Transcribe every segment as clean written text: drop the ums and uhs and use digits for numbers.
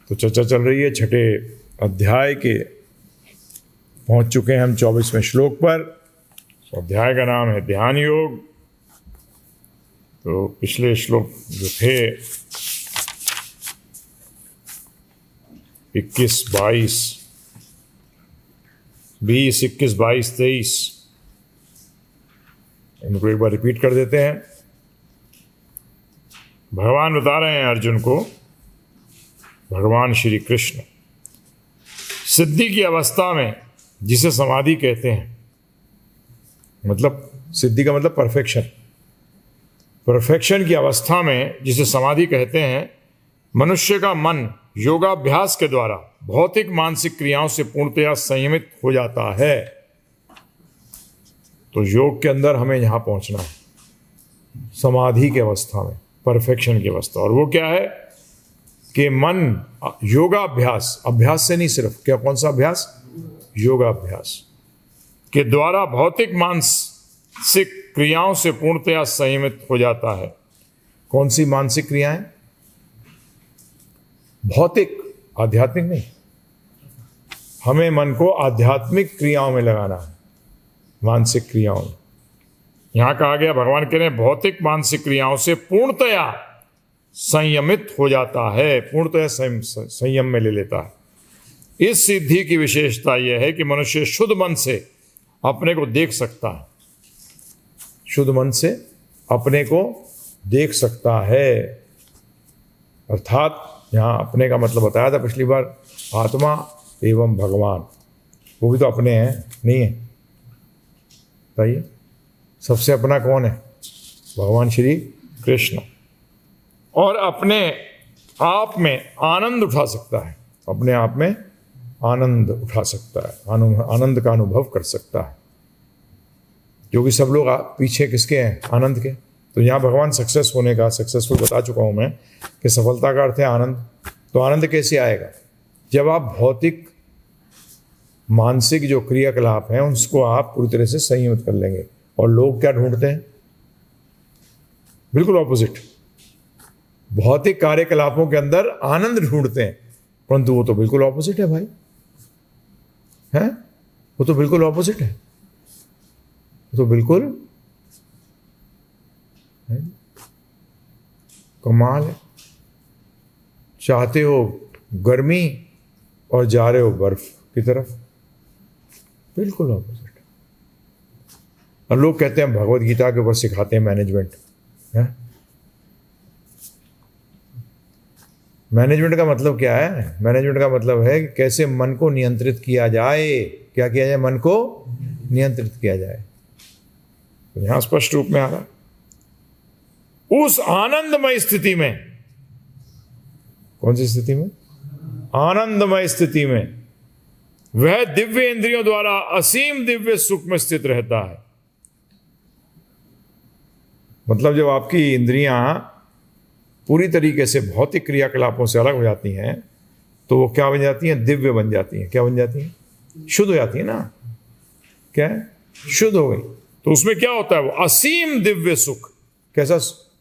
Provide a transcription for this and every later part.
तो चर्चा चल रही है छठे अध्याय के, पहुंच चुके हैं हम 24वें श्लोक पर। अध्याय का नाम है ध्यान योग। तो पिछले श्लोक जो थे 21, 22, 20, 21, 22, 23, इनको एक बार रिपीट कर देते हैं। भगवान बता रहे हैं अर्जुन को, भगवान श्री कृष्ण सिद्धि की अवस्था में, जिसे समाधि कहते हैं, मतलब सिद्धि का मतलब परफेक्शन, परफेक्शन की अवस्था में जिसे समाधि कहते हैं, मनुष्य का मन योगाभ्यास के द्वारा भौतिक मानसिक क्रियाओं से पूर्णतया संयमित हो जाता है। तो योग के अंदर हमें यहां पहुंचना है, समाधि की अवस्था में, परफेक्शन की अवस्था। और वो क्या है कि मन योगाभ्यास, अभ्यास से नहीं सिर्फ, क्या कौन सा अभ्यास? योगाभ्यास के द्वारा भौतिक मानसिक क्रियाओं से पूर्णतया संयमित हो जाता है। कौन सी मानसिक क्रियाएं? भौतिक, आध्यात्मिक नहीं। हमें मन को आध्यात्मिक क्रियाओं में लगाना है, मानसिक क्रियाओं में। यहां कहा गया, भगवान कह रहे हैं भौतिक मानसिक क्रियाओं से पूर्णतया संयमित हो जाता है, पूर्णतया संयम में ले लेता है। इस सिद्धि की विशेषता यह है कि मनुष्य शुद्ध मन से अपने को देख सकता है, शुद्ध मन से अपने को देख सकता है। अर्थात यहां अपने का मतलब बताया था पिछली बार, आत्मा एवं भगवान, वो भी तो अपने हैं, नहीं है? बताइए, सबसे अपना कौन है? भगवान श्री कृष्ण। और अपने आप में आनंद उठा सकता है, अपने आप में आनंद उठा सकता है, आनंद का अनुभव कर सकता है। क्योंकि सब लोग पीछे किसके हैं? आनंद के। तो यहाँ भगवान सक्सेस होने का, सक्सेसफुल बता चुका हूँ मैं कि सफलता का अर्थ है आनंद। तो आनंद कैसे आएगा? जब आप भौतिक मानसिक जो क्रियाकलाप हैं उसको आप पूरी तरह से संयमित कर लेंगे। और लोग क्या ढूंढते हैं? बिल्कुल ऑपोजिट। भौतिक कार्यकलापों के अंदर आनंद ढूंढते हैं, परंतु वो तो बिल्कुल ऑपोजिट है भाई, है? वो तो बिल्कुल ऑपोजिट है, वो तो बिल्कुल है? कमाल है। चाहते हो गर्मी और जा रहे हो बर्फ की तरफ, बिल्कुल ऑपोजिट। और लोग कहते हैं भगवत गीता के ऊपर सिखाते हैं मैनेजमेंट, है? मैनेजमेंट का मतलब क्या है? मैनेजमेंट का मतलब है कि कैसे मन को नियंत्रित किया जाए। क्या किया जाए? मन को नियंत्रित किया जाए। तो यहां स्पष्ट रूप में आ रहा, उस आनंदमय स्थिति में, कौन सी स्थिति में? आनंदमय स्थिति में वह दिव्य इंद्रियों द्वारा असीम दिव्य सुख में स्थित रहता है। मतलब जब आपकी इंद्रियां पूरी तरीके से भौतिक क्रियाकलापों से अलग हो जाती हैं तो वो क्या बन जाती हैं? दिव्य बन जाती हैं। क्या बन जाती हैं? शुद्ध हो जाती है ना। क्या है? शुद्ध हो गई। तो उसमें क्या होता है? वो असीम दिव्य सुख। कैसा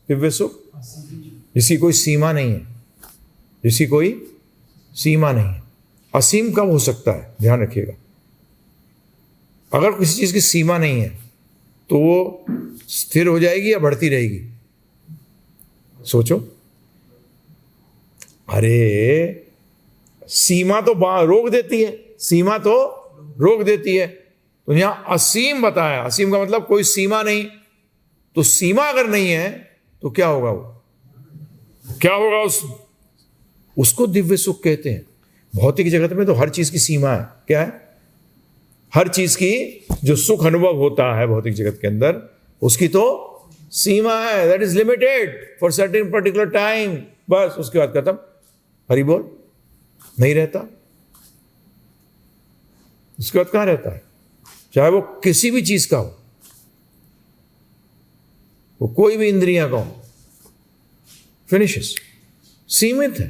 दिव्य सुख? जिसकी कोई सीमा नहीं है, जिसकी कोई सीमा नहीं है। असीम कब हो सकता है? ध्यान रखिएगा, अगर किसी चीज की सीमा नहीं है तो वो स्थिर हो जाएगी या बढ़ती रहेगी? सोचो। अरे सीमा तो रोक देती है, सीमा तो रोक देती है। तो यहां असीम बताया, असीम का मतलब कोई सीमा नहीं। तो सीमा अगर नहीं है तो क्या होगा? वो क्या होगा? उसको दिव्य सुख कहते हैं। भौतिक जगत में तो हर चीज की सीमा है। क्या है? हर चीज की जो सुख अनुभव होता है भौतिक जगत के अंदर, उसकी तो सीमा है, that is limited for certain particular time. बस उसके बाद खत्म। हरि बोल नहीं रहता, उसके बाद कहां रहता है? चाहे वो किसी भी चीज का हो, वो कोई भी इंद्रियां का हो, फिनिशेस, सीमित है।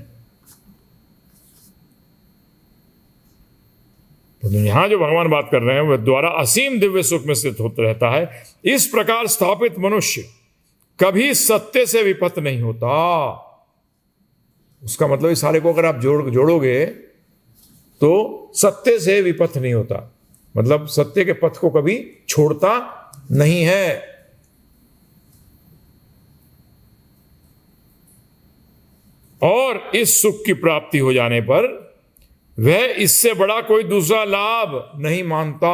तो यहां जो भगवान बात कर रहे हैं वह द्वारा असीम दिव्य सुख में स्थित होता रहता है। इस प्रकार स्थापित मनुष्य कभी सत्य से विपत नहीं होता। उसका मतलब इस सारे को अगर आप जोड़ोगे तो सत्य से विपथ नहीं होता, मतलब सत्य के पथ को कभी छोड़ता नहीं है। और इस सुख की प्राप्ति हो जाने पर वह इससे बड़ा कोई दूसरा लाभ नहीं मानता।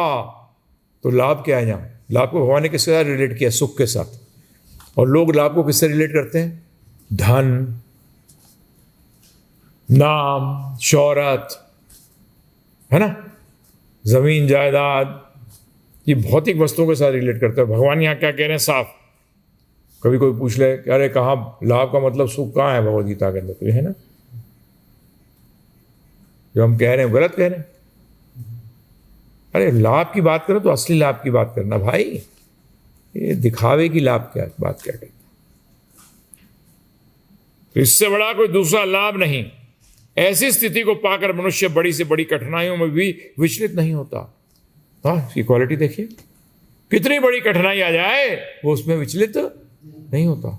तो लाभ क्या है? यहां लाभ को भगवान ने किसके साथ रिलेट किया? सुख के साथ। और लोग लाभ को किससे रिलेट करते हैं? धन, नाम, शौहरत, है ना, जमीन जायदाद, ये भौतिक वस्तुओं के साथ रिलेट करते हैं। भगवान यहां क्या कह रहे हैं साफ? कभी कोई पूछ ले कि अरे कहाँ लाभ का मतलब सुख कहाँ है भगवद गीता के अंदर? तो ये है ना, जो हम कह रहे हैं गलत कह रहे हैं। अरे लाभ की बात करो तो असली लाभ की बात करना भाई, ये दिखावे की लाभ क्या बात क्या करता? तो इससे बड़ा कोई दूसरा लाभ नहीं। ऐसी स्थिति को पाकर मनुष्य बड़ी से बड़ी कठिनाइयों में भी विचलित नहीं होता। हाँ, इसकी क्वालिटी देखिए, कितनी बड़ी कठिनाई आ जाए वो उसमें विचलित नहीं होता,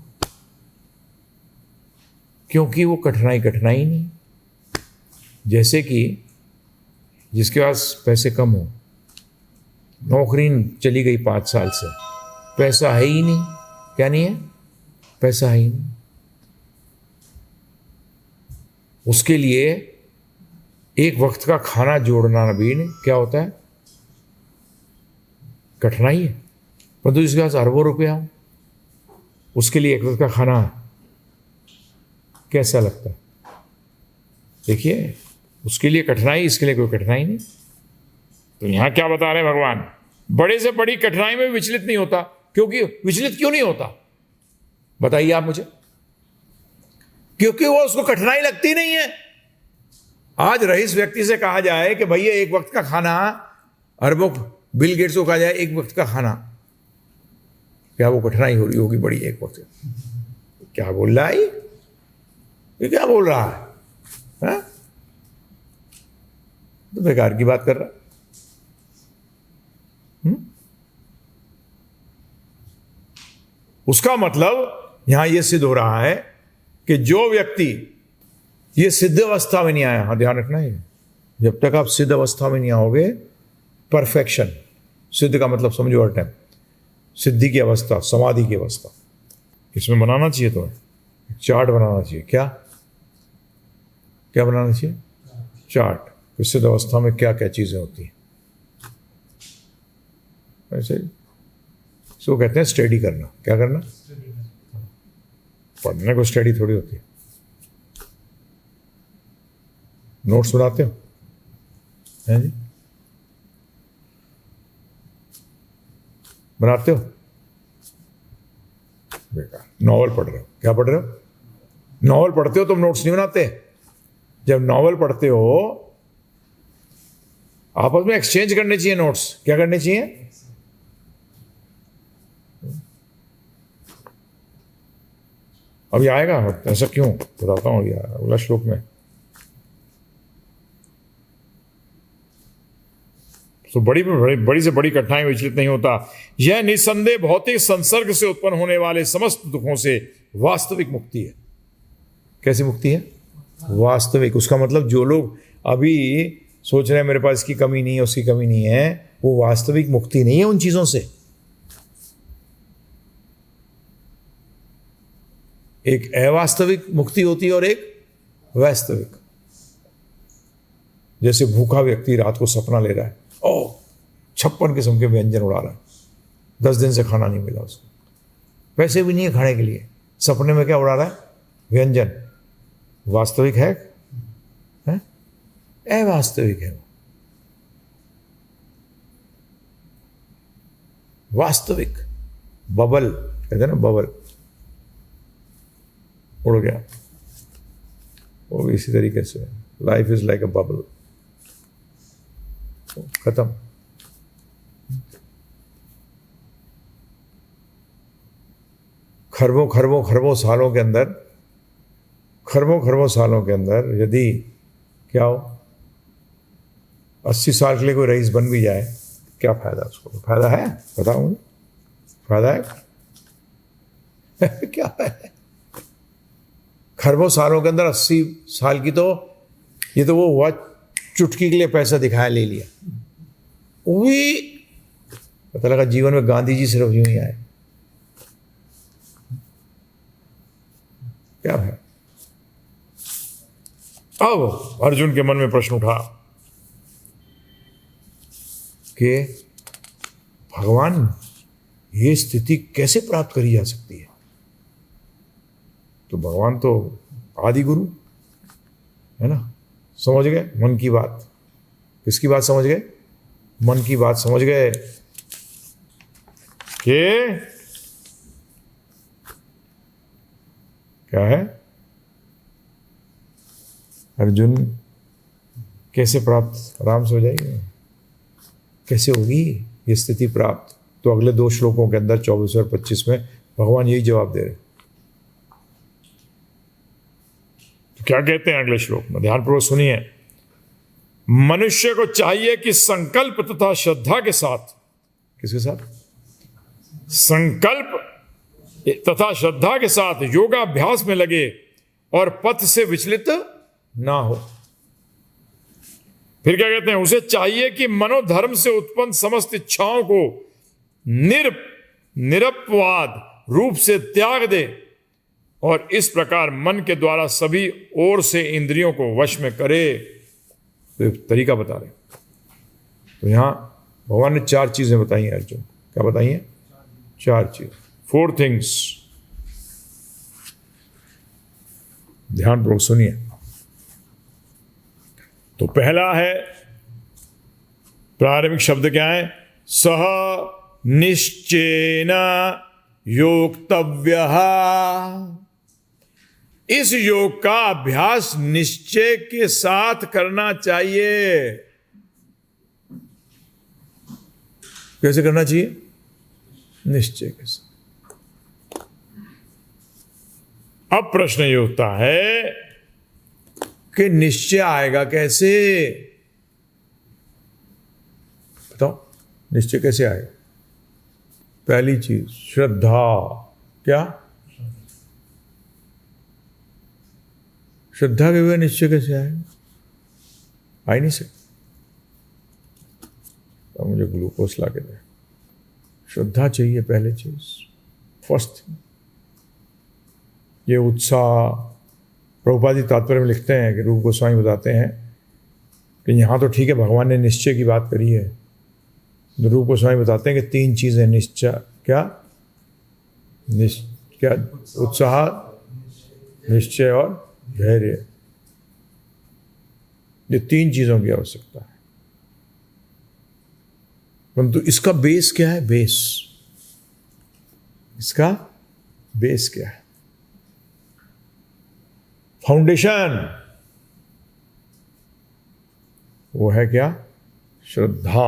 क्योंकि वो कठिनाई कठिनाई नहीं। जैसे कि जिसके पास पैसे कम हो, नौकरी चली गई 5 साल से, पैसा है ही नहीं। क्या नहीं है? पैसा है ही नहीं। उसके लिए एक वक्त का खाना जोड़ना भी क्या होता है? कठिनाई है। परंतु जिसके पास अरबों रुपया हो, उसके लिए एक वक्त का खाना कैसा लगता है? देखिए, उसके लिए कठिनाई, इसके लिए कोई कठिनाई नहीं। तो यहां क्या बता रहे हैं भगवान? बड़े से बड़ी कठिनाई में विचलित नहीं होता। क्योंकि विचलित क्यों नहीं होता बताइए आप मुझे? क्योंकि वो उसको कठिनाई लगती नहीं है। आज रईस व्यक्ति से कहा जाए कि भैया एक वक्त का खाना, अरबों बिल गेट्स को कहा जाए एक वक्त का खाना, क्या वो कठिनाई हो रही होगी बड़ी? एक वक्त क्या बोल रहा है ये क्या बोल रहा है? तो बेकार की बात कर रहा है। उसका मतलब यहां यह सिद्ध हो रहा है कि जो व्यक्ति ये सिद्ध अवस्था में नहीं आया, हाँ ध्यान रखना है, जब तक आप सिद्ध अवस्था में नहीं आओगे, परफेक्शन, सिद्ध का मतलब समझो हर टाइम, सिद्धि की अवस्था, समाधि की अवस्था, इसमें बनाना चाहिए तो चार्ट बनाना चाहिए। क्या क्या बनाना चाहिए? चार्ट। सिद्ध अवस्था में क्या क्या चीजें होती हैं, ऐसे इसको कहते हैं स्टडी करना। क्या करना? पढ़ने को स्टडी थोड़ी होती है। नोट्स बनाते हो हैं जी? बनाते हो? बेकार। नॉवल पढ़ रहे हो? क्या पढ़ रहे हो? नॉवल पढ़ते हो तुम, नोट्स नहीं बनाते। जब नॉवल पढ़ते हो आपस में एक्सचेंज करने चाहिए नोट्स। क्या करने चाहिए? अभी आएगा, ऐसा क्यों बताता हूं अगला श्लोक में। तो बड़ी से बड़ी कठिनाई विचलित नहीं होता। यह निसंदेह भौतिक संसर्ग से उत्पन्न होने वाले समस्त दुखों से वास्तविक मुक्ति है। कैसी मुक्ति है? वास्तविक। उसका मतलब जो लोग अभी सोच रहे हैं मेरे पास इसकी कमी नहीं है, उसकी कमी नहीं है, वो वास्तविक मुक्ति नहीं है उन चीजों से। एक अवास्तविक मुक्ति होती है और एक वास्तविक। जैसे भूखा व्यक्ति रात को सपना ले रहा है, 56 किस्म के व्यंजन उड़ा रहा है, 10 दिन से खाना नहीं मिला उसको, पैसे भी नहीं है खाने के लिए, सपने में क्या उड़ा रहा है? व्यंजन। वास्तविक है? अवास्तविक है। वास्तविक बबल कहते हैं ना, बबल उड़ गया, वो भी इसी तरीके से। Life is like a bubble, खत्म। खरबों खरबों खरबों सालों के अंदर, खरबों खरबों सालों के अंदर यदि क्या हो, 80 साल के लिए कोई रईस बन भी जाए, क्या फायदा? उसको फायदा है? बताओ मुझे, फायदा है? क्या है? खरबों सालों के अंदर 80 साल की, तो ये तो वो हुआ चुटकी के लिए पैसा दिखाया, ले लिया। वही पता लगा जीवन में गांधी जी सिर्फ यूं ही आए। क्या है? अब अर्जुन के मन में प्रश्न उठा कि भगवान, ये स्थिति कैसे प्राप्त करी जा सकती है? तो भगवान तो आदि गुरु है ना। समझ गए मन की बात? किसकी बात समझ गए? मन की बात समझ गए कि क्या है? अर्जुन, कैसे प्राप्त? आराम से हो जाएगी। कैसे होगी ये स्थिति प्राप्त? तो अगले 2 श्लोकों के अंदर 24 और 25 में भगवान यही जवाब दे रहे। तो क्या कहते हैं अगले श्लोक में? ध्यानपूर्वक सुनिए। मनुष्य को चाहिए कि संकल्प तथा श्रद्धा के साथ, किसके साथ? संकल्प तथा श्रद्धा के साथ योगाभ्यास में लगे और पथ से विचलित ना हो। फिर क्या कहते हैं? उसे चाहिए कि मनोधर्म से उत्पन्न समस्त इच्छाओं को निरपवाद रूप से त्याग दे और इस प्रकार मन के द्वारा सभी ओर से इंद्रियों को वश में करे। तो एक तरीका बता रहे। तो यहां भगवान ने 4 चीजें बताई हैं अर्जुन। क्या बताई हैं? 4 चीज, 4 थिंग्स। ध्यानपूर्वक सुनिए। तो पहला है, प्रारंभिक शब्द क्या है? सह निश्चेन योक्तव्यः। इस योग का अभ्यास निश्चय के साथ करना चाहिए। कैसे करना चाहिए? निश्चय के साथ। अब प्रश्न ये होता है कि निश्चय आएगा कैसे? बताओ, निश्चय कैसे आएगा? पहली चीज श्रद्धा। क्या? श्रद्धा के बिना निश्चय कैसे आएगा? आ ही नहीं सकता। तो मुझे ग्लूकोज ला के दे। श्रद्धा चाहिए पहले चीज, फर्स्ट। ये उत्साह, प्रभुपाद जी तात्पर्य में लिखते हैं कि रूप गोस्वामी बताते हैं कि यहाँ तो ठीक है भगवान ने निश्चय की बात करी है, तो रूप गोस्वामी बताते हैं कि 3 चीजें निश्चय। क्या? क्या? उत्साह, निश्चय और धैर्य। ये 3 चीजों की आवश्यकता है। परंतु इसका बेस क्या है? बेस, इसका बेस क्या है? फाउंडेशन वो है क्या? श्रद्धा।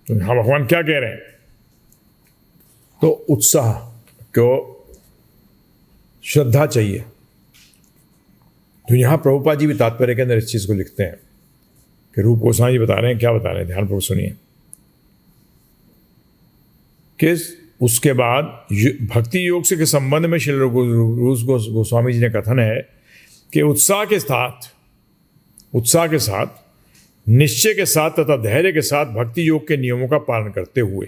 तो यहां भगवान क्या कह रहे हैं? तो उत्साह क्यों? श्रद्धा चाहिए। तो यहां प्रभुपाद जी भी तात्पर्य के अंदर इस चीज को लिखते हैं कि रूप गोस्वामी जी बता रहे हैं। क्या बता रहे हैं? ध्यानपूर्वक सुनिए। किस उसके बाद भक्ति योग से के संबंध में श्री रूप गोस्वामी जी ने कथन है कि उत्साह के साथ निश्चय के साथ तथा धैर्य के साथ भक्ति योग के नियमों का पालन करते हुए,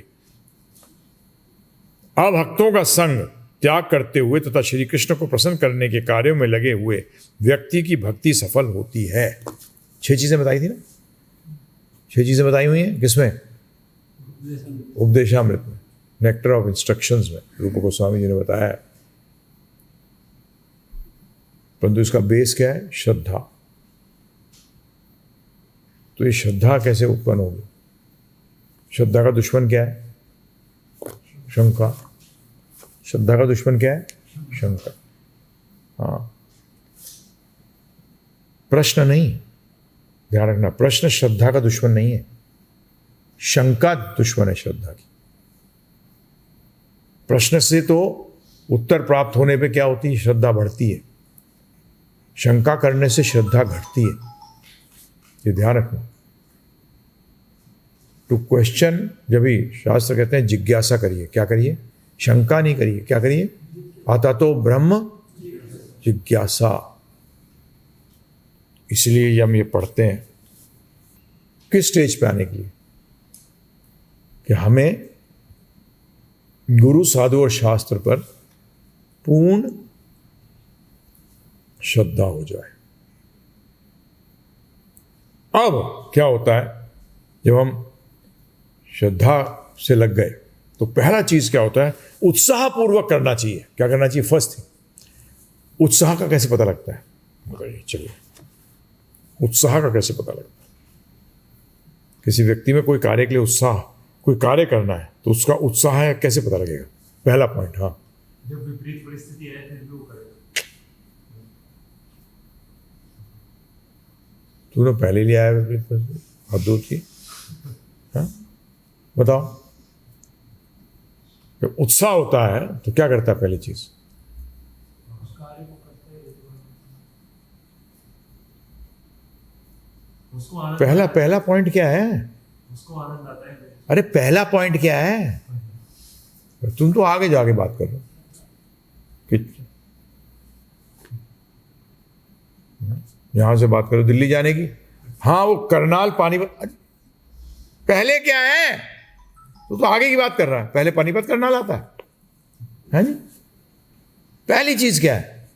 अभक्तों का संग त्याग करते हुए तथा श्री कृष्ण को प्रसन्न करने के कार्यों में लगे हुए व्यक्ति की भक्ति सफल होती है। 6 चीजें बताई थी ना? 6 चीजें बताई हुई हैं। किसमें? उपदेशामृत में, नेक्टर ऑफ इंस्ट्रक्शंस में रूप गोस्वामी जी ने बताया है। परंतु इसका बेस क्या है? श्रद्धा। तो ये श्रद्धा कैसे उत्पन्न होगी? श्रद्धा का दुश्मन क्या है? शंका। श्रद्धा का दुश्मन क्या है? शंका। हाँ, प्रश्न नहीं, ध्यान रखना, प्रश्न श्रद्धा का दुश्मन नहीं है, शंका दुश्मन है श्रद्धा की। प्रश्न से तो उत्तर प्राप्त होने पे क्या होती है? श्रद्धा बढ़ती है। शंका करने से श्रद्धा घटती है। ये ध्यान रखना। टू क्वेश्चन, जब भी शास्त्र कहते हैं जिज्ञासा करिए। क्या करिए? शंका नहीं करिए। क्या करिए? अतः तो ब्रह्म जिज्ञासा। इसलिए हम ये पढ़ते हैं किस स्टेज पे आने के लिए, कि हमें गुरु साधु और शास्त्र पर पूर्ण श्रद्धा हो जाए। अब क्या होता है, जब हम श्रद्धा से लग गए तो पहला चीज क्या होता है, उत्साह पूर्वक करना चाहिए। क्या करना चाहिए? फर्स्ट थिंग, उत्साह का कैसे पता लगता है? चलिए, उत्साह का कैसे पता लगता है? किसी व्यक्ति में कोई कार्य के लिए उत्साह, कोई कार्य करना है तो उसका उत्साह है, कैसे पता लगेगा? पहला पॉइंट, हाँ, जब विपरीत परिस्थिति है फिर भी वो करेगा। तूने पहले लिया है विपरीत परिस्थिति, हाथ दूर की, हाँ बताओ। जब उत्साह होता है तो क्या करता है? पहली चीज उस कार्य को करते हैं, उसको आनंद, पहला पॉइंट क्या है? उसको आनंद आता है। अरे पहला पॉइंट क्या है? तुम तो आगे जाके बात कर रहे हो कि यहां से बात करो दिल्ली जाने की, हाँ वो करनाल पानीपत, पहले क्या है? तो आगे की बात कर रहा है। पहले पानीपत करनाल आता है जी? पहली चीज क्या है?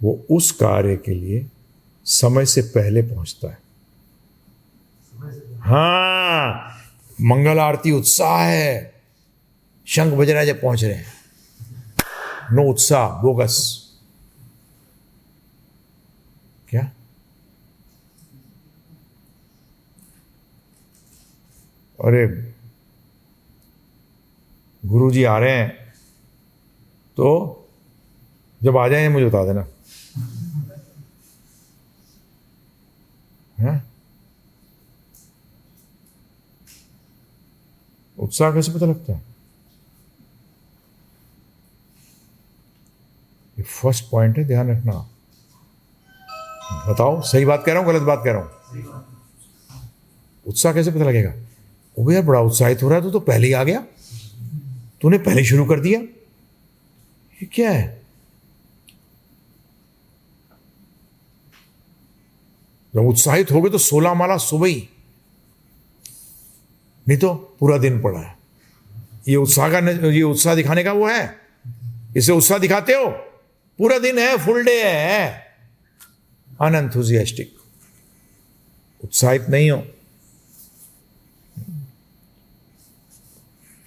वो उस कार्य के लिए समय से पहले पहुंचता है। हाँ, मंगल आरती उत्साह है, शंख बज रहा है जब पहुंच रहे हैं, नो उत्साह, बोगस। क्या? अरे गुरुजी आ रहे हैं तो जब आ जाए मुझे बता देना, है? उत्साह कैसे पता लगता है? ये फर्स्ट पॉइंट है, ध्यान रखना। बताओ सही बात कह रहा हूं, गलत बात कह रहा हूं? उत्साह कैसे पता लगेगा? ओ यार बड़ा उत्साहित हो रहा है, तो पहले ही आ गया, तूने पहले शुरू कर दिया, ये क्या है? जब उत्साहित हो गए तो 16 माला सुबह ही, नहीं तो पूरा दिन पड़ा है। ये उत्साह दिखाने का वो है, इसे उत्साह दिखाते हो, पूरा दिन है, फुल डे है, अनएंथुसियास्टिक, उत्साहित नहीं हो।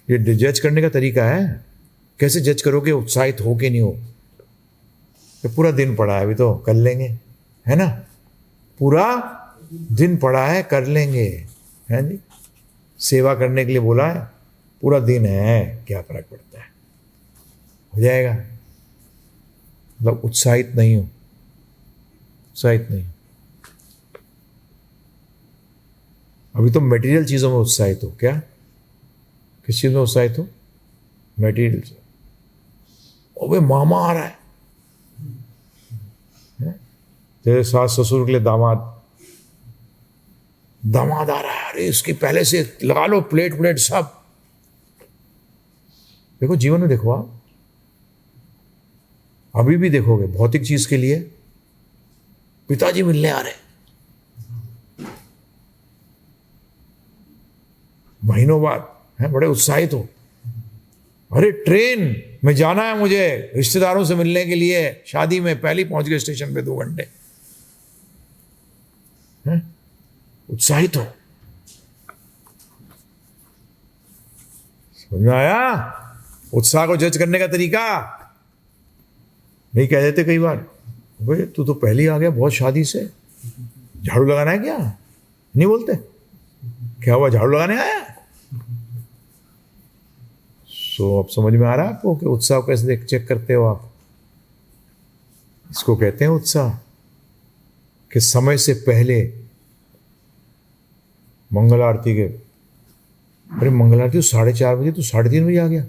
ये जज करने का तरीका है। कैसे जज करोगे उत्साहित हो कि नहीं हो? तो पूरा दिन पड़ा है, अभी तो कर लेंगे, है ना? पूरा दिन पड़ा है, कर लेंगे, है जी? सेवा करने के लिए बोला है, पूरा दिन है, क्या फर्क पड़ता है, हो जाएगा। मतलब उत्साहित नहीं हो, उत्साहित नहीं। अभी तो मटेरियल चीजों में उत्साहित हो। क्या? किस चीज में उत्साहित हो? मटेरियल से। ओबे मामा आ रहा है, तेरे सास ससुर के लिए दामाद आ रहा है, अरे इसकी पहले से लगा लो प्लेट सब। देखो जीवन में देखो, आप अभी भी देखोगे भौतिक चीज के लिए पिताजी मिलने आ रहे, महीनों बाद, है, बड़े उत्साहित हो, अरे ट्रेन में जाना है मुझे रिश्तेदारों से मिलने के लिए, शादी में पहले ही पहुंच गए स्टेशन पे 2 घंटे, उत्साहित हो। समझ में आया? उत्साह को जज करने का तरीका नहीं कह देते कई बार, भाई तू तो पहले ही आ गया बहुत शादी से, झाड़ू लगाना है क्या? नहीं बोलते? क्या हुआ, झाड़ू लगाने आया? सो अब समझ में आ रहा है आपको कि उत्साह कैसे चेक करते हो आप? इसको कहते हैं उत्साह, कि समय से पहले मंगल आरती के, अरे मंगल आरती तो 4:30 बजे, तो 3:30 बजे आ गया,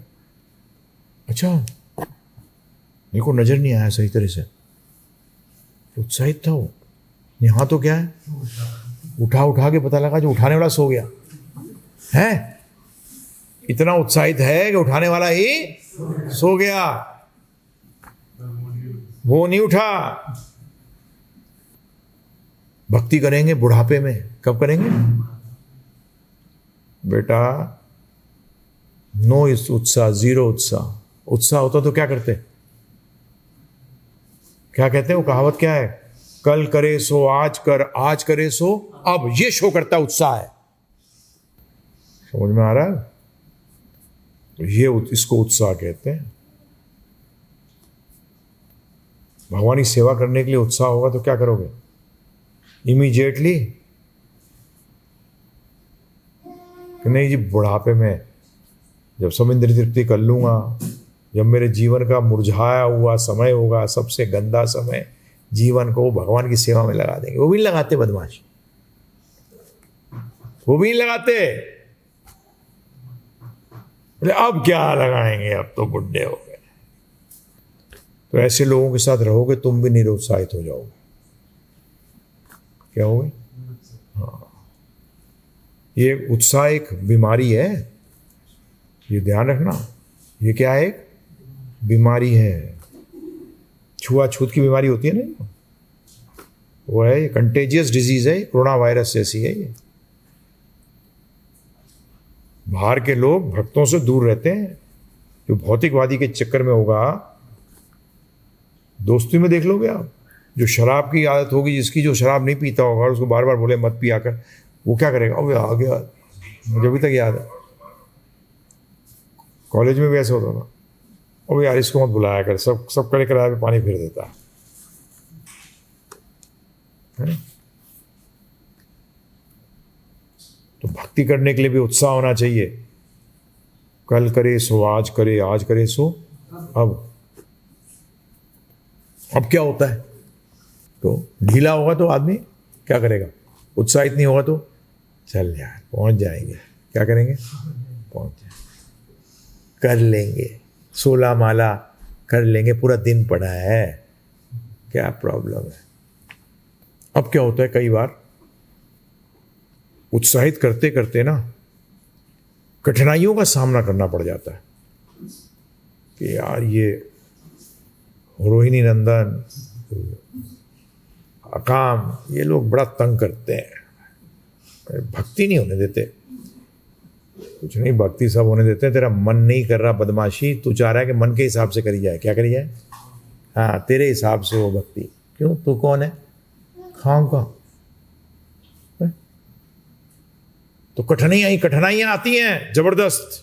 अच्छा मेरे को नजर नहीं आया सही तरह से, उत्साहित था वो। यहां तो क्या है, उठा के पता लगा जो उठाने वाला सो गया है, इतना उत्साहित है कि उठाने वाला ही सो गया, वो नहीं उठा। भक्ति करेंगे बुढ़ापे में, कब करेंगे बेटा? नो उत्साह, जीरो उत्साह। उत्साह होता तो क्या करते? क्या कहते हैं वो कहावत क्या है? कल करे सो आज कर, आज करे सो अब। ये शो करता उत्साह है। समझ में आ रहा है? तो ये इसको उत्साह कहते हैं। भगवान की सेवा करने के लिए उत्साह होगा तो क्या करोगे? इमीडिएटली कि नहीं जी, बुढ़ापे में जब सब इंद्रिय तृप्ति कर लूंगा, जब मेरे जीवन का मुरझाया हुआ समय होगा, सबसे गंदा समय जीवन को, भगवान की सेवा में लगा देंगे। वो भी नहीं लगाते बदमाश, वो भी नहीं लगाते। बोले अब क्या लगाएंगे, अब तो बुढ़े हो गए। तो ऐसे लोगों के साथ रहोगे तुम भी निरुत्साहित हो जाओगे। क्या होगे? हाँ, ये उत्साह एक बीमारी है, ये ध्यान रखना। ये क्या है? एक बीमारी है। छुआछूत की बीमारी होती है ना, वो है, ये कंटेजियस डिजीज है, कोरोना वायरस जैसी है ये। बाहर के लोग भक्तों से दूर रहते हैं। जो भौतिकवादी के चक्कर में होगा, दोस्ती में देख लोगे आप, जो शराब की आदत होगी, जिसकी जो शराब नहीं पीता होगा और उसको बार बार बोले मत पिया कर, वो क्या करेगा? अबे आ गया, मुझे अभी तक याद है, कॉलेज में भी ऐसा होता था। अबे यार इसको मत बुलाया कर, सब करे कराया पे पानी फेर देता है। तो भक्ति करने के लिए भी उत्साह होना चाहिए। कल करे सो आज करे, आज करे सो अब। अब क्या होता है? तो ढीला होगा तो आदमी क्या करेगा? उत्साहित नहीं होगा तो चल यार पहुंच जाएंगे, क्या करेंगे? पहुंच जाएंगे, कर लेंगे, 16 माला कर लेंगे, पूरा दिन पड़ा है, क्या प्रॉब्लम है? अब क्या होता है, कई बार उत्साहित करते करते ना कठिनाइयों का सामना करना पड़ जाता है कि यार ये रोहिणी नंदन, अकाम, ये लोग बड़ा तंग करते हैं, भक्ति नहीं होने देते। कुछ नहीं, भक्ति सब होने देते हैं। तेरा मन नहीं कर रहा बदमाशी, तू चाह रहा है कि मन के हिसाब से करी जाए। क्या करी जाए? हाँ, तेरे हिसाब से वो भक्ति। क्यों? तू कौन है? खाऊं का? तो कठिनाइयां आती हैं जबरदस्त,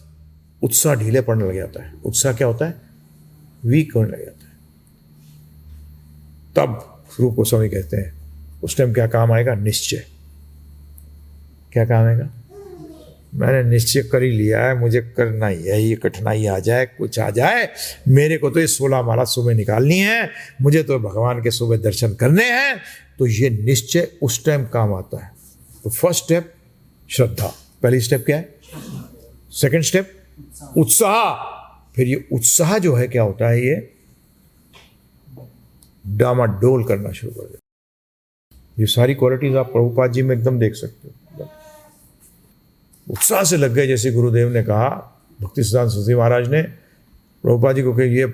उत्साह ढीले पड़ने लग जाता है। उत्साह क्या होता है? वीक होने लग जाता है। तब रूप गोस्वामी कहते हैं उस टाइम क्या काम आएगा? निश्चय। क्या काम आएगा? मैंने निश्चय कर ही लिया है, मुझे करना ही है, ये कठिनाई आ जाए, कुछ आ जाए, मेरे को तो ये 16 माला सुबह निकालनी है, मुझे तो भगवान के सुबह दर्शन करने हैं। तो ये निश्चय उस टाइम काम आता है। तो फर्स्ट स्टेप श्रद्धा, पहली स्टेप क्या है? सेकंड स्टेप उत्साह। फिर ये उत्साह जो है क्या होता है? ये डामाडोल करना शुरू कर देता। ये सारी क्वालिटीज आप प्रभुपाद जी में एकदम देख सकते हो। उत्साह से लग गए, जैसे गुरुदेव ने कहा, भक्ति सिद्धांत सरस्वती महाराज ने प्रभुपाद जी को कि ये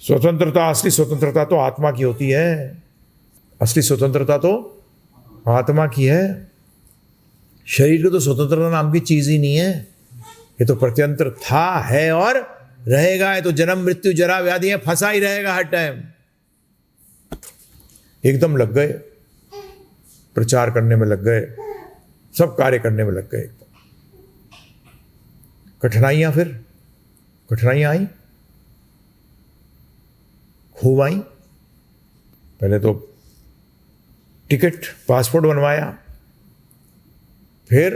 स्वतंत्रता, असली स्वतंत्रता तो आत्मा की होती है। असली स्वतंत्रता तो आत्मा की है। शरीर को तो स्वतंत्रता नाम की चीज ही नहीं है। ये तो प्रत्यंत्र था, है और रहेगा। है तो जन्म मृत्यु जरा व्याधि है, फंसा ही रहेगा हर टाइम। एकदम लग गए, प्रचार करने में लग गए, सब कार्य करने में लग गए एकदम। कठिनाइयां, फिर कठिनाइयां आई, खूब आई। पहले तो टिकट, पासपोर्ट बनवाया, फिर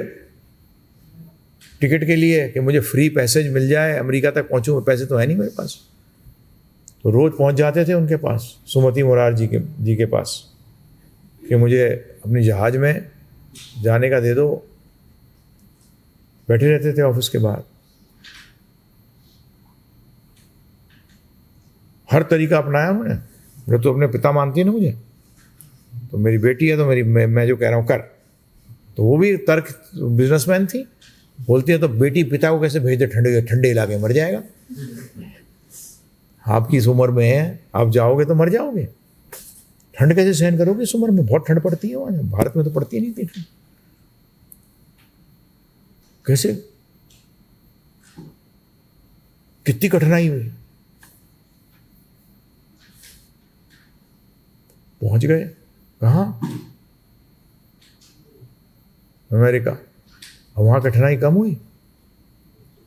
टिकट के लिए कि मुझे फ्री पैसेज मिल जाए, अमेरिका तक पहुंचूं। पैसे तो है नहीं मेरे पास, तो रोज पहुंच जाते थे उनके पास, सुमति मोरारजी के पास, कि मुझे अपनी जहाज में जाने का दे दो। बैठे रहते थे ऑफिस के बाहर। हर तरीका अपनाया उन्होंने। मैं तो अपने पिता मानती है ना मुझे, तो मेरी बेटी है तो मैं जो कह रहा हूँ कर। तो वो भी तर्क, बिजनेसमैन थी, बोलती है तो बेटी पिता को कैसे भेज दे ठंडे ठंडे इलाके में, मर जाएगा। आपकी इस उम्र में है, आप जाओगे तो मर जाओगे, ठंड कैसे सहन करोगे इस उम्र में? बहुत ठंड पड़ती है वहाँ, भारत में तो पड़ती नहीं थी ठंड। कैसे, कितनी कठिनाई हुई। पहुंच गए कहाँ? अमेरिका। अब वहां कठिनाई कम हुई।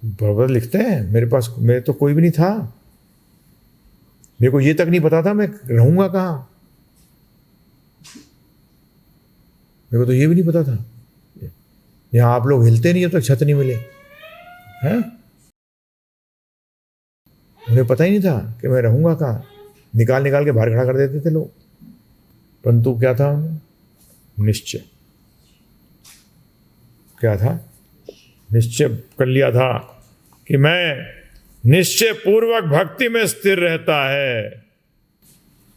भगवत लिखते हैं मेरे तो कोई भी नहीं था, मेरे को ये तक नहीं पता था मैं रहूंगा कहाँ, मेरे को तो ये भी नहीं पता था। यहां आप लोग हिलते नहीं जब तक छत नहीं मिले हैं। मुझे पता ही नहीं था कि मैं रहूंगा कहाँ, निकाल के बाहर खड़ा कर देते थे लोग। परंतु क्या था? निश्चय। क्या था? निश्चय कर लिया था कि मैं निश्चय पूर्वक भक्ति में स्थिर रहता है,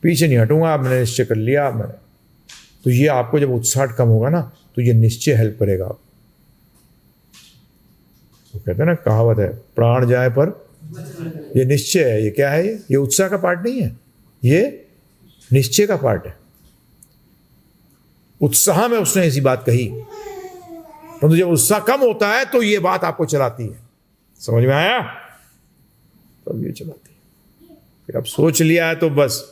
पीछे नहीं हटूंगा। मैंने निश्चय कर लिया मैंने। तो ये आपको जब उत्साह कम होगा ना, तो ये निश्चय हेल्प करेगा। वो कहते हैं ना, कहावत है, प्राण जाए पर, ये निश्चय है। ये क्या है? ये उत्साह का पार्ट नहीं है, ये निश्चय का पार्ट है। उत्साह में उसने ऐसी बात कही, परंतु जब उत्साह कम होता है तो ये बात आपको चलाती है। समझ में आया? तब ये चलाती है। फिर अब सोच लिया है तो बस,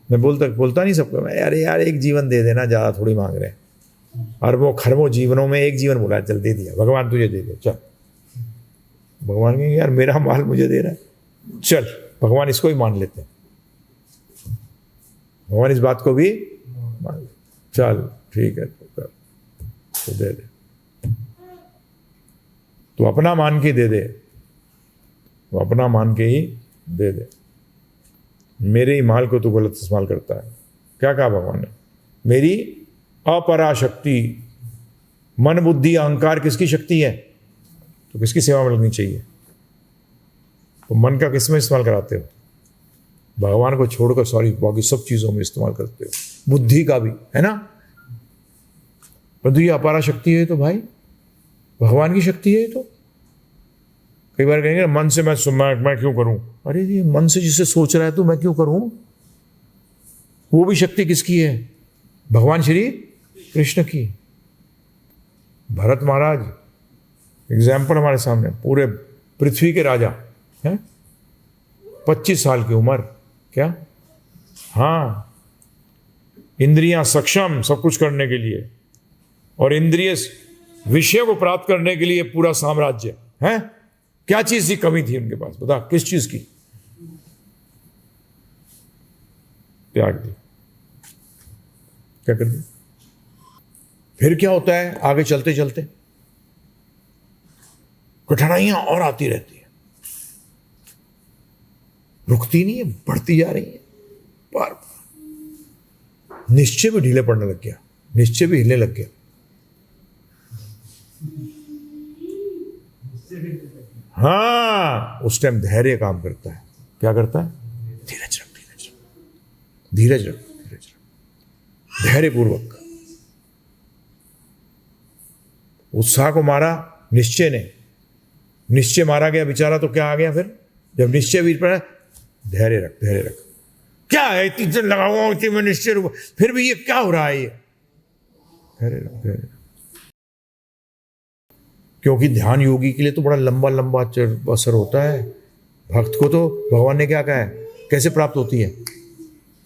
मैं बोलता नहीं सबको, मैं अरे यार एक जीवन दे देना, ज्यादा थोड़ी मांग रहे हैं। अरबों खरबों जीवनों में एक जीवन बोला, चल दे दिया भगवान, तुझे दे दे, चल। भगवान कहेंगे यार मेरा माल मुझे दे रहा है, चल भगवान इसको ही मान लेते हैं। भगवान इस बात को भी मान, चल ठीक है तो दे दे, तो अपना मान के दे दे, तो अपना मान के ही दे दे। मेरे ही माल को तो गलत इस्तेमाल करता है। क्या कहा भगवान ने? मेरी अपराशक्ति, मन बुद्धि अहंकार किसकी शक्ति है? तो किसकी सेवा में लगनी चाहिए? तो मन का किस में इस्तेमाल कराते हो? भगवान को छोड़कर सॉरी बाकी सब चीजों में इस्तेमाल करते हो, बुद्धि का भी, है ना? परंतु ये अपारा शक्ति है तो भाई भगवान की शक्ति है। तो कई बार कहेंगे मन से मैं क्यों करूं? अरे ये मन से जिसे सोच रहा है तो मैं क्यों करूं? वो भी शक्ति किसकी है? भगवान श्री कृष्ण की। भरत महाराज एग्जाम्पल हमारे सामने, पूरे पृथ्वी के राजा हैं, 25 साल की उम्र, क्या? हाँ, इंद्रियां सक्षम सब कुछ करने के लिए, और इंद्रिय विषय को प्राप्त करने के लिए पूरा साम्राज्य है। क्या चीज की कमी थी उनके पास? बता, किस चीज की? त्याग दी। क्या कर दी? फिर क्या होता है आगे चलते चलते? कठिनाइयां और आती रहती है, रुकती नहीं है, बढ़ती जा रही है। पर निश्चय भी ढीले पड़ने लग गया, निश्चय भी हिलने लग गया। हाँ, उस टाइम धैर्य काम करता है। क्या करता है? धीरज रख, धीरज रख, धीरज रख, धीरज रख, धैर्य पूर्वक। उत्साह को मारा निश्चय ने, निश्चय मारा गया बेचारा, तो क्या आ गया फिर? जब निश्चय बीच पड़ा, धैर्य रख, धैर्य रख। क्या है इतनी देर लगा हुआ, इतनी में निश्चय, फिर भी ये क्या हो रहा है? ये धैर्य रख, धैर्य रख। क्योंकि ध्यान योगी के लिए तो बड़ा लंबा लंबा असर होता है। भक्त को तो भगवान ने क्या कहा है, कैसे प्राप्त होती है?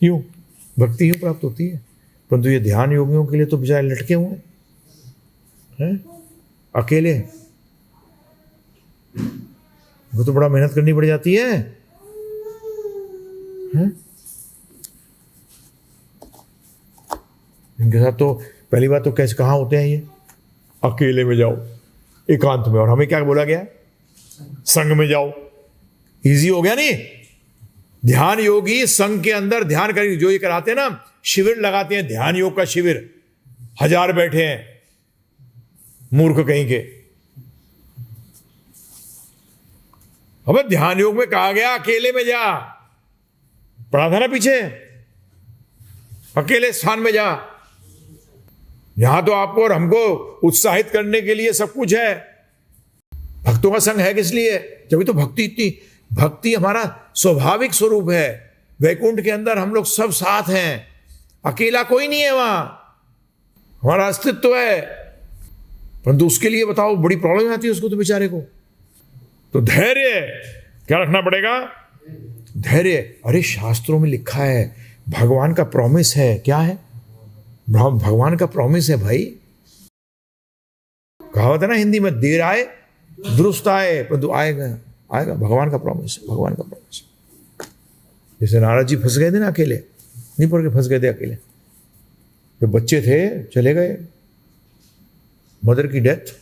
यूं, भक्ति यूं प्राप्त होती है। परंतु ये ध्यान योगियों के लिए तो बेचारे लटके हुए हैं, अकेले। वो तो बड़ा मेहनत करनी पड़ जाती है, इनके साथ तो पहली बात तो कैसे कहाँ होते हैं ये? अकेले में जाओ, एकांत में। और हमें क्या बोला गया? संघ में जाओ। इजी हो गया नहीं? ध्यान योगी संघ के अंदर ध्यान करेंगे। जो ये कराते हैं ना, शिविर लगाते हैं, ध्यान योग का शिविर, 1000 बैठे हैं, मूर्ख कहीं के। अबे ध्यान योग में कहा गया अकेले में जा, पढ़ा था ना पीछे, अकेले स्थान में जा। यहां तो आपको और हमको उत्साहित करने के लिए सब कुछ है। भक्तों का संग है किस लिए? जब तो भक्ति हमारा स्वाभाविक स्वरूप है। वैकुंठ के अंदर हम लोग सब साथ हैं, अकेला कोई नहीं है वहां, हमारा अस्तित्व है। परंतु उसके लिए बताओ बड़ी प्रॉब्लम आती है उसको तो बेचारे को। तो धैर्य क्या रखना पड़ेगा? धैर्य। अरे शास्त्रों में लिखा है, भगवान का प्रॉमिस है। क्या है? भगवान का प्रॉमिस है भाई। कहावत है ना हिंदी में, देर आए दुरुस्त आए, परंतु आएगा आएगा। भगवान का प्रॉमिस है, भगवान का प्रॉमिस है। जैसे नारद जी फंस गए थे ना अकेले, नहीं पढ़ के फंस गए थे अकेले। जब बच्चे थे चले गए, मदर की डेथ,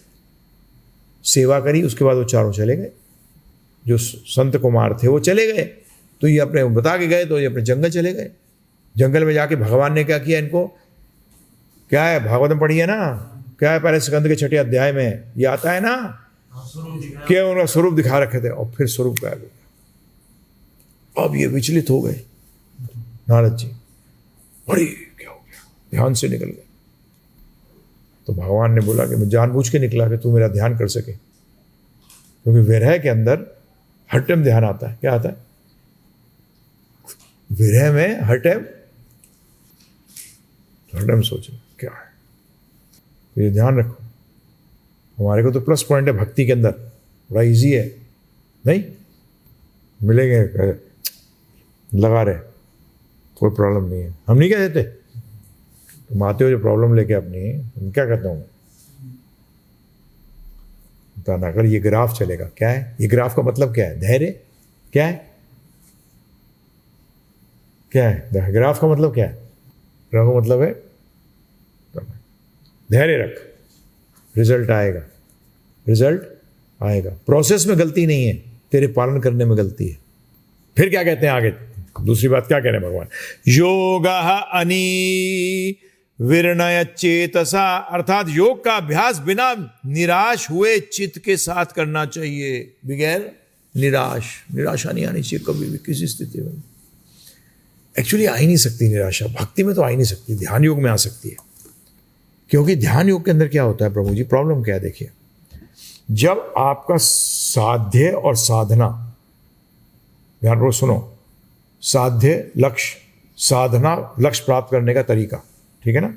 सेवा करी, उसके बाद वो चारों चले गए। जो संत कुमार थे वो चले गए, तो ये अपने बता के गए, तो ये अपने जंगल चले गए। जंगल में जाके भगवान ने क्या किया इनको? क्या है, भागवत में पढ़ी है ना, क्या है पहले स्कंद के 6 अध्याय में ये आता है ना, क्या उनका स्वरूप दिखा रखे थे और फिर स्वरूप गायब हो गया। अब ये विचलित हो गए नारद जी, अरे क्या हो गया, ध्यान से निकल गए। तो भगवान ने बोला कि मैं जानबूझ के निकला कि तू मेरा ध्यान कर सके, क्योंकि विरह के अंदर हर टाइम ध्यान आता है। क्या आता है? विरह में हर टाइम सोचना क्या है। तो ये ध्यान रखो। हमारे को तो प्लस पॉइंट है भक्ति के अंदर, बड़ा इजी है। नहीं मिलेंगे लगा रहे, कोई प्रॉब्लम नहीं है। हम नहीं कह देते तुम आते हो जो प्रॉब्लम लेके अपनी, तुम क्या कहता हूँ बताना। अगर ये ग्राफ चलेगा, क्या है ये ग्राफ का मतलब? क्या है? धैर्य। क्या है? क्या है ग्राफ का मतलब? क्या है ग्राफ का मतलब? है धैर्य रख, रिजल्ट आएगा, रिजल्ट आएगा। प्रोसेस में गलती नहीं है, तेरे पालन करने में गलती है। फिर क्या कहते हैं आगे, दूसरी बात क्या कह रहे हैं भगवान? योगः अनि विर्णय चेतसा, अर्थात योग का अभ्यास बिना निराश हुए चित्त के साथ करना चाहिए। बगैर निराशा नहीं आनी चाहिए कभी भी, किसी स्थिति में। एक्चुअली आ ही नहीं सकती निराशा, भक्ति में तो आ ही नहीं सकती, ध्यान योग में आ सकती है। क्योंकि ध्यान योग के अंदर क्या होता है प्रभु जी, प्रॉब्लम क्या है? देखिए, जब आपका साध्य और साधना, ध्यान रखो, सुनो, साध्य लक्ष्य, साधना लक्ष्य प्राप्त करने का तरीका, ठीक है ना।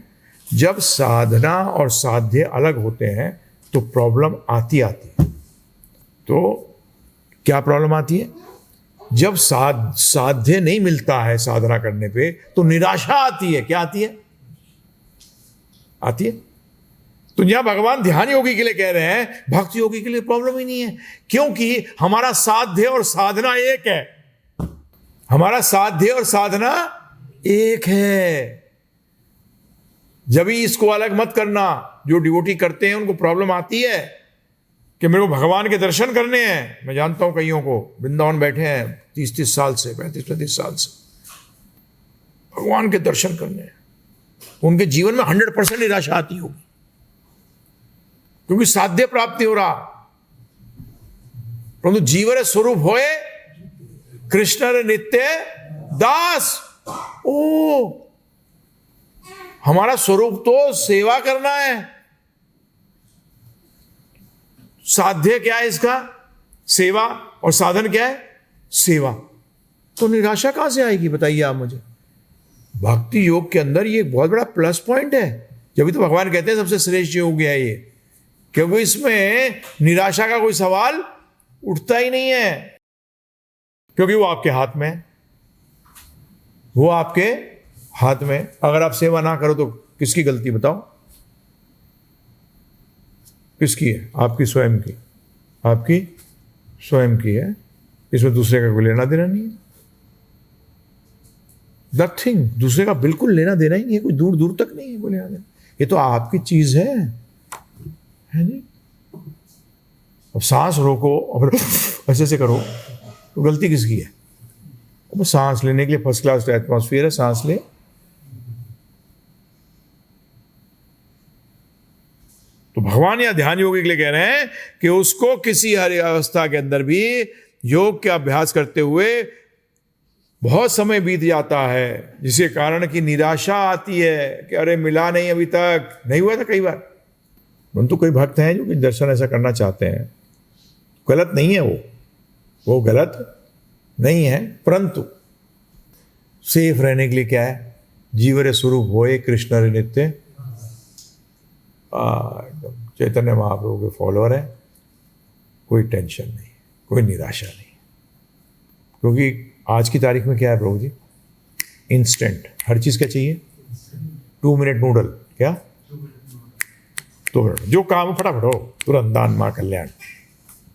जब साधना और साध्य अलग होते हैं तो प्रॉब्लम आती है। तो क्या प्रॉब्लम आती है? जब साध्य नहीं मिलता है साधना करने पे तो निराशा आती है। क्या आती है? आती है। तो यहां भगवान ध्यान योगी के लिए कह रहे हैं, भक्त योगी के लिए प्रॉब्लम ही नहीं है, क्योंकि हमारा साध्य और साधना एक है। हमारा साध्य और साधना एक है। जब भी इसको अलग मत करना। जो डिवोटी करते हैं उनको प्रॉब्लम आती है कि मेरे को भगवान के दर्शन करने हैं। मैं जानता हूं कईयों को वृंदावन बैठे हैं 30-30 साल से, 35-35 साल से, भगवान के दर्शन करने हैं। उनके जीवन में 100% निराशा आती होगी, क्योंकि साध्य प्राप्ति हो रहा। परंतु जीवन स्वरूप होए कृष्ण नित्य दास। ओ, हमारा स्वरूप तो सेवा करना है। साध्य क्या है इसका? सेवा। और साधन क्या है? सेवा। तो निराशा कहां से आएगी बताइए आप मुझे। भक्ति योग के अंदर ये बहुत बड़ा प्लस पॉइंट है। जब तो भगवान कहते हैं सबसे श्रेष्ठ योग है ये, क्योंकि इसमें निराशा का कोई सवाल उठता ही नहीं है, क्योंकि वो आपके हाथ में है। वो आपके हाथ में। अगर आप सेवा ना करो तो किसकी गलती बताओ? किसकी है? आपकी स्वयं की। आपकी स्वयं की है। इसमें दूसरे का कोई लेना देना नहीं है। नथिंग, दूसरे का बिल्कुल लेना देना ही नहीं है, कोई दूर दूर तक नहीं है कोई लेना देना। ये तो आपकी चीज है नहीं। अब सांस रोको और ऐसे ऐसे करो तो गलती किसकी है? अब सांस लेने के लिए फर्स्ट क्लास एटमॉस्फेयर है, सांस ले। तो भगवान या ध्यान योगी के लिए कह रहे हैं कि उसको किसी हर अवस्था के अंदर भी योग का अभ्यास करते हुए बहुत समय बीत जाता है जिसके कारण कि निराशा आती है कि अरे मिला नहीं अभी तक, नहीं हुआ था कई बार। परंतु कोई भक्त हैं जो कि दर्शन ऐसा करना चाहते हैं, गलत नहीं है, वो गलत नहीं है, परंतु सेफ रहने के लिए क्या है, जीवरे स्वरूप होए कृष्ण रे नित्य। एकदम चैतन्य महाप्रभु के फॉलोअर है, कोई टेंशन नहीं, कोई निराशा नहीं, क्योंकि आज की तारीख में क्या है प्रभु जी, इंस्टेंट हर चीज क्या चाहिए, 2 मिनट नूडल, क्या 2 मिनट जो काम फटाफट हो, तुरंत दान मां कल्याण।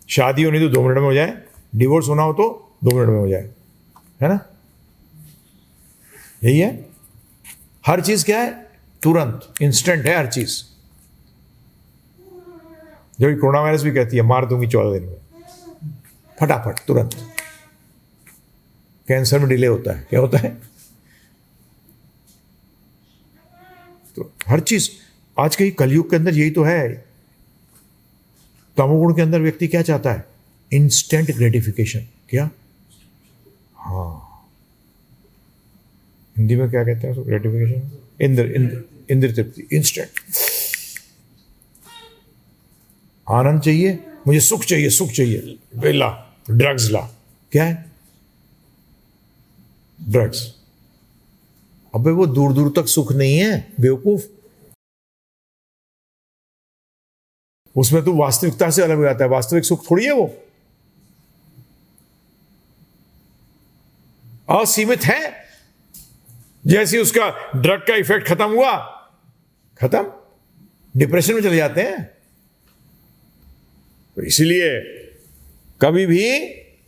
शादी होनी तो 2 मिनट में हो जाए, डिवोर्स होना हो तो 2 मिनट में हो जाए, है ना, यही है। हर चीज क्या है, तुरंत इंस्टेंट है हर चीज। जो कोरोना वायरस भी कहती है मार दूंगी 14 दिन में, फटाफट तुरंत। कैंसर में डिले होता है, क्या होता है, तो हर चीज आज के कलयुग के अंदर यही तो है। तमोगुण के अंदर व्यक्ति क्या चाहता है, इंस्टेंट ग्रेटिफिकेशन, क्या, हाँ हिंदी में क्या कहते हैं उसको, ग्रेटिफिकेशन, इंद्र तृप्ति, इंस्टेंट आनंद चाहिए, मुझे सुख चाहिए, सुख चाहिए, ला ड्रग्स ला, क्या है ड्रग्स। अबे वो दूर दूर तक सुख नहीं है बेवकूफ, उसमें तो वास्तविकता से अलग हो जाता है, वास्तविक सुख थोड़ी है वो, असीमित है। जैसे उसका ड्रग का इफेक्ट खत्म हुआ, खत्म, डिप्रेशन में चले जाते हैं। तो इसीलिए कभी भी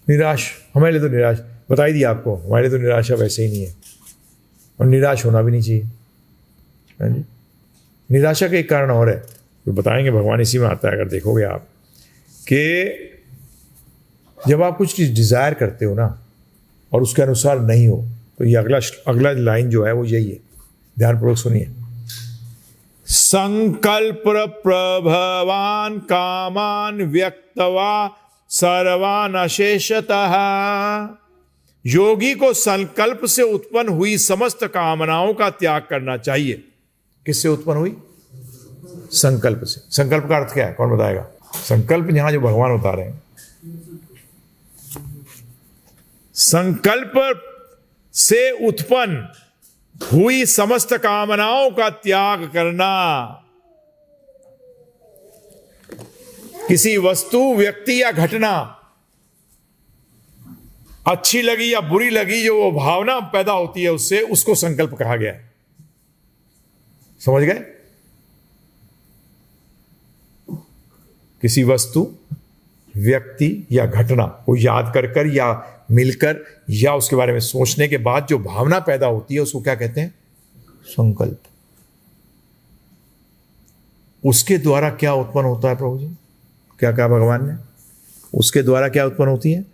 निराश, हमारे लिए तो निराश बता ही दिया आपको, हमारे लिए तो निराशा वैसे ही नहीं है, और निराश होना भी नहीं चाहिए, है जी। निराशा का एक कारण और है, तो बताएंगे, भगवान इसी में आता है, अगर देखोगे आप कि जब आप कुछ चीज़ डिज़ायर करते हो ना और उसके अनुसार नहीं हो, तो ये अगला लाइन जो है वो यही है, ध्यानपूर्वक सुनिए। संकल्प प्रभवान कामान व्यक्तवा सर्वान अशेषतः। योगी को संकल्प से उत्पन्न हुई समस्त कामनाओं का त्याग करना चाहिए। किससे उत्पन्न हुई, संकल्प से। संकल्प का अर्थ क्या है, कौन बताएगा। संकल्प यहां जो भगवान बता रहे हैं, संकल्प से उत्पन्न हुई समस्त कामनाओं का त्याग करना। किसी वस्तु, व्यक्ति या घटना अच्छी लगी या बुरी लगी, जो वो भावना पैदा होती है उससे, उसको संकल्प कहा गया है। समझ गए। किसी वस्तु, व्यक्ति या घटना को याद कर कर या मिलकर या उसके बारे में सोचने के बाद जो भावना पैदा होती है उसको क्या कहते हैं, संकल्प। उसके द्वारा क्या उत्पन्न होता है प्रभु जी, क्या कहा भगवान ने, उसके द्वारा क्या उत्पन्न होती है,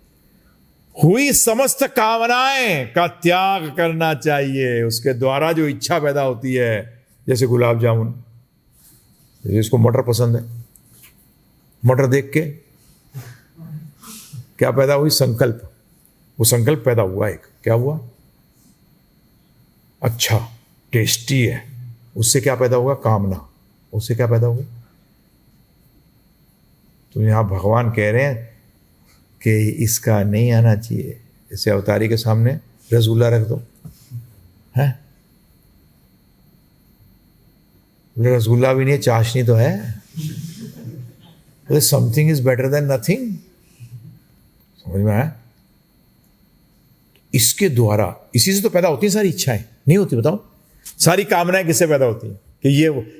हुई समस्त कामनाएं का त्याग करना चाहिए। उसके द्वारा जो इच्छा पैदा होती है, जैसे गुलाब जामुन, जिसको मटर पसंद है, मटर देख के क्या पैदा हुई, संकल्प। वो संकल्प पैदा हुआ, एक क्या हुआ, अच्छा टेस्टी है, उससे क्या पैदा होगा, कामना, उससे क्या पैदा होगी। तो यहां भगवान कह रहे हैं कि इसका नहीं आना चाहिए। जैसे अवतारी के सामने रसगुल्ला रख दो, है रसगुल्ला भी नहीं है, चाशनी तो है, something is better than nothing. समझ में आया। इसके द्वारा, इसी से तो पैदा होती है सारी इच्छाएं, नहीं होती बताओ। सारी कामनाएं किससे पैदा होती हैं कि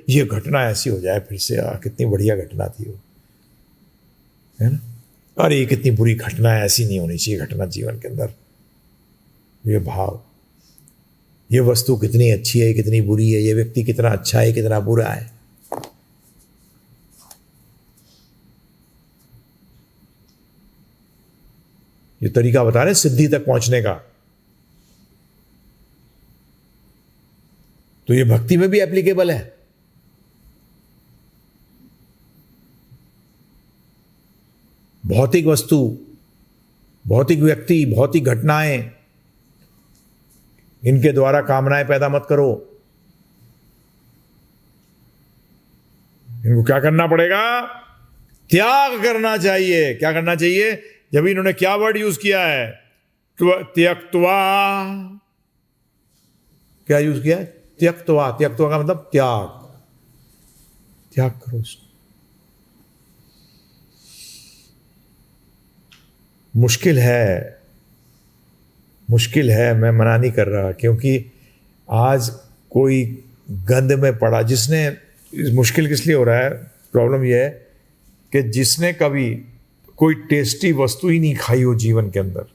ये घटना ऐसी हो जाए फिर से, कितनी बढ़िया घटना थी वो, है ना। अरे ये कितनी बुरी घटना है, ऐसी नहीं होनी चाहिए घटना जीवन के अंदर। ये भाव, ये वस्तु कितनी अच्छी है, कितनी बुरी है, ये व्यक्ति कितना अच्छा है, कितना बुरा है। ये तरीका बता रहे सिद्धि तक पहुंचने का। तो ये भक्ति में भी एप्लीकेबल है। भौतिक वस्तु, भौतिक व्यक्ति, भौतिक घटनाएं इनके द्वारा कामनाएं पैदा मत करो। इनको क्या करना पड़ेगा? त्याग करना चाहिए। क्या करना चाहिए? जब इन्होंने क्या वर्ड यूज किया है? त्यक्त्वा। क्या यूज किया है? त्यक्त्वा। त्यक्त्वा का मतलब त्याग। त्याग करो उसको। मुश्किल है, मुश्किल है, मैं मना नहीं कर रहा, क्योंकि आज कोई गंद में पड़ा, जिसने, मुश्किल किस लिए हो रहा है, प्रॉब्लम यह है कि जिसने कभी कोई टेस्टी वस्तु ही नहीं खाई हो जीवन के अंदर,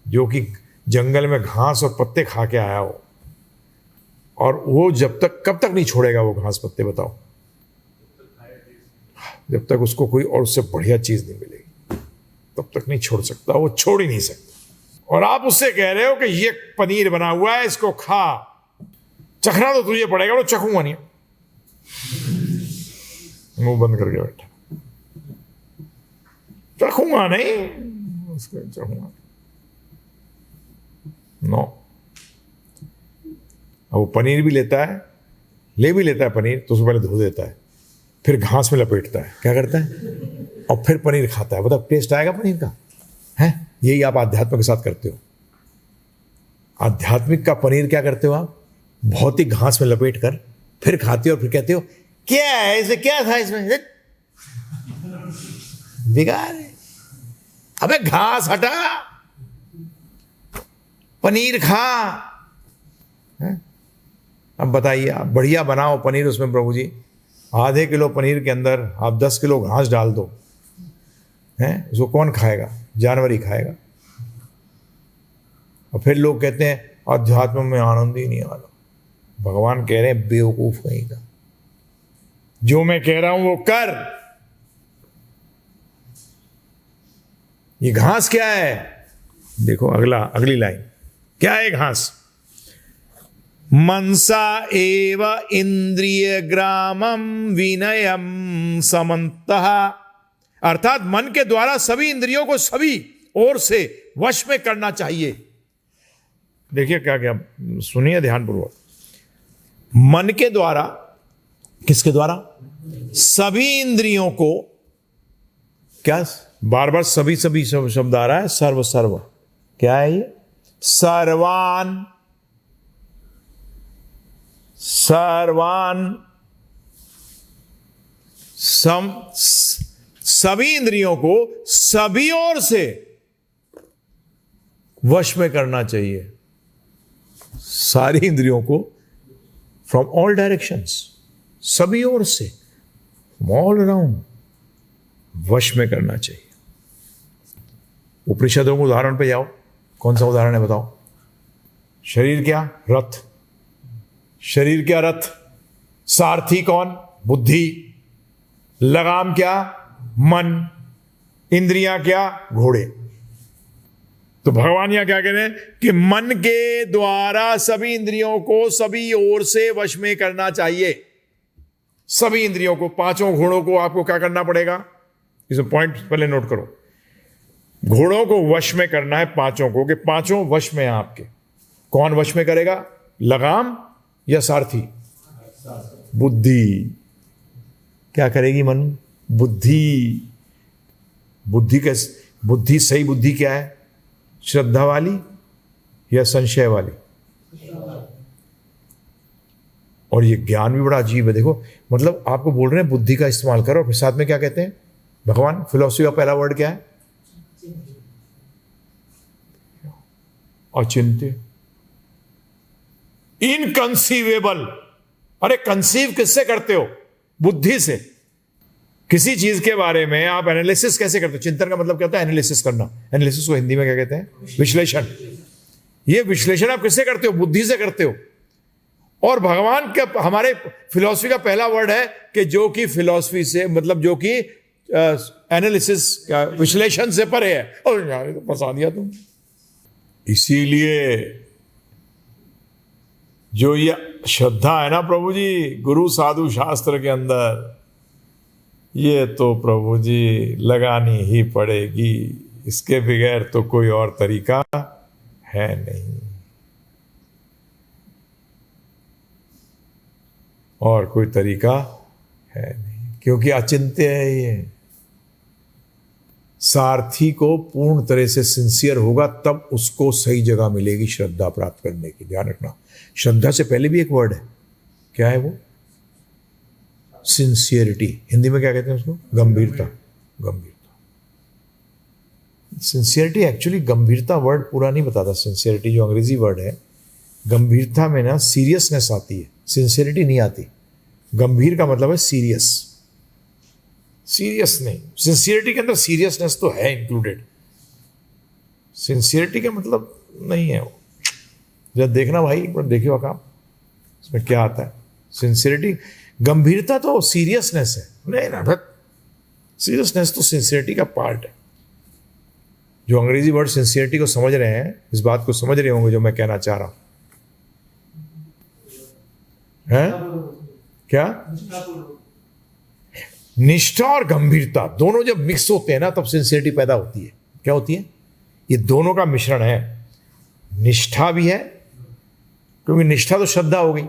जो कि जंगल में घास और पत्ते खा के आया हो, और वो जब तक, कब तक नहीं छोड़ेगा वो घास पत्ते, बताओ? जब तक उसको कोई और उससे बढ़िया चीज नहीं मिलेगी तब तक नहीं छोड़ सकता, वो छोड़ ही नहीं सकता। और आप उससे कह रहे हो कि ये पनीर बना हुआ है, इसको खा, चखना तो तुझे पड़ेगा। वो चखूंगा नहीं, मुंह बंद करके बैठा, चखूंगा नहीं, उसको चखूंगा नो। अब वो पनीर भी लेता है, ले भी लेता है पनीर, तो उसको पहले धो देता है, फिर घास में लपेटता है, क्या करता है, और फिर पनीर खाता है। मतलब टेस्ट आएगा पनीर का? है, यही आप आध्यात्म के साथ करते हो। आध्यात्मिक का पनीर क्या करते हो आप? भौतिक घास में लपेट कर फिर खाते हो, और फिर कहते हो क्या है इसे, क्या था इसमें, बेकार है। अबे घास हटा, पनीर खा। अब बताइए, आप बढ़िया बनाओ पनीर, उसमें प्रभु जी आधे किलो पनीर के अंदर आप 10 किलो घास डाल दो, हैं, उसको कौन खाएगा? जानवर ही खाएगा। और फिर लोग कहते हैं अध्यात्म में आनंद ही नहीं आ रहा। भगवान कह रहे हैं बेवकूफ कहीं का, जो मैं कह रहा हूं वो कर। ये घास क्या है? देखो अगली लाइन क्या है घास? मनसा एव इंद्रिय ग्रामम विनयम समन्तः, अर्थात मन के द्वारा सभी इंद्रियों को सभी ओर से वश में करना चाहिए। देखिए क्या क्या, सुनिए ध्यानपूर्वक। मन के द्वारा, किसके द्वारा? सभी इंद्रियों को, क्या बार बार सभी सभी शब्द आ रहा है? सर्व सर्व, क्या है ये? सर्वान, सर्वान, सभी इंद्रियों को सभी ओर से वश में करना चाहिए। सारी इंद्रियों को फ्रॉम ऑल डायरेक्शंस, सभी ओर से, फ्रॉम ऑल अराउंड वश में करना चाहिए। उपनिषदों के उदाहरण पे जाओ, कौन सा उदाहरण है बताओ? शरीर क्या? रथ। शरीर क्या? रथ। सारथी कौन? बुद्धि। लगाम क्या? मन। इंद्रियां क्या? घोड़े। तो भगवान यहां क्या कह रहे हैं कि मन के द्वारा सभी इंद्रियों को सभी ओर से वश में करना चाहिए। सभी इंद्रियों को, पांचों घोड़ों को आपको क्या करना पड़ेगा? इस पॉइंट पहले नोट करो। घोड़ों को वश में करना है, पांचों को, कि पांचों वश में हैं आपके। कौन वश में करेगा? लगाम या सारथी? बुद्धि। क्या करेगी मन? बुद्धि। बुद्धि कैसे? बुद्धि, सही बुद्धि क्या है? श्रद्धा वाली या संशय वाली? और ये ज्ञान भी बड़ा अजीब है। देखो, मतलब आपको बोल रहे हैं बुद्धि का इस्तेमाल करो, फिर साथ में क्या कहते हैं भगवान? फिलॉसफी का पहला वर्ड क्या है? अचिंत्य, इनकंसीवेबल। अरे कंसीव किससे करते हो? बुद्धि से। किसी चीज के बारे में आप एनालिसिस कैसे करते हो? चिंतन का मतलब क्या होता है? एनालिसिस करना। एनालिसिस को हिंदी में क्या कहते हैं? विश्लेषण। ये विश्लेषण आप किससे करते हो? बुद्धि से करते हो। और भगवान के, हमारे फिलॉसफी का पहला वर्ड है कि जो कि फिलॉसफी से, मतलब जो कि एनालिसिस का, विश्लेषण से परे है। और यार तो फंसा दिया तुम। इसीलिए जो ये श्रद्धा है ना प्रभु जी, गुरु साधु शास्त्र के अंदर, ये तो प्रभु जी लगानी ही पड़ेगी। इसके बगैर तो कोई और तरीका है नहीं। और कोई तरीका है नहीं, क्योंकि अचिंत्य है ये। सारथी को पूर्ण तरह से सिंसियर होगा तब उसको सही जगह मिलेगी श्रद्धा प्राप्त करने की। ध्यान रखना, श्रद्धा से पहले भी एक वर्ड है, क्या है वो? सिंसियरिटी। हिंदी में क्या कहते हैं उसको? गंभीरता। गंभीरता। सिंसियरिटी एक्चुअली गंभीरता वर्ड पूरा नहीं बताता। सिंसियरिटी जो अंग्रेजी वर्ड है, गंभीरता में ना सीरियसनेस आती है, सिंसियरिटी नहीं आती। गंभीर का मतलब है सीरियस, सीरियस नहीं। सिंसियरिटी के अंदर सीरियसनेस तो है इंक्लूडेड, सिंसियरिटी का मतलब नहीं है वो। जब देखना भाई, एक बार देखिए काम इसमें क्या आता है। सिंसियरिटी, गंभीरता तो सीरियसनेस है, नहीं ना भक्त, सीरियसनेस तो सिंसियरिटी का पार्ट है। जो अंग्रेजी वर्ड सिंसियरिटी को समझ रहे हैं, इस बात को समझ रहे होंगे जो मैं कहना चाह रहा हूं, है क्या? निष्ठा और गंभीरता दोनों जब मिक्स होते हैं ना, तब सिंसियरिटी पैदा होती है। क्या होती है? ये दोनों का मिश्रण है। निष्ठा भी है, क्योंकि निष्ठा तो श्रद्धा हो गई।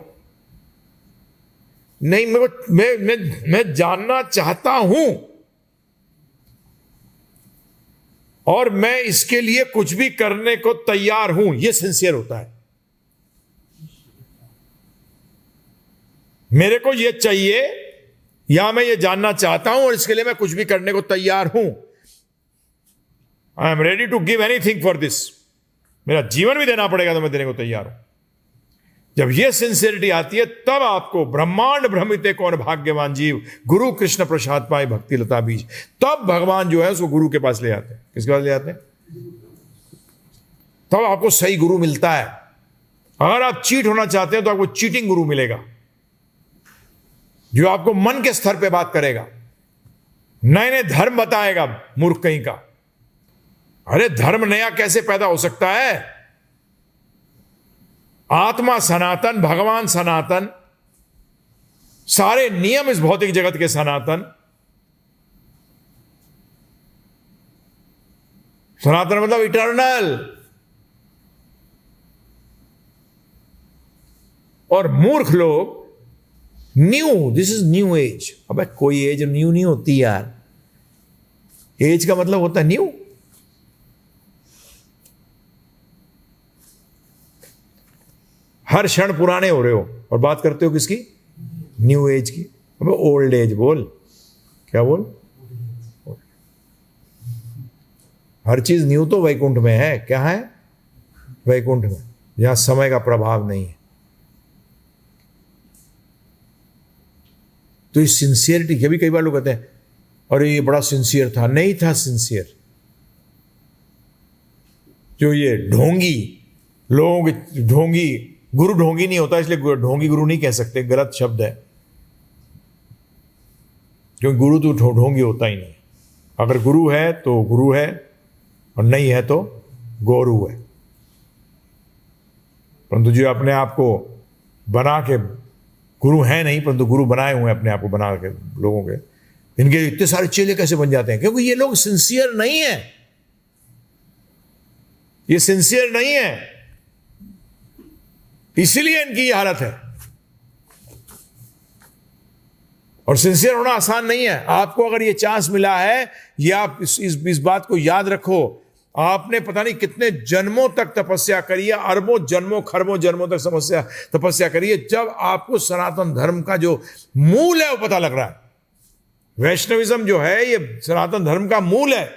नहीं, मैं जानना चाहता हूं और मैं इसके लिए कुछ भी करने को तैयार हूं, यह सिंसियर होता है। मेरे को यह चाहिए या मैं ये जानना चाहता हूं और इसके लिए मैं कुछ भी करने को तैयार हूं। I am ready to give anything for this. मेरा जीवन भी देना पड़ेगा तो मैं देने को तैयार हूं। जब यह सिंसियरिटी आती है, तब आपको ब्रह्मांड भ्रमिते कौन भाग्यवान जीव, गुरु कृष्ण प्रसाद पाए भक्ति लता बीज, तब भगवान जो है उसको गुरु के पास ले आते हैं। किसके पास ले आते हैं? तब आपको सही गुरु मिलता है। अगर आप चीट होना चाहते हैं तो आपको चीटिंग गुरु मिलेगा, जो आपको मन के स्तर पे बात करेगा, नए नए धर्म बताएगा। मूर्ख कहीं का। अरे धर्म नया कैसे पैदा हो सकता है? आत्मा सनातन, भगवान सनातन, सारे नियम इस भौतिक जगत के सनातन। सनातन मतलब इटर्नल। और मूर्ख लोग new, this is new age. अबे कोई एज न्यू नहीं होती यार। एज का मतलब होता है न्यू। हर क्षण पुराने हो रहे हो और बात करते हो किसकी? न्यू एज की। अबे ओल्ड एज बोल। क्या बोल? हर चीज न्यू तो वैकुंठ में है। क्या है? वैकुंठ में, जहां समय का प्रभाव नहीं है। तो इस सिंसियरिटी के भी कई बार लोग कहते हैं अरे ये बड़ा सिंसियर था। नहीं था सिंसियर। जो ये ढोंगी लोग, ढोंगी गुरु ढोंगी नहीं होता, इसलिए ढोंगी गुरु नहीं कह सकते, गलत शब्द है। क्योंकि गुरु तो ढोंगी होता ही नहीं। अगर गुरु है तो गुरु है, और नहीं है तो गोरू है। परंतु जो अपने आप को बना के गुरु है नहीं, परंतु गुरु बनाए हुए हैं अपने आप को बना के लोगों के, इनके इतने सारे चेले कैसे बन जाते हैं? क्योंकि ये लोग सिंसियर नहीं है। ये सिंसियर नहीं है, इसीलिए इनकी ये हालत है। और सिंसियर होना आसान नहीं है। आपको अगर ये चांस मिला है, ये आप इस बात को याद रखो, आपने पता नहीं कितने जन्मों तक तपस्या करी है, अरबों जन्मों खरबों जन्मों तक तपस्या करी है, जब आपको सनातन धर्म का जो मूल है वो पता लग रहा है। वैष्णविज्म जो है ये सनातन धर्म का मूल है।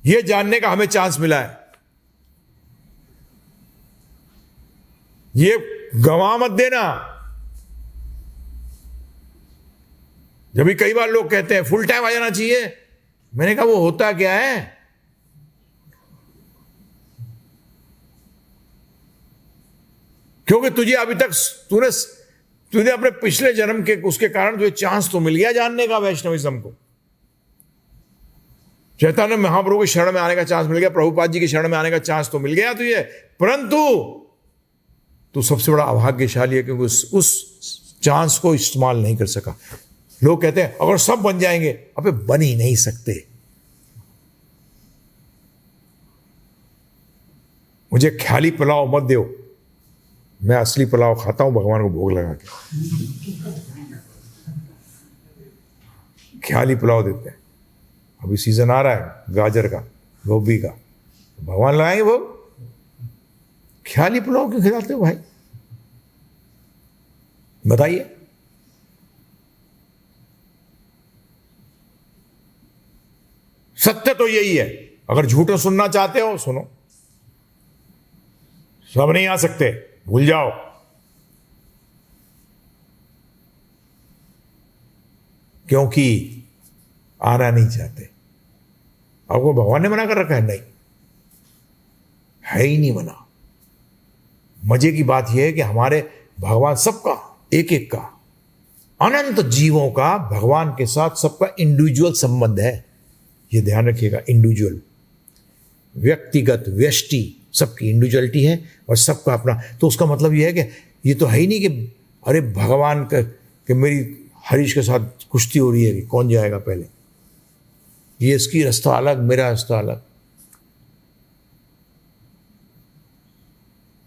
ये जानने का हमें चांस मिला है। ये गंवा मत देना। जब भी कई बार लोग कहते हैं फुल टाइम आ जाना चाहिए, मैंने कहा वो होता क्या है? क्योंकि तुझे अभी तक तूने अपने पिछले जन्म के उसके कारण तुझे चांस तो मिल गया जानने का वैष्णविज्म को। चैतन्य महाप्रभु की शरण में आने का चांस मिल गया, प्रभुपाद जी की शरण में आने का चांस तो मिल गया तुझे, परंतु तू सबसे बड़ा अभाग्यशाली है क्योंकि उस चांस को इस्तेमाल नहीं कर सका। लोग कहते हैं अगर सब बन जाएंगे, अबे बन ही नहीं सकते। मुझे ख्याली पुलाव मत दो। मैं असली पुलाव खाता हूँ भगवान को भोग लगा के, ख्याली पुलाव देते हैं। अभी सीजन आ रहा है गाजर का, गोभी का, भगवान लगाएंगे भोग। ख्याली पुलाव क्यों खिलाते हो भाई, बताइए। सत्य तो यही है। अगर झूठो सुनना चाहते हो सुनो, सब नहीं आ सकते, भूल जाओ। क्योंकि आना नहीं चाहते। आपको भगवान ने मना कर रखा है? नहीं, है ही नहीं मना। मजे की बात यह है कि हमारे भगवान सबका, एक एक का, अनंत जीवों का भगवान के साथ सबका इंडिविजुअल संबंध है। यह ध्यान रखिएगा, इंडिविजुअल, व्यक्तिगत, व्यष्टि, सबकी इंडिविजुअलिटी है और सबका अपना। तो उसका मतलब यह है कि ये तो है ही नहीं कि अरे भगवान का कि मेरी हरीश के साथ कुश्ती हो रही है कि कौन जाएगा पहले, ये इसकी रास्ता अलग, मेरा रास्ता अलग।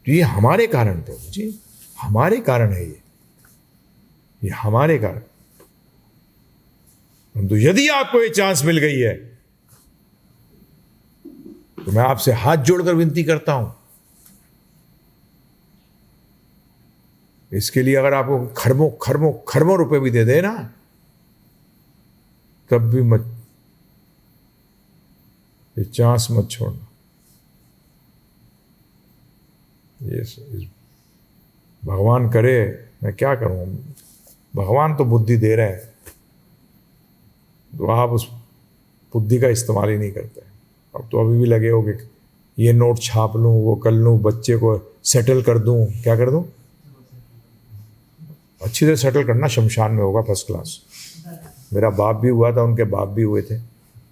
तो ये हमारे कारण थे जी, हमारे कारण है ये हमारे कारण। परंतु यदि आपको ये चांस मिल गई है तो मैं आपसे हाथ जोड़कर विनती करता हूं, इसके लिए अगर आपको खरबों खरबों खरबों रुपए भी दे दे ना, तब भी मत, ये चांस मत छोड़ना। ये भगवान करे, मैं क्या करूं, भगवान तो बुद्धि दे रहे हैं, तो आप उस बुद्धि का इस्तेमाल ही नहीं करते। अब तो अभी भी लगे होगे ये नोट छाप लूं, वो कर लूं, बच्चे को सेटल कर दूं, क्या कर दूं, अच्छी तरह सेटल करना, शमशान में होगा फर्स्ट क्लास। मेरा बाप भी हुआ था, उनके बाप भी हुए थे,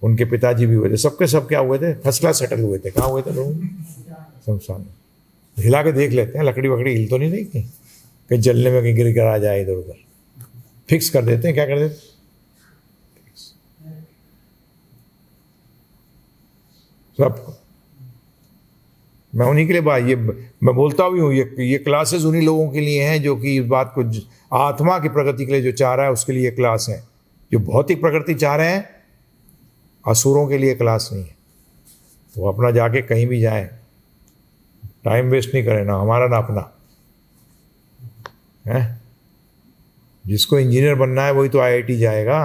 उनके पिताजी भी हुए थे, सबके सब क्या हुए थे, फर्स्ट क्लास सेटल हुए थे। कहाँ हुए थे लोग? शमशान में। हिला के देख लेते हैं, लकड़ी वकड़ी हिल तो नहीं रही कहीं जलने में कहीं गिर कर आ जाए इधर उधर, फिक्स कर देते हैं। क्या कर देते, सबको। मैं उन्हीं के लिए बात, ये मैं बोलता भी हूँ, ये क्लासेस उन्हीं लोगों के लिए हैं जो कि इस बात को, आत्मा की प्रगति के लिए जो चाह रहा है उसके लिए क्लास है। जो भौतिक प्रगति चाह रहे हैं, असुरों के लिए क्लास नहीं है। वो अपना जाके कहीं भी जाए, टाइम वेस्ट नहीं करें, ना हमारा ना अपना है। जिसको इंजीनियर बनना है वही तो आईआईटी जाएगा,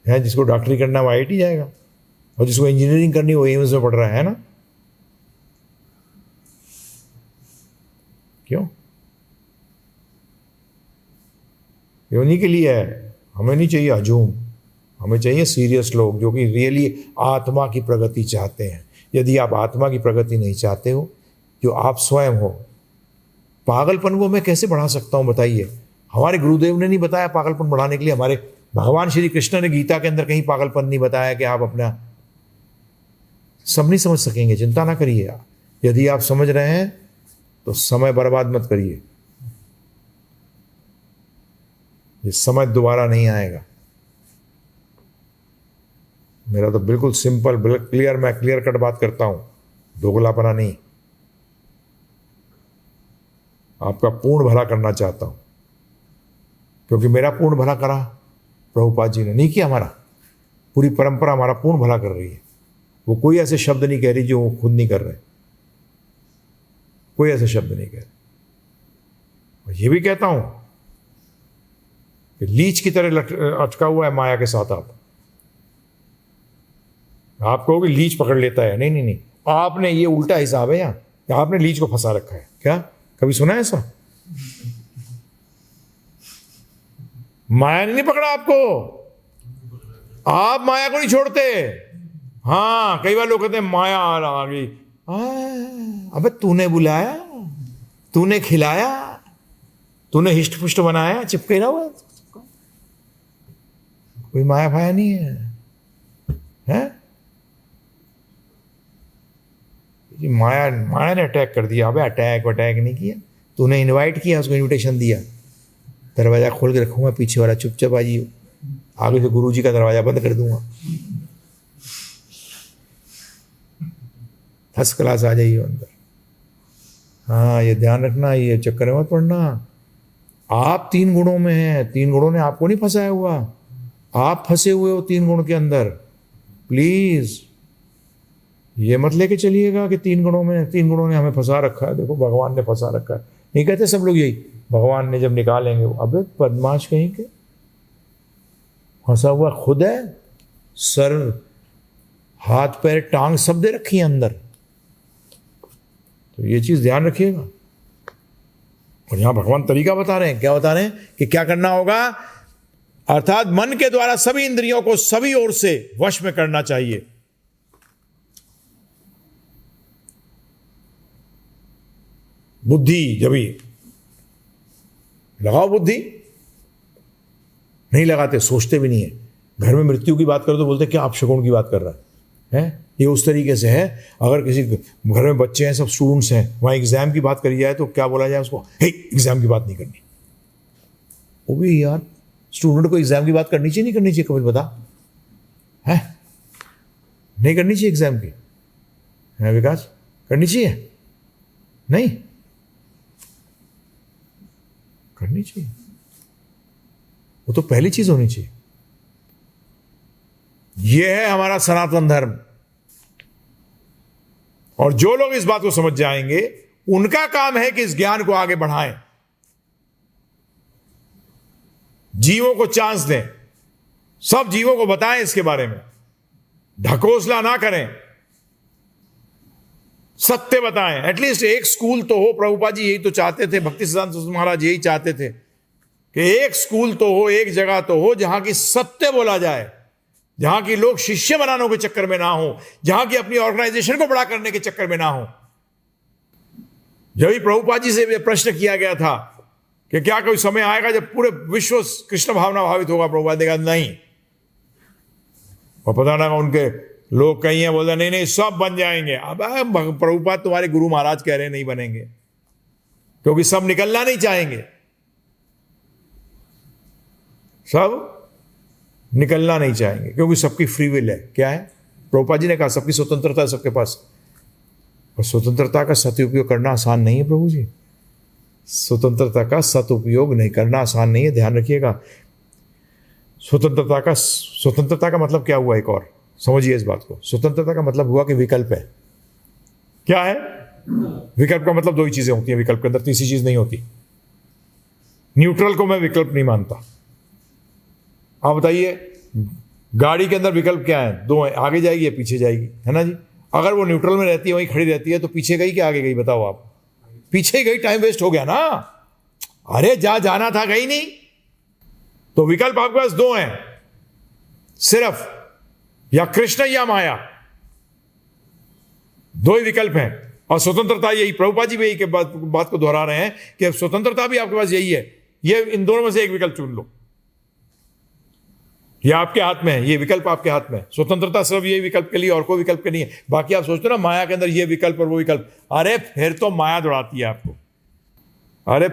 है, जिसको डॉक्टरी करना है वो आईआईटी जाएगा, और जिसको इंजीनियरिंग करनी वो एम्स में पढ़ रहा है ना। क्यों? ये उन्हीं के लिए है। हमें नहीं चाहिए हजूम, हमें चाहिए सीरियस लोग जो कि रियली आत्मा की प्रगति चाहते हैं। यदि आप आत्मा की प्रगति नहीं चाहते हो, जो आप स्वयं हो, पागलपन को मैं कैसे बढ़ा सकता हूं बताइए? हमारे गुरुदेव ने नहीं बताया पागलपन बढ़ाने के लिए, हमारे भगवान श्री कृष्ण ने गीता के अंदर कहीं पागलपन नहीं बताया कि आप अपना, सब नहीं समझ सकेंगे, चिंता ना करिए। यदि आप समझ रहे हैं तो समय बर्बाद मत करिए, ये समय दोबारा नहीं आएगा। मेरा तो बिल्कुल सिंपल, बिल्कुल क्लियर, मैं क्लियर कट बात करता हूं, दोगलापना नहीं। आपका पूर्ण भला करना चाहता हूं, क्योंकि मेरा पूर्ण भला करा प्रभुपाद जी ने नहीं किया, हमारा पूरी परंपरा हमारा पूर्ण भला कर रही है। वो कोई ऐसे शब्द नहीं कह रही जो वो खुद नहीं कर रहे, कोई ऐसे शब्द नहीं कह रहे। और ये भी कहता हूं कि लीच की तरह अटका हुआ है माया के साथ आप कहोगे लीच पकड़ लेता है, नहीं नहीं नहीं, आपने, ये उल्टा हिसाब है यहाँ, आपने लीच को फंसा रखा है। क्या कभी सुना है ऐसा? माया ने नहीं पकड़ा आपको, आप माया को नहीं छोड़ते। हाँ, कई बार लोग कहते हैं माया आ गई। अबे तूने बुलाया, तूने खिलाया, तूने हिष्ट पुष्ट बनाया, चिपके रहा हुआ, कोई माया भाया नहीं है, हैं? माया ने अटैक कर दिया। अबे अटैक नहीं किया, तूने इनवाइट किया, उसको इनविटेशन दिया, दरवाजा खोल के रखूंगा पीछे वाला, चुपचाप आइए, आगे से गुरुजी का दरवाजा बंद कर दूंगा, फर्स्ट क्लास आ जाइए अंदर। हाँ, ये ध्यान रखना, ये चक्कर में मत पड़ना। आप 3 गुणों में हैं, 3 गुणों ने आपको नहीं फंसाया हुआ, आप फंसे हुए हो 3 गुण के अंदर। प्लीज ये मत लेके चलिएगा कि 3 गुणों में, 3 गुणों ने हमें फंसा रखा है, देखो भगवान ने फंसा रखा है। नहीं कहते सब लोग यही, भगवान ने जब निकालेंगे, अबे बदमाश कहीं के, फंसा हुआ खुद है, सर हाथ पैर टांग सब दे रखी है अंदर। तो ये चीज ध्यान रखिएगा। और यहां भगवान तरीका बता रहे हैं, क्या बता रहे हैं कि क्या करना होगा, अर्थात मन के द्वारा सभी इंद्रियों को सभी ओर से वश में करना चाहिए। बुद्धि, जब भी लगाओ बुद्धि, नहीं लगाते, सोचते भी नहीं है। घर में मृत्यु की बात करो तो बोलते क्या आप शगुन की बात कर रहा है? ये उस तरीके से है। अगर किसी घर में बच्चे हैं, सब स्टूडेंट्स हैं, वहां एग्जाम की बात करी जाए तो क्या बोला जाए उसको, हे एग्जाम की बात नहीं करनी। वो भी यार, स्टूडेंट को एग्जाम की बात करनी चाहिए नहीं करनी चाहिए, कभी बता है? नहीं करनी चाहिए एग्जाम की, है विकास? करनी चाहिए? नहीं करनी चाहिए, वो तो पहली चीज होनी चाहिए। यह है हमारा सनातन धर्म। और जो लोग इस बात को समझ जाएंगे, उनका काम है कि इस ज्ञान को आगे बढ़ाएं, जीवों को चांस दें, सब जीवों को बताएं इसके बारे में, ढकोसला ना करें, सत्य बताएं। एटलीस्ट एक स्कूल तो हो, प्रभुपाद जी यही तो चाहते थे, भक्ति सिद्धांत महाराज यही चाहते थे कि एक स्कूल तो हो, एक जगह तो हो जहां की सत्य बोला जाए, जहां की लोग शिष्य बनाने के चक्कर में ना हो, जहां की अपनी ऑर्गेनाइजेशन को बड़ा करने के चक्कर में ना हो। जब भी प्रभुपाद जी से प्रश्न किया गया था कि क्या कोई समय आएगा जब पूरे विश्व कृष्ण भावना भावित होगा, प्रभुपाद ने कहा नहीं। और पता ना उनके लोग कहीं हैं, बोलते नहीं नहीं सब बन जाएंगे। अब प्रभुपाद तुम्हारे गुरु महाराज कह रहे हैं नहीं बनेंगे, क्योंकि सब निकलना नहीं चाहेंगे, सब निकलना नहीं चाहेंगे, क्योंकि सबकी फ्री विल है। क्या है? प्रभुपाद जी ने कहा सबकी स्वतंत्रता है सबके पास, और स्वतंत्रता का सदुपयोग करना आसान नहीं है प्रभु जी। स्वतंत्रता का सदुपयोग नहीं करना आसान नहीं है, ध्यान रखिएगा। स्वतंत्रता का मतलब क्या हुआ, एक और समझिए इस बात को। स्वतंत्रता का मतलब हुआ कि विकल्प है। क्या है विकल्प का मतलब? 2 ही चीजें होती हैं विकल्प के अंदर, तीसरी चीज नहीं होती। न्यूट्रल को मैं विकल्प नहीं मानता। आप बताइए, गाड़ी के अंदर विकल्प क्या है? 2 है, आगे जाएगी या पीछे जाएगी, है ना जी? अगर वो न्यूट्रल में रहती है, वहीं खड़ी रहती है, तो पीछे गई कि आगे गई? बताओ आप। पीछे गई, टाइम वेस्ट हो गया ना। अरे जहां जाना था गई नहीं। तो विकल्प आपके पास 2 हैं सिर्फ, या कृष्ण या माया, 2 ही विकल्प हैं। और स्वतंत्रता यही, प्रभुपाद जी भी यही के बात को दोहरा रहे हैं कि स्वतंत्रता भी आपके पास यही है, ये इन दोनों में से एक विकल्प चुन लो। ये आपके हाथ में है, ये विकल्प आपके हाथ में है। स्वतंत्रता सिर्फ ये विकल्प के लिए, और कोई विकल्प के नहीं है। बाकी आप सोचते हो ना माया के अंदर ये विकल्प और वो विकल्प, अरे फिर तो माया दौड़ाती है आपको। अरे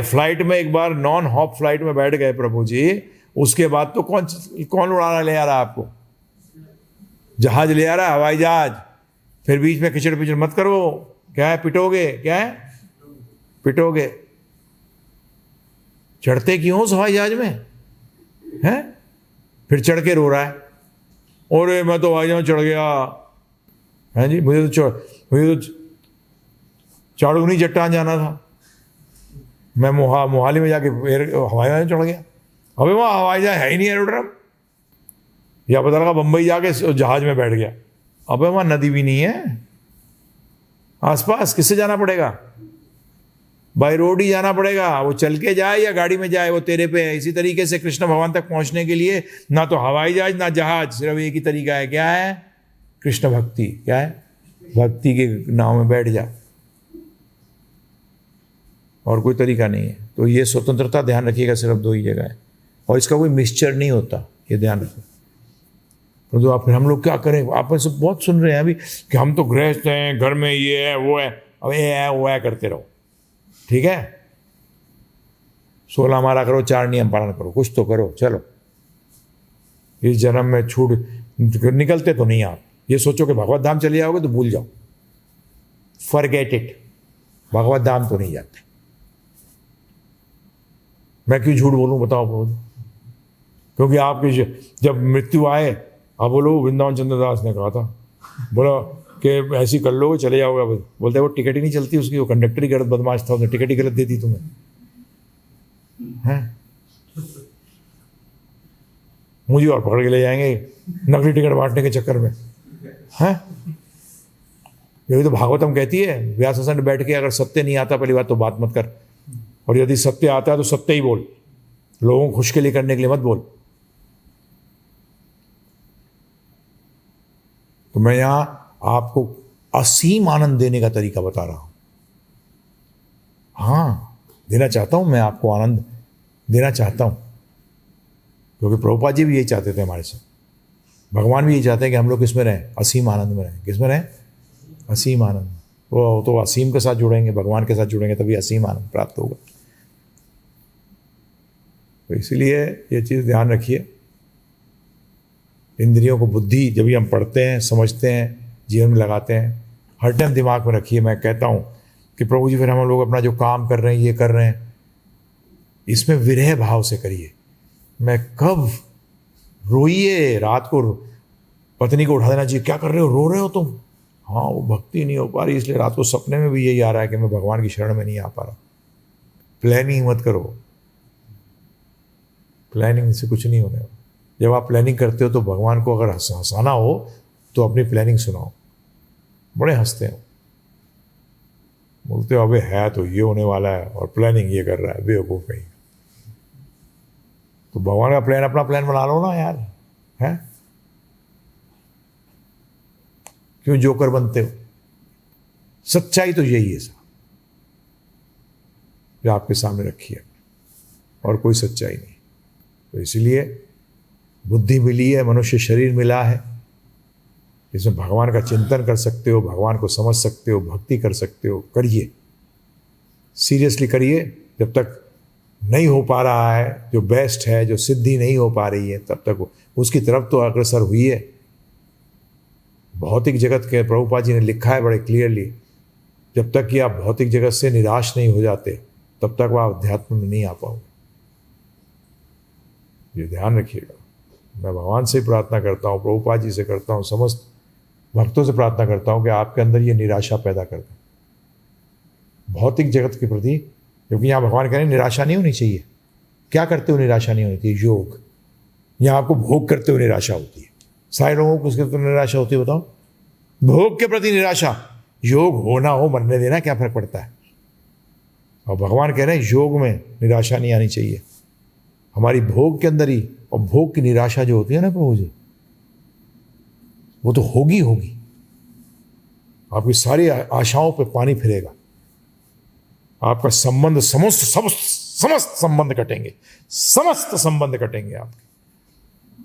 फ्लाइट में एक बार नॉन हॉप फ्लाइट में बैठ गए प्रभु जी, उसके बाद तो कौन उड़ाना ले आ रहा है आपको? जहाज ले आ रहा है, हवाई जहाज। फिर बीच में किचड़ पिचड़ मत करो, क्या है? पिटोगे। क्या है? पिटोगे। चढ़ते क्यों उस हवाई जहाज में हैं? फिर चढ़ के रो रहा है, और मैं तो हवाई जहाज चढ़ गया है जी, मुझे तो चाड़ूनी चट्टान जाना था, मैं मोहाली में जाके हवाई जहाज चढ़ गया। अबे वहाँ हवाई जहाज है ही नहीं, एरोड्रम। या पता लगा बंबई जाके जहाज में बैठ गया, अबे वहाँ नदी भी नहीं है आसपास, किससे जाना पड़ेगा? बाई रोड ही जाना पड़ेगा। वो चल के जाए या गाड़ी में जाए, वो तेरे पे है। इसी तरीके से कृष्ण भगवान तक पहुंचने के लिए ना तो हवाई जहाज ना जहाज, सिर्फ एक ही तरीका है। क्या है? कृष्ण भक्ति। क्या है? भक्ति के नाव में बैठ जा, और कोई तरीका नहीं है। तो ये स्वतंत्रता ध्यान रखिएगा, सिर्फ 2 ही जगह है, और इसका कोई मिक्सचर नहीं होता, ये ध्यान रखो। तो आप फिर हम लोग क्या करें? आप ऐसे बहुत सुन रहे हैं अभी कि हम तो गृहस्थ हैं, घर में ये है वो है, अब ये है वो है करते रहो, ठीक है? 16 मारा करो, 4 नियम पालन करो, कुछ तो करो। चलो, इस जन्म में छूट निकलते तो नहीं आप। ये सोचो कि भगवत धाम चले जाओगे तो भूल जाओ, फॉरगेट इट। भगवत धाम तो नहीं जाते। मैं क्यों झूठ बोलूं बताओ प्रभु जी? क्योंकि आपकी जब मृत्यु आए, आप बोलो वृंदावन चंद्रदास ने कहा था, बोला कि ऐसी कर लोगे चले जाओगे। बोलते वो टिकट ही नहीं चलती उसकी, वो कंडक्टर ही गलत बदमाश था, उसने टिकट ही गलत दे दी तुम्हें, हैं? मुझे और पकड़ के ले जाएंगे नकली टिकट बांटने के चक्कर में, हैं? यही तो भागवतम कहती है, व्यासासन बैठ के अगर सत्य नहीं आता पहली बात तो बात मत कर, और यदि सत्य आता है तो सत्य ही बोल, लोगों को खुश के लिए करने के लिए मत बोल। तो मैं यहां आपको असीम आनंद देने का तरीका बता रहा हूं। हाँ, देना चाहता हूं, मैं आपको आनंद देना चाहता हूं, क्योंकि प्रभुपाद जी भी यही चाहते थे हमारे साथ, भगवान भी यही चाहते हैं कि हम लोग किसमें रहें, असीम आनंद में रहें। किसमें रहें? असीम आनंद। तो असीम के साथ जुड़ेंगे, भगवान के साथ जुड़ेंगे, तभी असीम आनंद प्राप्त होगा। तो इसीलिए ये चीज़ ध्यान रखिए, इंद्रियों को बुद्धि जब भी हम पढ़ते हैं, समझते हैं, जीवन में लगाते हैं, हर टाइम दिमाग में रखिए। मैं कहता हूँ कि प्रभु जी फिर हम लोग अपना जो काम कर रहे हैं, ये कर रहे हैं, इसमें विरह भाव से करिए। मैं कब रोइए, रात को पत्नी को उठा देना चाहिए, क्या कर रहे हो, रो रहे हो तुम? हाँ, वो भक्ति नहीं हो पा रही, इसलिए रात को सपने में भी यही आ रहा है कि मैं भगवान की शरण में नहीं आ पा रहा। प्लानिंग मत करो, प्लानिंग से कुछ नहीं होने। जब आप प्लानिंग करते हो तो भगवान को अगर हंसाना हो तो अपनी प्लानिंग सुनाओ, बड़े हंसते हो, बोलते हो अबे है तो ये होने वाला है और प्लानिंग ये कर रहा है, बेवकूफ नहीं। तो भगवान का प्लान, अपना प्लान बना लो ना यार, है? क्यों जोकर बनते हो? सच्चाई तो यही है साहब, जो आपके सामने रखी है, और कोई सच्चाई नहीं। तो इसलिए बुद्धि मिली है, मनुष्य शरीर मिला है, इसमें भगवान का चिंतन कर सकते हो, भगवान को समझ सकते हो, भक्ति कर सकते हो। करिए, सीरियसली करिए। जब तक नहीं हो पा रहा है, जो बेस्ट है, जो सिद्धि नहीं हो पा रही है, तब तक उसकी तरफ तो अग्रसर हुई है। भौतिक जगत के प्रभुपाद जी ने लिखा है बड़े क्लियरली, जब तक कि आप भौतिक जगत से निराश नहीं हो जाते, तब तक आप अध्यात्म में नहीं आ पाओगे। ये ध्यान रखिएगा। मैं भगवान से प्रार्थना करता हूँ, प्रभुपाद जी से करता हूँ, समस्त भक्तों से प्रार्थना करता हूँ कि आपके अंदर ये निराशा पैदा कर दें भौतिक जगत के प्रति, क्योंकि यहाँ भगवान कह रहे हैं निराशा नहीं होनी चाहिए। क्या करते हो निराशा नहीं होनी चाहिए? योग। यहाँ आपको भोग करते हुए निराशा होती है। सारे लोगों को उसके प्रति निराशा होती है, बताओ? भोग के प्रति निराशा। योग होना हो, मरने देना, क्या फर्क पड़ता है? और भगवान कह रहे हैं योग में निराशा नहीं आनी चाहिए, हमारी भोग के अंदर ही। और भोग की निराशा जो होती है ना प्रभु जी, वो तो होगी होगी, आपकी सारी आशाओं पे पानी फिरेगा, आपका संबंध समस्त संबंध कटेंगे, समस्त संबंध कटेंगे आपके,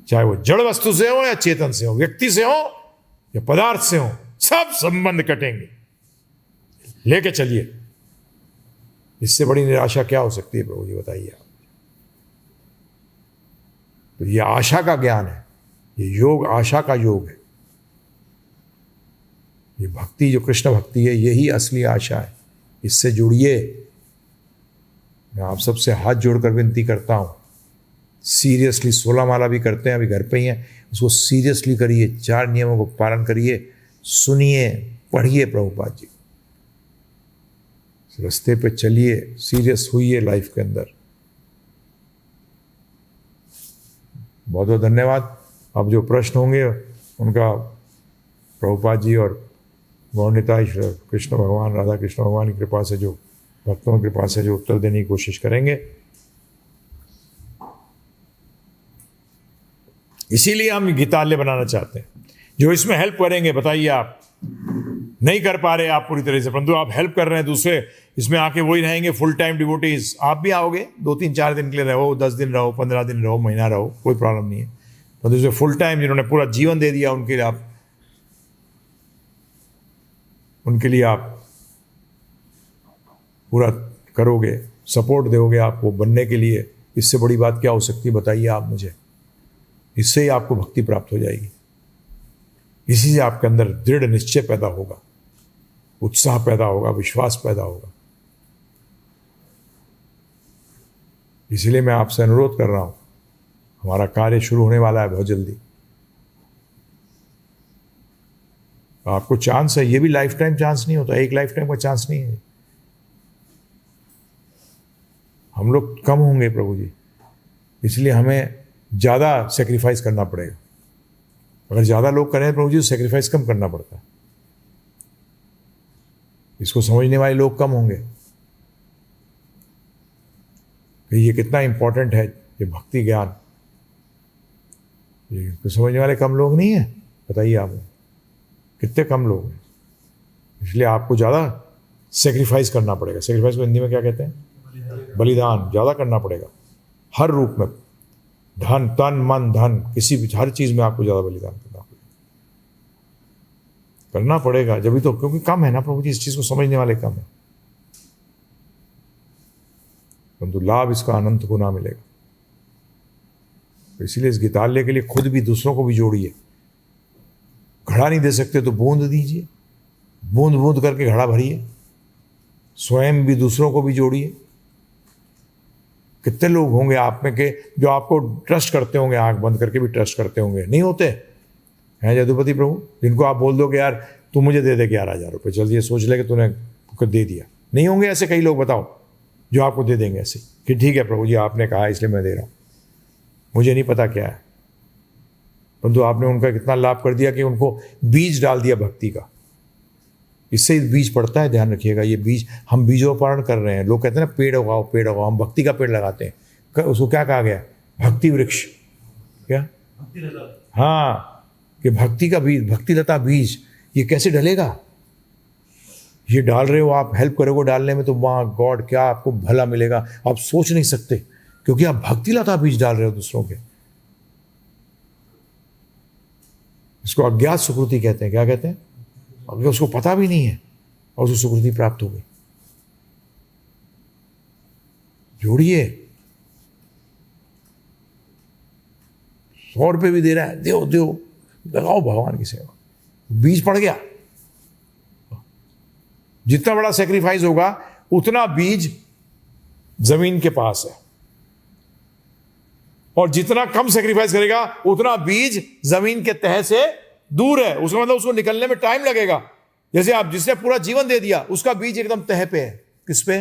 चाहे वो जड़ वस्तु से हो या चेतन से हो, व्यक्ति से हो या पदार्थ से हो, सब संबंध कटेंगे। लेके चलिए, इससे बड़ी निराशा क्या हो सकती है प्रभु जी, बताइए आप। तो ये आशा का ज्ञान है, ये योग आशा का योग है। ये भक्ति जो कृष्ण भक्ति है, यही असली आशा है। इससे जुड़िए। मैं आप सबसे हाथ जोड़कर विनती करता हूँ, सीरियसली 16 माला भी करते हैं, अभी घर पे ही हैं, उसको सीरियसली करिए, 4 नियमों को पालन करिए, सुनिए, पढ़िए प्रभुपाद जी, रास्ते पे चलिए, सीरियस हुइए लाइफ के अंदर। बहुत बहुत धन्यवाद। अब जो प्रश्न होंगे उनका प्रभुपाद जी और गौरनिताई कृष्ण भगवान, राधा कृष्ण भगवान की कृपा से, जो भक्तों की कृपा से जो उत्तर देने की कोशिश करेंगे। इसीलिए हम गीतालय बनाना चाहते हैं, जो इसमें हेल्प करेंगे। बताइए, आप नहीं कर पा रहे आप पूरी तरह से, परंतु आप हेल्प कर रहे हैं दूसरे, इसमें आके वही रहेंगे फुल टाइम डिवोटीज। आप भी आओगे, 2-3-4 दिन के लिए रहो, 10 दिन रहो, 15 दिन रहो, महीना रहो, कोई प्रॉब्लम नहीं है। परंतु जो फुल टाइम जिन्होंने पूरा जीवन दे दिया, उनके लिए आप पूरा करोगे, सपोर्ट दोगे आपको बनने के लिए। इससे बड़ी बात क्या हो सकती है, बताइए आप मुझे। इससे ही आपको भक्ति प्राप्त हो जाएगी, इसी से आपके अंदर दृढ़ निश्चय पैदा होगा। उत्साह पैदा होगा, विश्वास पैदा होगा। इसलिए मैं आपसे अनुरोध कर रहा हूं, हमारा कार्य शुरू होने वाला है बहुत जल्दी। आपको चांस है, ये भी लाइफ टाइम चांस नहीं होता, एक लाइफ टाइम का चांस नहीं है। हम लोग कम होंगे प्रभु जी, इसलिए हमें ज़्यादा सेक्रीफाइस करना पड़ेगा। अगर ज़्यादा लोग करें प्रभु जी तो सेक्रीफाइस कम करना पड़ता है। इसको समझने वाले लोग कम होंगे कि ये कितना इंपॉर्टेंट है, ये भक्ति ज्ञान। ये तो समझने वाले कम लोग नहीं है, बताइए आप कितने कम लोग हैं। इसलिए आपको ज़्यादा सेक्रीफाइस करना पड़ेगा। सेक्रीफाइस को हिंदी में क्या कहते हैं? बलिदान ज़्यादा करना पड़ेगा, हर रूप में। धन, तन, मन, धन, किसी भी हर चीज़ में आपको ज़्यादा बलिदान करना पड़ेगा। जब भी तो, क्योंकि कम है ना प्रभु जी, इस चीज़ को समझने वाले कम है, परंतु लाभ इसका अनंत गुना मिलेगा। तो इसीलिए इस गीतालय के लिए खुद भी दूसरों को भी जोड़िए। घड़ा नहीं दे सकते तो बूंद दीजिए, बूंद बूंद करके घड़ा भरिए। स्वयं भी दूसरों को भी जोड़िए। कितने लोग होंगे आप में के जो आपको ट्रस्ट करते होंगे, आंख बंद करके भी ट्रस्ट करते होंगे, नहीं होते हैं जदुपति प्रभु, जिनको आप बोल दो कि यार तू मुझे दे दे 11,000 रुपये, चल ये सोच ले कि तूने दे दिया। नहीं होंगे ऐसे कई लोग, बताओ, जो आपको दे देंगे ऐसे कि ठीक है प्रभु जी आपने कहा इसलिए मैं दे रहा हूँ, मुझे नहीं पता क्या है, परंतु आपने उनका कितना लाभ कर दिया कि उनको बीज डाल दिया भक्ति का। इससे बीज पड़ता है, ध्यान रखिएगा। ये बीज, हम बीजोपकरण कर रहे हैं। लोग कहते हैं ना पेड़ उगाओ पेड़ उगाओ, हम भक्ति का पेड़ लगाते हैं। उसको क्या कहा गया? भक्ति वृक्ष। क्या? हाँ, कि भक्ति का बीज, भक्ति लता बीज, ये कैसे डलेगा? ये डाल रहे हो आप, हेल्प करोगे डालने में, तो माँ गॉड क्या आपको भला मिलेगा आप सोच नहीं सकते, क्योंकि आप भक्ति लता बीज डाल रहे हो दूसरों के। इसको अज्ञात सुकृति कहते हैं। क्या कहते हैं? अगर उसको पता भी नहीं है और उसको सुकृति प्राप्त हो गई। जोड़िए। 100 रुपये भी दे रहा है, दो दो, लगाओ भगवान की सेवा। बीज पड़ गया। जितना बड़ा सेक्रीफाइस होगा उतना बीज जमीन के पास है, और जितना कम सेक्रीफाइस करेगा उतना बीज जमीन के तह से दूर है। उसका मतलब उसको निकलने में टाइम लगेगा। जैसे आप जिसने पूरा जीवन दे दिया, उसका बीज एकदम तह पे है। किस पे?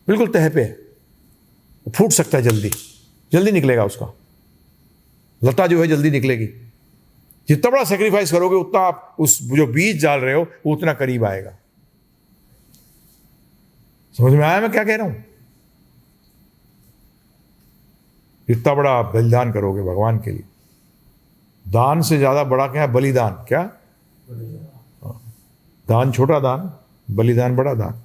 बिल्कुल तह पे है, फूट सकता है, जल्दी जल्दी निकलेगा उसका। लता जो है जल्दी निकलेगी। जितना बड़ा सेक्रीफाइस करोगे उतना आप उस जो बीज डाल रहे हो वो उतना करीब आएगा। समझ में आया मैं क्या कह रहा हूं? जितना बड़ा आप बलिदान करोगे भगवान के लिए, दान से ज्यादा बड़ा क्या है? बलिदान। क्या? दान छोटा दान, बलिदान बड़ा दान।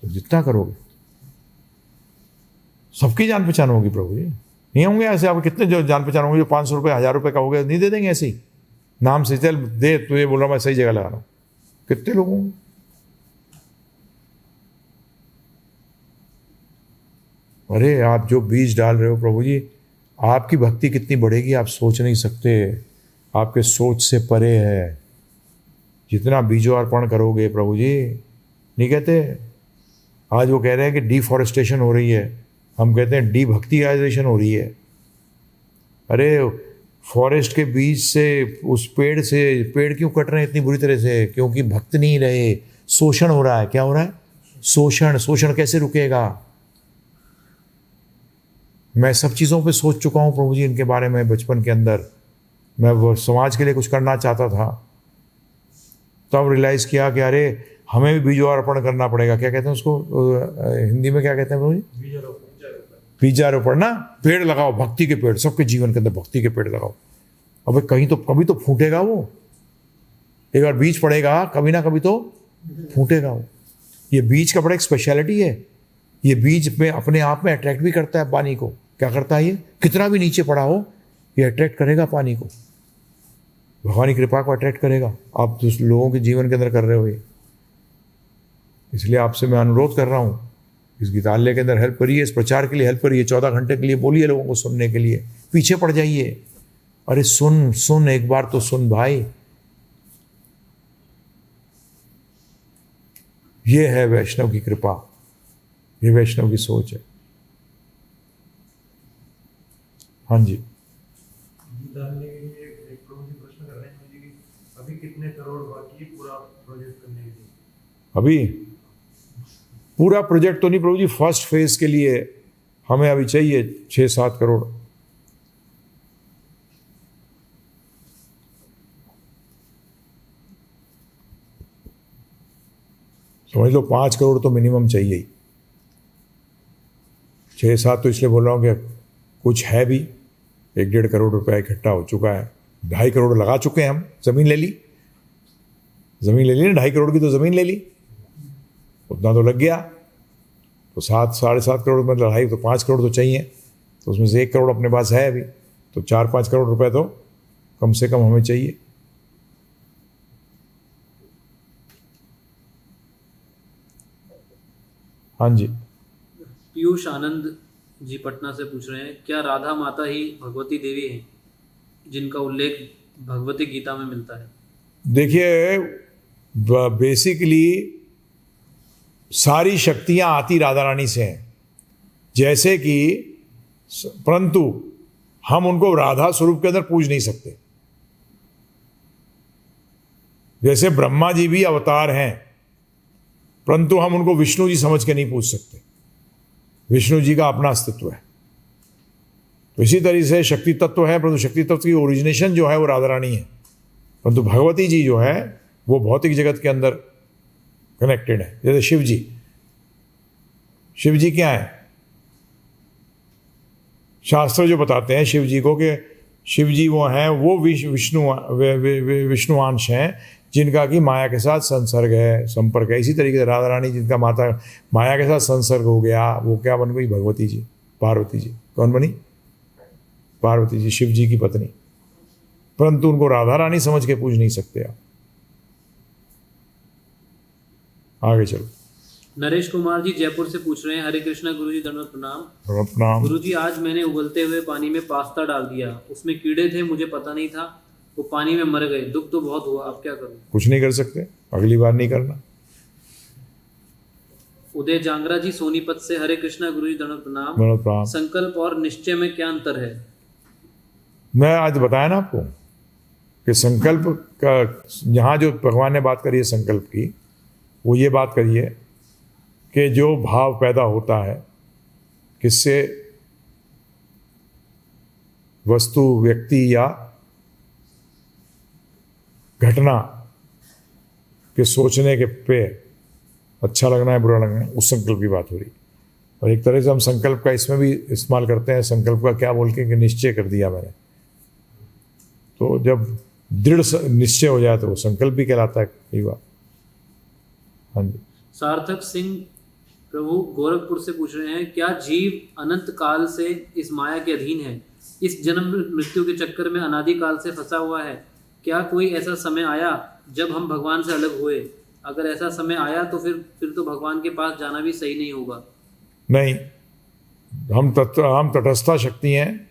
तो जितना करोगे, सबकी जान पहचान होगी प्रभु जी। नहीं होंगे ऐसे आप कितने जो जान पहचान होंगे जो 500 रुपये 1000 रुपये का हो गया, नहीं दे देंगे ऐसे ही नाम से, चल दे, तो ये बोल रहा मैं सही जगह लगा रहा हूं। कितने लोग होंगे? अरे आप जो बीज डाल रहे हो प्रभु जी, आपकी भक्ति कितनी बढ़ेगी आप सोच नहीं सकते। आपके सोच से परे है। जितना बीजों अर्पण करोगे प्रभु जी, नहीं कहते आज वो कह रहे हैं कि डिफॉरेस्टेशन हो रही है, हम कहते हैं डिभक्तियाइजेशन हो रही है। अरे फॉरेस्ट के बीज से, उस पेड़ से, पेड़ क्यों कट रहे हैं इतनी बुरी तरह से? क्योंकि भक्त नहीं रहे, शोषण हो रहा है। क्या हो रहा है? शोषण। शोषण कैसे रुकेगा? मैं सब चीज़ों पे सोच चुका हूँ प्रभु जी इनके बारे में। बचपन के अंदर मैं वो समाज के लिए कुछ करना चाहता था, तब रियलाइज़ किया कि अरे हमें भी बीजारोपण करना पड़ेगा। क्या कहते हैं उसको हिंदी में, क्या कहते हैं प्रभु जी? बीजारोपण ना। पेड़ लगाओ, भक्ति के पेड़, सबके जीवन के अंदर भक्ति के पेड़ लगाओ। अब कहीं तो कभी तो फूटेगा वो, एक बार बीज पड़ेगा कभी ना कभी तो फूटेगा वो। ये बीज का बड़ा एक स्पेशलिटी है। ये बीज में अपने आप में अट्रैक्ट भी करता है पानी को। क्या करता है ये? कितना भी नीचे पड़ा हो ये अट्रैक्ट करेगा पानी को, भगवान की कृपा को अट्रैक्ट करेगा। आप तो लोगों के जीवन के अंदर कर रहे हो ये। इसलिए आपसे मैं अनुरोध कर रहा हूँ, इस गीतालय के अंदर हेल्प करिए, इस प्रचार के लिए हेल्प करिए। 14 घंटे के लिए बोलिए लोगों को सुनने के लिए, पीछे पड़ जाइए। अरे सुन सुन, एक बार तो सुन भाई, ये है वैष्णव की कृपा, ये वैष्णव की सोच है। हाँ जी। गीता में एक प्रभु जी प्रश्न कर रहे हैं मुझे कि अभी कितने करोड़ बाकी है पूरा प्रोजेक्ट करने के लिए? अभी पूरा प्रोजेक्ट तो नहीं प्रभु जी, फर्स्ट फेज के लिए हमें अभी चाहिए 6-7 करोड़। समझ लो 5 करोड़ तो मिनिमम चाहिए ही। 6-7 तो इसलिए बोल रहा हूँ कि कुछ है भी, 1-1.5 करोड़ रुपया इकट्ठा हो चुका है। 2.5 करोड़ लगा चुके हैं हम, ज़मीन ले ली ना, 2.5 करोड़ की तो ज़मीन ले ली, उतना तो लग गया। तो 7-7.5 करोड़ में लड़ाई, तो 5 करोड़ तो चाहिए। तो उसमें से 1 करोड़ अपने पास है अभी, तो 4-5 करोड़ रुपए तो कम से कम हमें चाहिए। हाँ जी। पीयूष आनंद जी पटना से पूछ रहे हैं, क्या राधा माता ही भगवती देवी हैं जिनका उल्लेख भगवती गीता में मिलता है? देखिए, बेसिकली सारी शक्तियां आती राधा रानी से हैं, जैसे कि, परंतु हम उनको राधा स्वरूप के अंदर पूज नहीं सकते। जैसे ब्रह्मा जी भी अवतार हैं, परंतु हम उनको विष्णु जी समझ के नहीं पूज सकते, विष्णु जी का अपना अस्तित्व है। तो इसी तरीके से शक्ति तत्व है, परंतु शक्ति तत्व की ओरिजिनेशन जो है वो राधा रानी है, परंतु भगवती जी जो है वो भौतिक जगत के अंदर कनेक्टेड है। जैसे शिव जी क्या है? शास्त्र जो बताते हैं शिव जी को कि शिव जी वो हैं, वो विष्णुआंश हैं जिनका कि माया के साथ संसर्ग है, संपर्क है। इसी तरीके से राधा रानी जिनका माता माया के साथ संसर्ग हो गया, वो क्या बन गई? भगवती जी, पार्वती जी। कौन बनी? पार्वती जी, शिव जी की पत्नी। परंतु उनको राधा रानी समझ के पूज नहीं सकते आप। आगे चलो। नरेश कुमार जी जयपुर से पूछ रहे हैं, हरे कृष्णा गुरु जी, दंडवत प्रणाम। प्रणाम। गुरु जी, आज मैंने उबलते हुए पानी में पास्ता डाल दिया, उसमें कीड़े थे, मुझे पता नहीं था, वो पानी में मर गए, दुख तो बहुत हुआ, अब क्या करूं? कुछ नहीं कर सकते, अगली बार नहीं करना। उदय जांगरा जी सोनीपत से, हरे कृष्णा गुरु जी, दंडवत प्रणाम। संकल्प और निश्चय में क्या अंतर है? मैं आज बताया ना आपको कि संकल्प का, यहाँ जो भगवान ने बात करी है संकल्प की, वो ये बात करी है कि जो भाव पैदा होता है किससे, वस्तु, व्यक्ति या घटना के सोचने के पे, अच्छा लगना है बुरा लगना है, उस संकल्प की बात हो रही। और एक तरह से हम संकल्प का इसमें भी इस्तेमाल करते हैं, संकल्प का क्या बोल के कि निश्चय कर दिया मैंने। तो जब दृढ़ निश्चय हो जाए तो वो संकल्प भी कहलाता है कई बार। हाँ जी। सार्थक सिंह प्रभु गोरखपुर से पूछ रहे हैं, क्या जीव अनंत काल से इस माया के अधीन है, इस जन्म मृत्यु के चक्कर में अनादि काल से फंसा हुआ है? क्या कोई ऐसा समय आया जब हम भगवान से अलग हुए? अगर ऐसा समय आया तो फिर तो भगवान के पास जाना भी सही नहीं होगा। नहीं, हम तटस्था शक्ति हैं,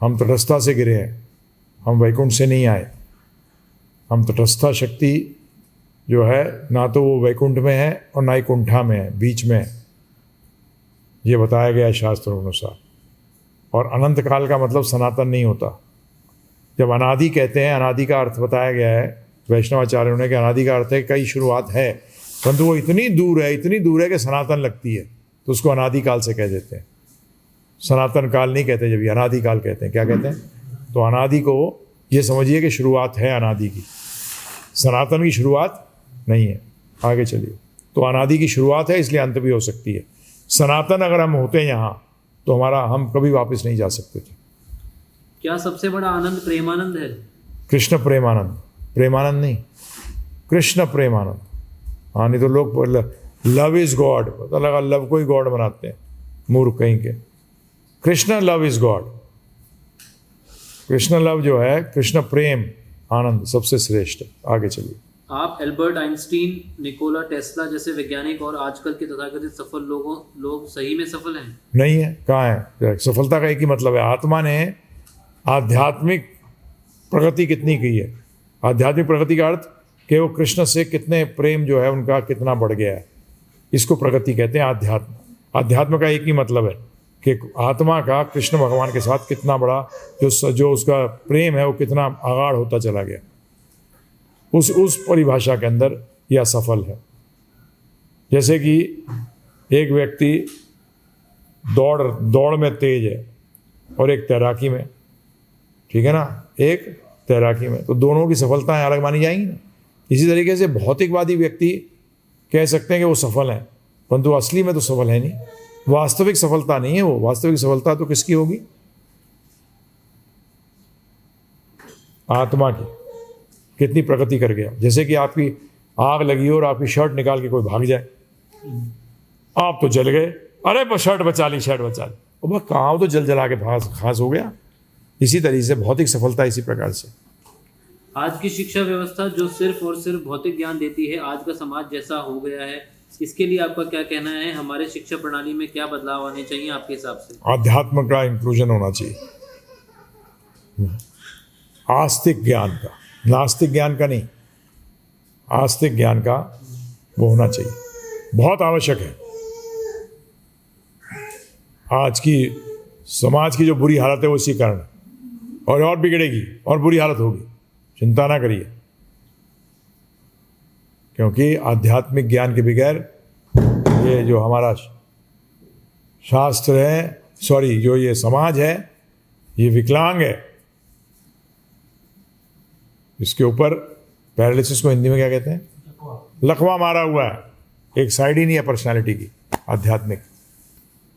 हम तटस्था से गिरे हैं, हम वैकुंठ से नहीं आए। हम तटस्था शक्ति जो है, ना तो वो वैकुंठ में है और ना ही कुंठा में है, बीच में है, ये बताया गया है शास्त्रों अनुसार। और अनंत काल का मतलब सनातन नहीं होता। जब अनादि कहते हैं, अनादि का अर्थ बताया गया है वैष्णवाचार्यों ने कि अनादि का अर्थ है कई शुरुआत है, परंतु वो इतनी दूर है कि सनातन लगती है, तो उसको अनादि काल से कह देते हैं। सनातन काल नहीं कहते, जब ये अनादि काल कहते हैं। क्या कहते हैं? तो अनादि को ये समझिए कि शुरुआत है अनादि की, सनातन की शुरुआत नहीं है। आगे चलिए। तो अनादि की शुरुआत है, इसलिए अंत भी हो सकती है। सनातन अगर हम होते हैं यहाँ, तो हम कभी वापस नहीं जा सकते थे। क्या सबसे बड़ा आनंद प्रेमानंद है? कृष्ण प्रेमानंद, प्रेमानंद नहीं, कृष्ण प्रेमानंद। हाँ, नहीं तो लोग लव इज गॉड, पता लगा लव को ही गॉड बनाते हैं, मूर्ख कहीं के। Krishna love is God, Krishna love जो है, कृष्ण प्रेम आनंद सबसे श्रेष्ठ है। आगे चलिए। आप एल्बर्ट आइंस्टीन, निकोला टेस्ला जैसे वैज्ञानिक और आजकल के तथाकथित सफल लोग सही में सफल हैं? नहीं है। कहाँ है? सफलता का एक ही मतलब है, आत्मा ने आध्यात्मिक प्रगति कितनी की है। आध्यात्मिक प्रगति का अर्थ कि वो कृष्ण से कितने प्रेम जो है उनका कितना बढ़ गया है, इसको प्रगति कहते हैं। अध्यात्म का एक ही मतलब है कि आत्मा का कृष्ण भगवान के साथ कितना बड़ा जो उसका प्रेम है वो कितना आगाढ़ होता चला गया, उस परिभाषा के अंदर यह सफल है। जैसे कि एक व्यक्ति दौड़ में तेज है और एक तैराकी में, ठीक है ना, एक तैराकी में, तो दोनों की सफलताएं अलग मानी जाएंगी ना। इसी तरीके से भौतिकवादी व्यक्ति कह सकते हैं कि वो सफल हैं, परंतु असली में तो सफल है नहीं, वास्तविक सफलता नहीं है वो। वास्तविक सफलता तो किसकी होगी? आत्मा की, कितनी प्रगति कर गया। जैसे कि आपकी आग लगी हो और आपकी शर्ट निकाल के कोई भाग जाए, आप तो जल गए, अरे शर्ट बचा ली, और वह कहाँ तो जल जला के खास हो गया। इसी तरीके से भौतिक सफलता इसी प्रकार से। आज की शिक्षा व्यवस्था जो सिर्फ और सिर्फ भौतिक ज्ञान देती है, आज का समाज जैसा हो गया है, इसके लिए आपका क्या कहना है? हमारे शिक्षा प्रणाली में क्या बदलाव आने चाहिए आपके हिसाब से? आध्यात्म का इंक्लूजन होना चाहिए, आस्तिक ज्ञान का, नास्तिक ज्ञान का नहीं, आस्तिक ज्ञान का वो होना चाहिए, बहुत आवश्यक है। आज की समाज की जो बुरी हालत है वो इसी कारण, और बिगड़ेगी और बुरी हालत होगी, चिंता ना करिए। क्योंकि आध्यात्मिक ज्ञान के बगैर ये जो हमारा शास्त्र है, जो ये समाज है, ये विकलांग है। इसके ऊपर पैरालिसिस को हिंदी में क्या कहते हैं? लकवा मारा हुआ है, एक साइड ही नहीं है पर्सनालिटी की आध्यात्मिक।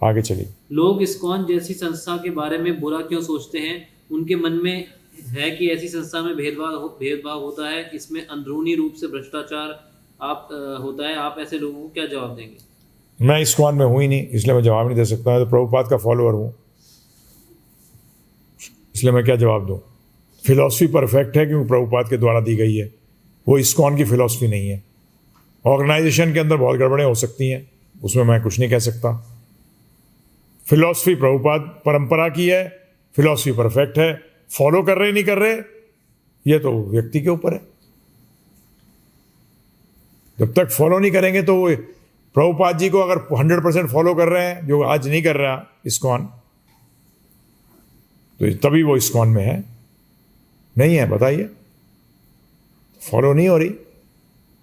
आगे चलिए। लोग इस्कॉन जैसी संस्था के बारे में बुरा क्यों सोचते हैं? उनके मन में है कि ऐसी संस्था में भेदभाव होता है, इसमें अंदरूनी रूप से भ्रष्टाचार होता है। आप ऐसे लोगों को क्या जवाब देंगे? मैं इस्कॉन में हूँ ही नहीं, इसलिए मैं जवाब नहीं दे सकता। मैं तो प्रभुपाद का फॉलोअर हूँ, इसलिए मैं क्या जवाब दूँ। फिलॉसफी परफेक्ट है क्योंकि प्रभुपाद के द्वारा दी गई है, वो इस्कॉन की फिलॉसफी नहीं है। ऑर्गेनाइजेशन के अंदर बहुत गड़बड़ें हो सकती हैं, उसमें मैं कुछ नहीं कह सकता। फिलॉसफी प्रभुपाद परंपरा की है, फिलॉसफी परफेक्ट है। फॉलो कर रहे नहीं कर रहे, ये तो व्यक्ति के ऊपर है। जब तक फॉलो नहीं करेंगे तो वो प्रभुपाद जी को अगर 100% फॉलो कर रहे हैं, जो आज नहीं कर रहा इस्कॉन, तो तभी वो इस्कॉन में है। नहीं है, बताइए, फॉलो नहीं हो रही।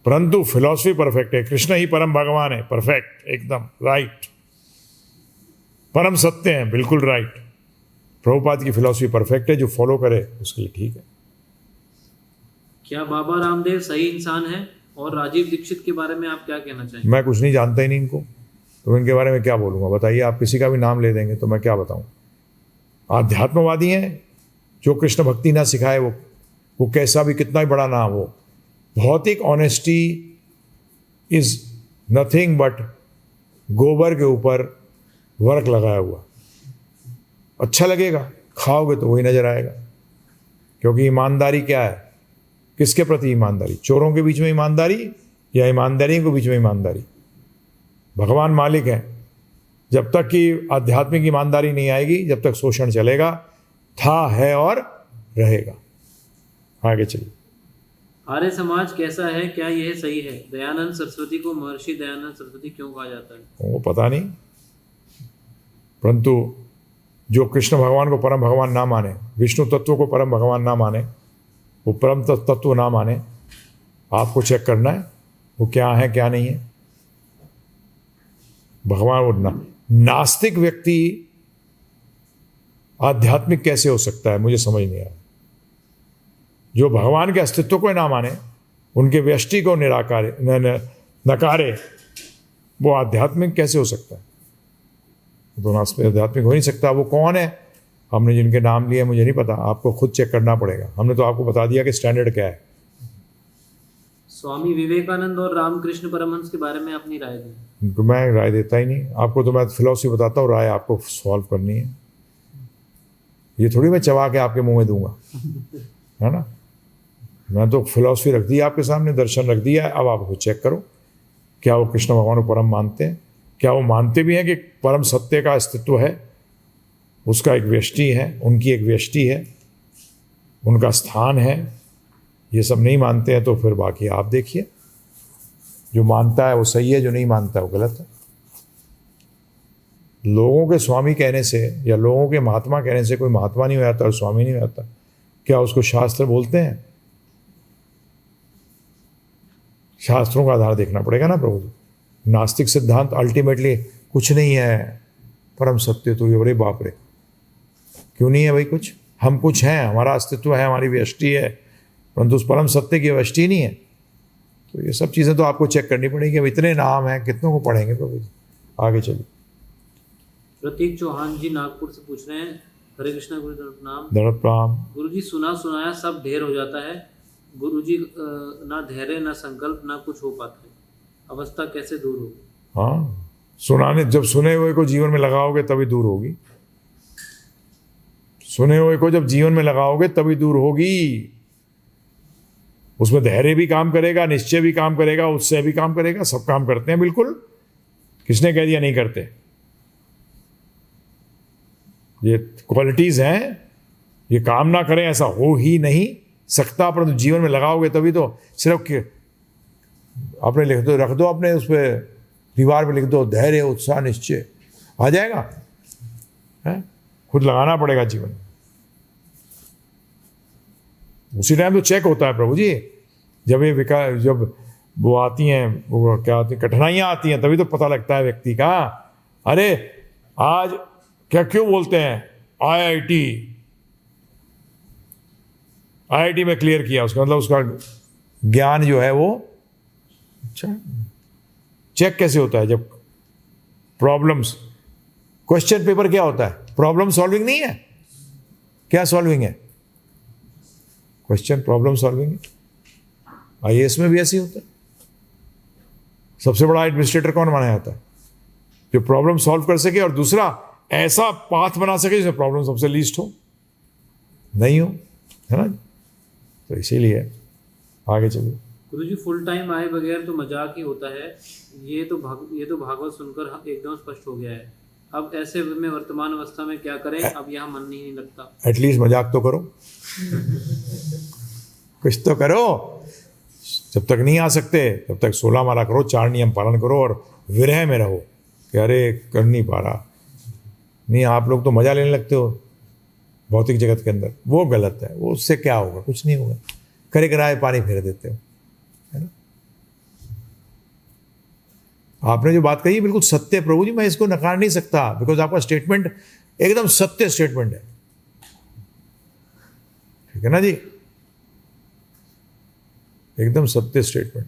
परंतु फिलॉसफी परफेक्ट है, कृष्ण ही परम भगवान है, परफेक्ट, एकदम राइट, परम सत्य है, बिल्कुल राइट। प्रभुपाद की फिलॉसफी परफेक्ट है, जो फॉलो करे उसके लिए ठीक है। क्या बाबा रामदेव सही इंसान है? और राजीव दीक्षित के बारे में आप क्या कहना चाहेंगे? मैं कुछ नहीं जानता ही नहीं इनको, तो इनके बारे में क्या बोलूँगा? बताइए, आप किसी का भी नाम ले देंगे तो मैं क्या बताऊँ। आध्यात्मवादी हैं, जो कृष्ण भक्ति ना सिखाए वो कैसा भी, कितना भी बड़ा नाम हो। भौतिक ऑनेस्टी इज नथिंग बट गोबर के ऊपर वर्क लगाया हुआ। अच्छा लगेगा, खाओगे तो वही नजर आएगा। क्योंकि ईमानदारी क्या है? किसके प्रति ईमानदारी? चोरों के बीच में ईमानदारी या ईमानदारियों के बीच में ईमानदारी? भगवान मालिक हैं। जब तक कि आध्यात्मिक ईमानदारी नहीं आएगी, जब तक शोषण चलेगा, था, है और रहेगा। आगे चलिए। आर्य समाज कैसा है? क्या यह सही है? दयानंद सरस्वती को महर्षि दयानंद सरस्वती क्यों कहा जाता है? वो पता नहीं, परंतु जो कृष्ण भगवान को परम भगवान ना माने, विष्णु तत्व को परम भगवान ना माने, वो परम तत्व ना माने, आपको चेक करना है वो क्या है क्या नहीं है। भगवान वो नास्तिक व्यक्ति आध्यात्मिक कैसे हो सकता है? मुझे समझ नहीं आया। जो भगवान के अस्तित्व को ना माने, उनके व्यष्टि को नकारे, वो आध्यात्मिक कैसे हो सकता है? तो नास्तिक आध्यात्मिक हो नहीं सकता। वो कौन है? हमने जिनके नाम लिए मुझे नहीं पता, आपको खुद चेक करना पड़ेगा। हमने तो आपको बता दिया कि स्टैंडर्ड क्या है। स्वामी विवेकानंद और रामकृष्ण परमहंस के बारे में अपनी राय दें। उनको मैं राय देता ही नहीं, आपको तो मैं फिलॉसफी बताता हूँ, राय आपको सॉल्व करनी है। ये थोड़ी मैं चबा के आपके मुंह में दूंगा, है ना। मैं तो फिलॉसफी रख दी आपके सामने, दर्शन रख दिया है, अब आप उसको चेक करो। क्या वो कृष्ण भगवान को परम मानते हैं? क्या वो मानते भी हैं कि परम सत्य का अस्तित्व है, उसका एक व्यष्टि है, उनकी एक व्यष्टि है, उनका स्थान है? ये सब नहीं मानते हैं तो फिर बाकी आप देखिए। जो मानता है वो सही है, जो नहीं मानता है वो गलत है। लोगों के स्वामी कहने से या लोगों के महात्मा कहने से कोई महात्मा नहीं हो जाता और स्वामी नहीं हो जाता। क्या उसको शास्त्र बोलते हैं? शास्त्रों का आधार देखना पड़ेगा ना प्रभु जी। नास्तिक सिद्धांत अल्टीमेटली कुछ नहीं है, परम सत्य तो ये, अरे बाप रे, क्यों नहीं है भाई कुछ? हम कुछ हैं, हमारा अस्तित्व है, हमारी व्यष्टि है, परंतु उस परम सत्य की व्यष्टि नहीं है। तो ये सब चीज़ें तो आपको चेक करनी पड़ेगी। अब इतने नाम हैं, कितनों को पढ़ेंगे प्रभु जी? आगे चलिए। प्रतीक चौहान जी नागपुर से पूछ रहे हैं, हरे कृष्णा गुरु प्रणाम। दरद प्राम। गुरु जी, सुना सुनाया सब ढेर हो जाता है गुरु जी, ना धैर्य ना संकल्प ना कुछ हो पाता है, अवस्था कैसे दूर होगी? हाँ, सुनाने, जब सुने हुए को जीवन में लगाओगे तभी दूर होगी। सुने हुए को जब जीवन में लगाओगे तभी दूर होगी। उसमें धैर्य भी काम करेगा, निश्चय भी काम करेगा, उत्साह भी काम करेगा, सब काम करते हैं बिल्कुल। किसने कह दिया नहीं करते? ये क्वालिटीज हैं, ये काम ना करें ऐसा हो ही नहीं सकता, परंतु जीवन में लगाओगे तभी तो। सिर्फ अपने लिख दो, रख दो अपने उस पर, दीवार पे लिख दो धैर्य उत्साह निश्चय, आ जाएगा है? खुद लगाना पड़ेगा जीवन में। उसी टाइम तो चेक होता है प्रभु जी, जब ये जब वो आती हैं, वो क्या आती, कठिनाइयाँ आती हैं, तभी तो पता लगता है व्यक्ति का। अरे आज क्या क्यों बोलते हैं आईआईटी में क्लियर किया, उसका मतलब उसका ज्ञान जो है वो अच्छा। चेक कैसे होता है? जब प्रॉब्लम्स, क्वेश्चन पेपर क्या होता है? प्रॉब्लम सॉल्विंग नहीं है, क्या सॉल्विंग है? क्वेश्चन प्रॉब्लम सॉल्विंग है। आईएएस में भी ऐसे ही होता है। सबसे बड़ा एडमिनिस्ट्रेटर कौन माना जाता है? जो प्रॉब्लम सॉल्व कर सके और दूसरा ऐसा पाथ बना सके जिसमें प्रॉब्लम सबसे लीस्ट हो, नहीं हो, है ना? तो इसीलिए आगे चलिए। गुरुजी, फुल टाइम आए बगैर तो मजाक ही होता है, ये तो भागवत सुनकर एकदम स्पष्ट हो गया है। अब ऐसे में वर्तमान अवस्था में क्या करें? अब यहाँ मन नहीं लगता। एटलीस्ट मजाक तो करो, कुछ तो करो। जब तक नहीं आ सकते तब तक 16 माला करो, 4 नियम पालन करो और विरह में रहो कि अरे कर नहीं पा रहा। नहीं, आप लोग तो मजा लेने लगते हो भौतिक जगत के अंदर, वो गलत है। वो उससे क्या होगा? कुछ नहीं होगा। करे कराए पानी फेर देते हो, है ना? आपने जो बात कही बिल्कुल सत्य है प्रभु जी, मैं इसको नकार नहीं सकता, बिकॉज आपका स्टेटमेंट एकदम सत्य स्टेटमेंट है। ठीक है ना जी, एकदम सत्य स्टेटमेंट।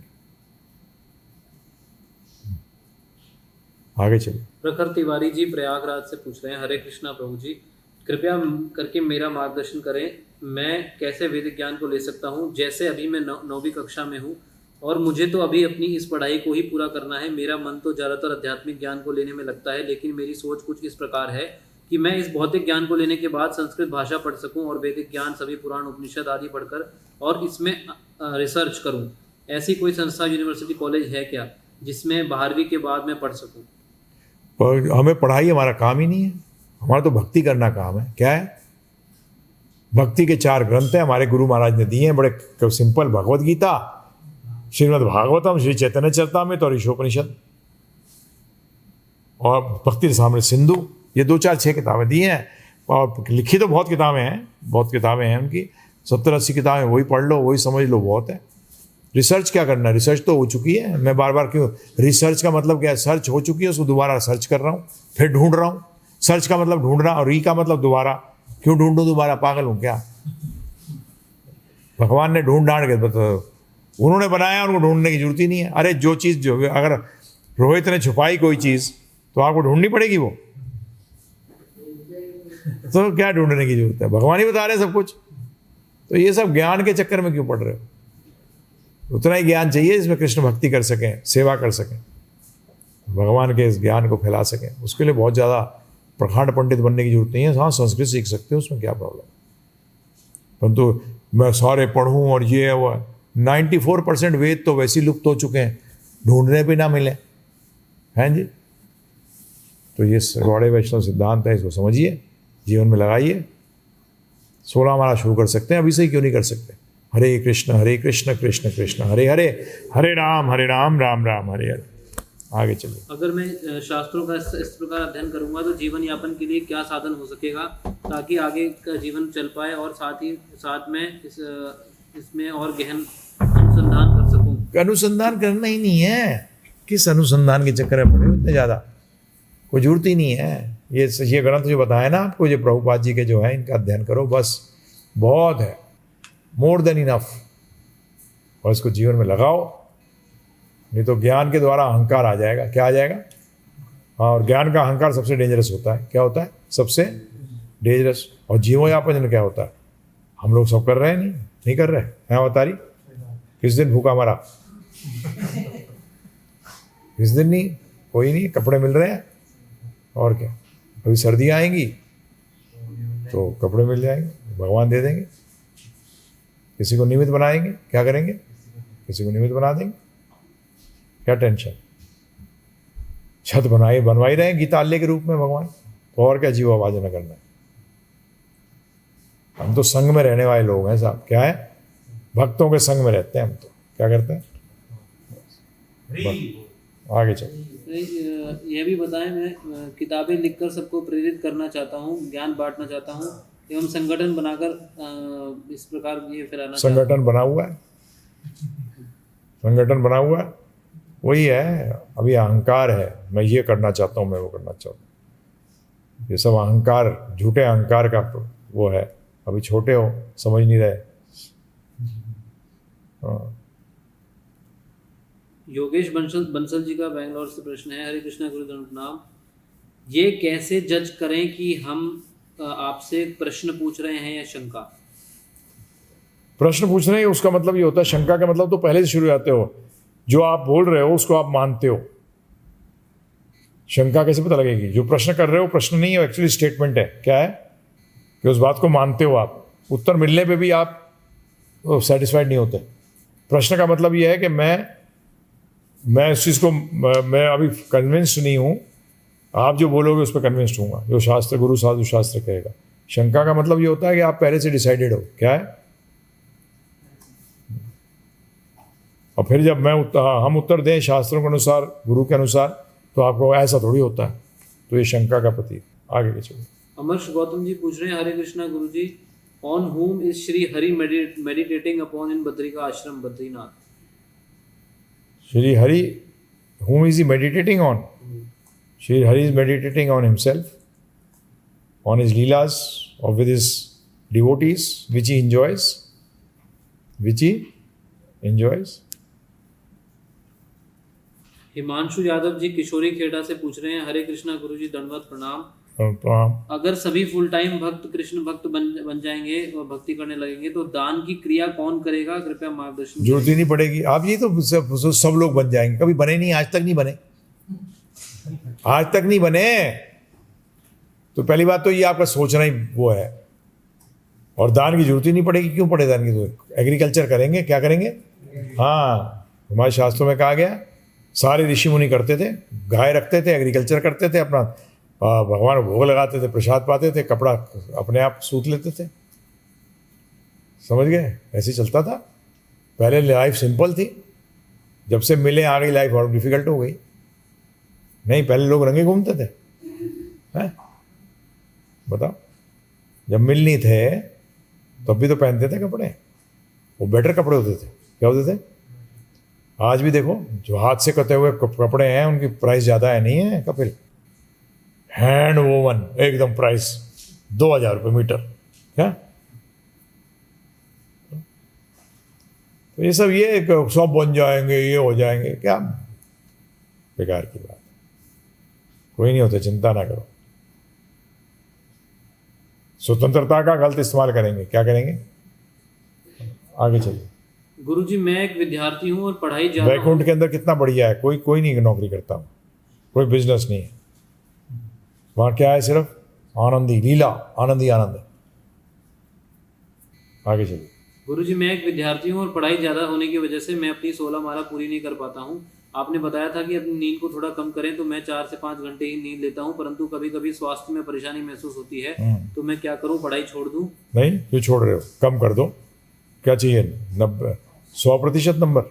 आगे चलिए। प्रखर तिवारी जी प्रयागराज से पूछ रहे हैं, हरे कृष्णा प्रभु जी, कृपया करके मेरा मार्गदर्शन करें। मैं कैसे वैदिक ज्ञान को ले सकता हूँ? जैसे अभी मैं 9वीं कक्षा में हूँ और मुझे तो अभी अपनी इस पढ़ाई को ही पूरा करना है। मेरा मन तो ज़्यादातर आध्यात्मिक ज्ञान को लेने में लगता है, लेकिन मेरी सोच कुछ इस प्रकार है कि मैं इस भौतिक ज्ञान को लेने के बाद संस्कृत भाषा पढ़ सकूं और वैदिक ज्ञान, सभी पुराण उपनिषद आदि पढ़कर और इसमें रिसर्च करूं। ऐसी कोई संस्था, यूनिवर्सिटी, कॉलेज है क्या जिसमें 12वीं के बाद मैं पढ़ सकूं? पर हमें पढ़ाई हमारा काम ही नहीं है, हमारा तो भक्ति करना काम है। क्या है? भक्ति के 4 ग्रंथ हैं, हमारे गुरु महाराज ने दिए हैं, बड़े सिंपल। भगवद गीता, श्रीमद् भागवतम, श्री चैतन्य चरितामृत और ईशोपनिषद और भक्ति रसामृत सिंधु, ये 2, 4, 6 किताबें दी हैं। और लिखी तो बहुत किताबें हैं उनकी, 70-80 किताबें, वही पढ़ लो, वही समझ लो, बहुत है। रिसर्च क्या करना है? रिसर्च तो हो चुकी है। मैं बार बार क्यों, रिसर्च का मतलब क्या है? सर्च हो चुकी है, उसको दोबारा सर्च कर रहा हूँ, फिर ढूंढ रहा हूँ। सर्च का मतलब ढूंढना और री का मतलब दोबारा। क्यों ढूंढूं दोबारा? पागल हूँ क्या? भगवान ने ढूंढ ढांड के तो उन्होंने बनाया, उनको ढूंढने की जरूरत ही नहीं है। अरे जो चीज़, जो अगर रोहित ने छुपाई कोई चीज़ तो आपको ढूंढनी पड़ेगी वो, तो क्या ढूंढने की जरूरत है? भगवान ही बता रहे सब कुछ। तो ये सब ज्ञान के चक्कर में क्यों पड़ रहे हो? उतना ही ज्ञान चाहिए जिसमें कृष्ण भक्ति कर सकें, सेवा कर सकें, भगवान के इस ज्ञान को फैला सकें। उसके लिए बहुत ज़्यादा प्रखंड पंडित बनने की जरूरत नहीं है। हाँ, संस्कृत सीख सकते हो, उसमें क्या प्रॉब्लम? परंतु मैं सारे पढ़ूँ और ये वो, 94% वेद तो वैसे ही लुप्त हो चुके हैं, ढूंढने भी ना मिले, हैं जी। तो ये गौड़े वैष्णव सिद्धांत है, इसको समझिए, जीवन में लगाइए। 16 माला शुरू कर सकते हैं, अभी से ही क्यों नहीं कर सकते? हरे कृष्ण कृष्ण कृष्ण हरे हरे, हरे राम राम राम हरे हरे। आगे चलिए। अगर मैं शास्त्रों का इस प्रकार अध्ययन करूंगा तो जीवन यापन के लिए क्या साधन हो सकेगा ताकि आगे का जीवन चल पाए और साथ में इसमें और गहन अनुसंधान कर सकूं। अनुसंधान करना ही नहीं है, किस अनुसंधान के चक्कर में पड़े हो इतने ज़्यादा, कोई जरूरत ही नहीं है। ये ग्रंथ जो बताया ना आपको, ये प्रभुपाद जी के जो है, इनका अध्ययन करो, बस बहुत है, मोर देन इनफ, और इसको जीवन में लगाओ। नहीं तो ज्ञान के द्वारा अहंकार आ जाएगा। क्या आ जाएगा? हाँ, और ज्ञान का अहंकार सबसे डेंजरस होता है। क्या होता है? सबसे डेंजरस। और जीवन यापन क्या होता है? हम लोग सब कर रहे हैं, नहीं कर रहे हैं अवतारी? किस दिन भूखा मरा? किस दिन नहीं, कोई नहीं, कपड़े मिल रहे हैं, और क्या। अभी सर्दियाँ आएंगी तो कपड़े मिल जाएंगे, भगवान दे देंगे। किसी को निमित्त बनाएंगे, क्या करेंगे? किसी को निमित्त बना देंगे, क्या टेंशन। छत बनवाई रहे हैं गीताल्य के रूप में भगवान, तो और क्या जीव आवाज न करना है। हम तो संग में रहने वाले लोग हैं साहब। क्या है? भक्तों के संग में रहते हैं हम। तो क्या करते हैं? आगे चलो। यह भी बताएं, मैं किताबें लिखकर सबको प्रेरित करना चाहता हूँ, ज्ञान बांटना चाहता हूँ एवं संगठन बनाकर इस प्रकार ये फैलाना। संगठन बना हुआ है, संगठन बना हुआ है, वही है। अभी अहंकार है, मैं ये करना चाहता हूँ, मैं वो करना चाहता हूँ। ये सब अहंकार, झूठे अहंकार का वो है। अभी छोटे हो, समझ नहीं रहे। हाँ। योगेश बंसल जी का बेंगलोर से प्रश्न है। हरे कृष्णा गुरुदेव प्रणाम। ये कैसे जज करें कि हम आपसे प्रश्न पूछ रहे हैं या शंका? प्रश्न पूछ रहे हैं, उसका मतलब ये होता है, शंका का मतलब तो पहले से शुरू जाते हो, जो आप बोल रहे हो उसको आप मानते हो। शंका कैसे पता लगेगी? जो प्रश्न कर रहे हो प्रश्न नहीं है, एक्चुअली स्टेटमेंट है। क्या है? कि उस बात को मानते हो आप। उत्तर मिलने पे भी आप सेटिस्फाइड नहीं होते। प्रश्न का मतलब ये है कि मैं इस चीज़ को, मैं अभी कन्विंस्ड नहीं हूँ, आप जो बोलोगे उस पर कन्विंस्ड हूँगा, जो शास्त्र, गुरु साधु शास्त्र कहेगा। शंका का मतलब ये होता है कि आप पहले से डिसाइडेड हो। क्या है? और फिर जब हम उत्तर दें शास्त्रों के अनुसार, गुरु के अनुसार, तो आपको ऐसा थोड़ी होता है। तो ये शंका का प्रतीक। आगे के चलो। अमर्श गौतम जी पूछ रहे हैं, Hare Krishna Guru ji, on whom is Shri Hari meditating upon in Badrikashram Badrinath? Shri Hari, whom is he meditating on? Shri Hari is meditating on himself, on his leelas, or with his devotees, which he enjoys. Himanshu Yadav ji किशोरी खेड़ा से पूछ रहे हैं, हरे कृष्णा गुरु जी, दंडवत प्रणाम। प्रणाम। अगर सभी फुल टाइम भक्त कृष्ण भक्त बन जाएंगे और भक्ति करने लगेंगे तो दान की क्रिया कौन करेगा? कृपया मार्गदर्शन। जरूरत ही नहीं पड़ेगी। आप ये तो सब लोग बन जाएंगे। कभी बने नहीं, आज तक नहीं बने, आज तक नहीं बने। तो पहली बात तो ये आपका सोचना ही वो है। और दान की जरूरत ही नहीं पड़ेगी। क्यों पड़े दान की? तो एग्रीकल्चर करेंगे, क्या करेंगे? हाँ, हमारे शास्त्रों में कहा गया, सारे ऋषि मुनि करते थे, गाय रखते थे, एग्रीकल्चर करते थे, अपना भगवान भोग लगाते थे, प्रसाद पाते थे, कपड़ा अपने आप सूत लेते थे। समझ गए? ऐसे चलता था पहले। लाइफ सिंपल थी, जब से मिले आ गई लाइफ और डिफिकल्ट हो गई। नहीं, पहले लोग रंगे घूमते थे, हैं? बताओ, जब मिल नहीं थे तब भी तो पहनते थे कपड़े, वो बेटर कपड़े होते थे। क्या होते थे? आज भी देखो, जो हाथ से कटे हुए कपड़े हैं उनकी प्राइस ज़्यादा है, नहीं है कपिल? हैंड वोवन एकदम प्राइस 2000 रुपये मीटर। क्या? तो ये सब, ये सब बन जाएंगे, ये हो जाएंगे, क्या बेकार की बात। कोई नहीं होता, चिंता ना करो। स्वतंत्रता का गलत इस्तेमाल करेंगे, क्या करेंगे? आगे चलिए। गुरुजी, मैं एक विद्यार्थी हूँ और पढ़ाई जारी। वैकुंठ के अंदर कितना बढ़िया है, कोई नहीं नौकरी करता हूँ, कोई बिजनेस नहीं है वहाँ। क्या है? सिर्फ आनंदी लीला, आनंदी आनंद। आगे चलिए। गुरुजी, मैं एक विद्यार्थी हूँ और पढ़ाई ज़्यादा होने की वजह से मैं अपनी 16 माला पूरी नहीं कर पाता हूँ। आपने बताया था कि अपनी नींद को थोड़ा कम करें, तो मैं 4 से 5 घंटे ही नींद लेता हूँ, परंतु कभी कभी स्वास्थ्य में परेशानी महसूस होती है, तो मैं क्या करूँ? पढ़ाई छोड़ दूँ? नहीं, क्यों छोड़ रहे हो? कम कर दो। क्या चाहिए? 100% नंबर?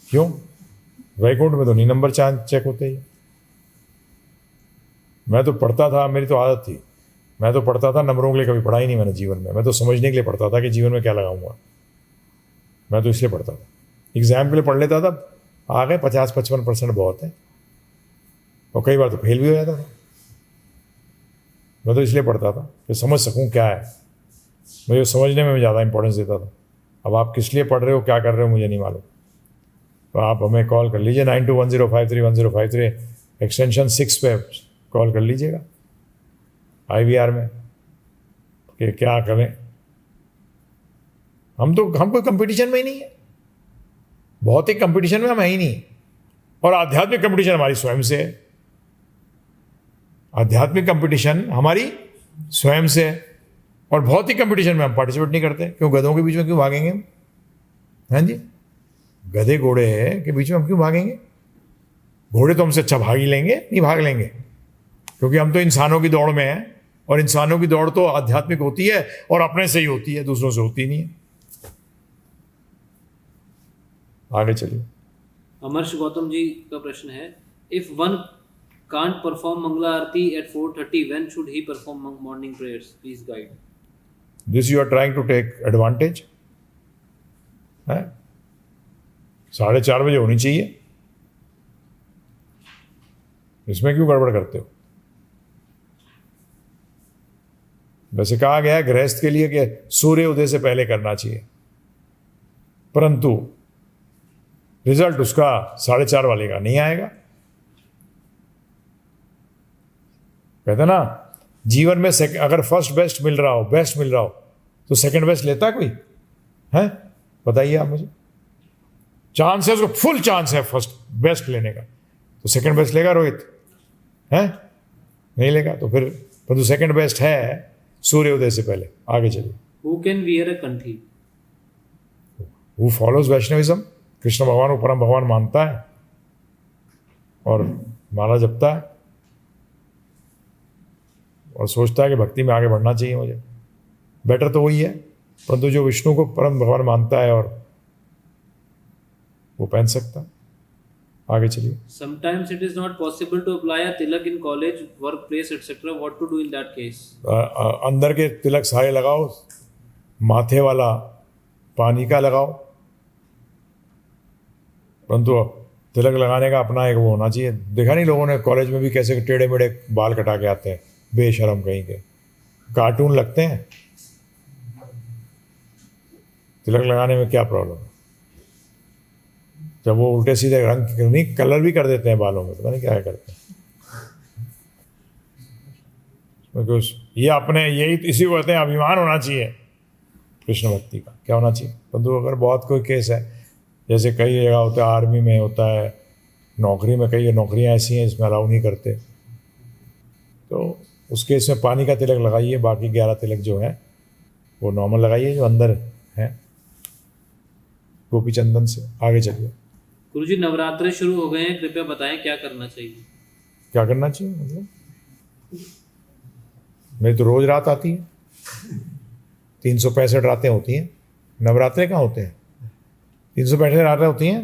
क्यों? वैकुंठ में तो नहीं नंबर चेक होते ही। मैं तो पढ़ता था, मेरी तो आदत थी, मैं तो पढ़ता था, नंबरों के लिए कभी पढ़ा ही नहीं मैंने जीवन में। मैं तो समझने के लिए पढ़ता था कि जीवन में क्या लगाऊंगा। मैं तो इसलिए पढ़ता था, एग्जाम के लिए पढ़ लेता था, आ गए 50-55% बहुत है, और कई बार तो फेल भी हो जाता था। मैं तो इसलिए पढ़ता था कि समझ सकूं क्या है, मुझे समझने में ज़्यादा इंपॉर्टेंस देता था। अब आप किस लिए पढ़ रहे हो, क्या कर रहे हो, मुझे नहीं मालूम। तो आप हमें कॉल कर लीजिए 9210531053 एक्सटेंशन 6 पे कॉल कर लीजिएगा IVR में कि क्या करें। हम कोई कंपटीशन में ही नहीं है, भौतिक कंपटीशन में हम है ही नहीं, और आध्यात्मिक कंपटीशन हमारी स्वयं से है। आध्यात्मिक कंपटीशन हमारी स्वयं से है, और भौतिक कंपटीशन में हम पार्टिसिपेट नहीं करते। क्यों? गधों के बीच में क्यों भागेंगे हम? हाँ जी, गधे घोड़े के बीच में हम क्यों भागेंगे? घोड़े तो हमसे अच्छा भाग ही लेंगे, नहीं भाग लेंगे, क्योंकि हम तो इंसानों की दौड़ में हैं, और इंसानों की दौड़ तो आध्यात्मिक होती है और अपने से ही होती है, दूसरों से होती नहीं है। आगे चलिए। अमर्श गौतम जी का प्रश्न है, if one can't perform Mangala aarti at 4:30, when should he perform morning prayers? Please guide. This you are trying to take advantage है? 4:30 बजे होनी चाहिए, इसमें क्यों गड़बड़ करते हो? वैसे कहा गया है गृहस्थ के लिए कि सूर्य उदय से पहले करना चाहिए, परंतु रिजल्ट उसका 4:30 वाले का नहीं आएगा। कहते ना, जीवन में अगर फर्स्ट बेस्ट मिल रहा हो, बेस्ट मिल रहा हो, तो सेकंड बेस्ट लेता कोई है? बताइए आप मुझे। चांस है उसको, फुल चांस है फर्स्ट बेस्ट लेने का, तो सेकंड बेस्ट लेगा रोहित? है नहीं लेगा। तो फिर परंतु सेकंड बेस्ट है सूर्य उदय से पहले। आगे चलिए। हु कैन वियर अ कंठी? हु फॉलोज वैष्णविज्म, कृष्ण भगवान को परम भगवान मानता है और माला जपता है और सोचता है कि भक्ति में आगे बढ़ना चाहिए मुझे, बेटर तो वही है। परंतु जो विष्णु को परम भगवान मानता है और वो पहन सकता है। आगे चलिए। Sometimes it is not possible to apply a tilak in college, workplace, etc. What to do in that case? अंदर के तिलक सारे लगाओ, माथे वाला पानी का लगाओ, परंतु तिलक लगाने का अपना एक वो होना चाहिए। देखा नहीं लोगों ने कॉलेज में भी कैसे टेढ़े मेढ़े बाल कटा के आते हैं, बेशरम कहीं के, कार्टून लगते हैं। तिलक लगाने में क्या प्रॉब्लम है? जब वो उल्टे सीधे रंग नहीं, कलर भी कर देते हैं बालों में, पता नहीं क्या करते हैं। ये अपने यही इसी को कहते हैं अभिमान होना चाहिए कृष्ण भक्ति का। क्या होना चाहिए? परंतु अगर बहुत कोई केस है, जैसे कई जगह होता है, आर्मी में होता है, नौकरी में कई नौकरियां ऐसी हैं जिसमें अलाउ नहीं करते, तो उस केस में पानी का तिलक लगाइए, बाकी 11 तिलक जो है वो नॉर्मल लगाइए जो अंदर है गोपी चंदन से। आगे चलिए। गुरुजी, नवरात्रे शुरू हो गए हैं, कृपया बताएं क्या करना चाहिए? क्या करना चाहिए मतलब? मेरी तो रोज रात आती है, 365 रातें होती हैं। नवरात्रे कहाँ होते हैं? 365 रातें होती हैं,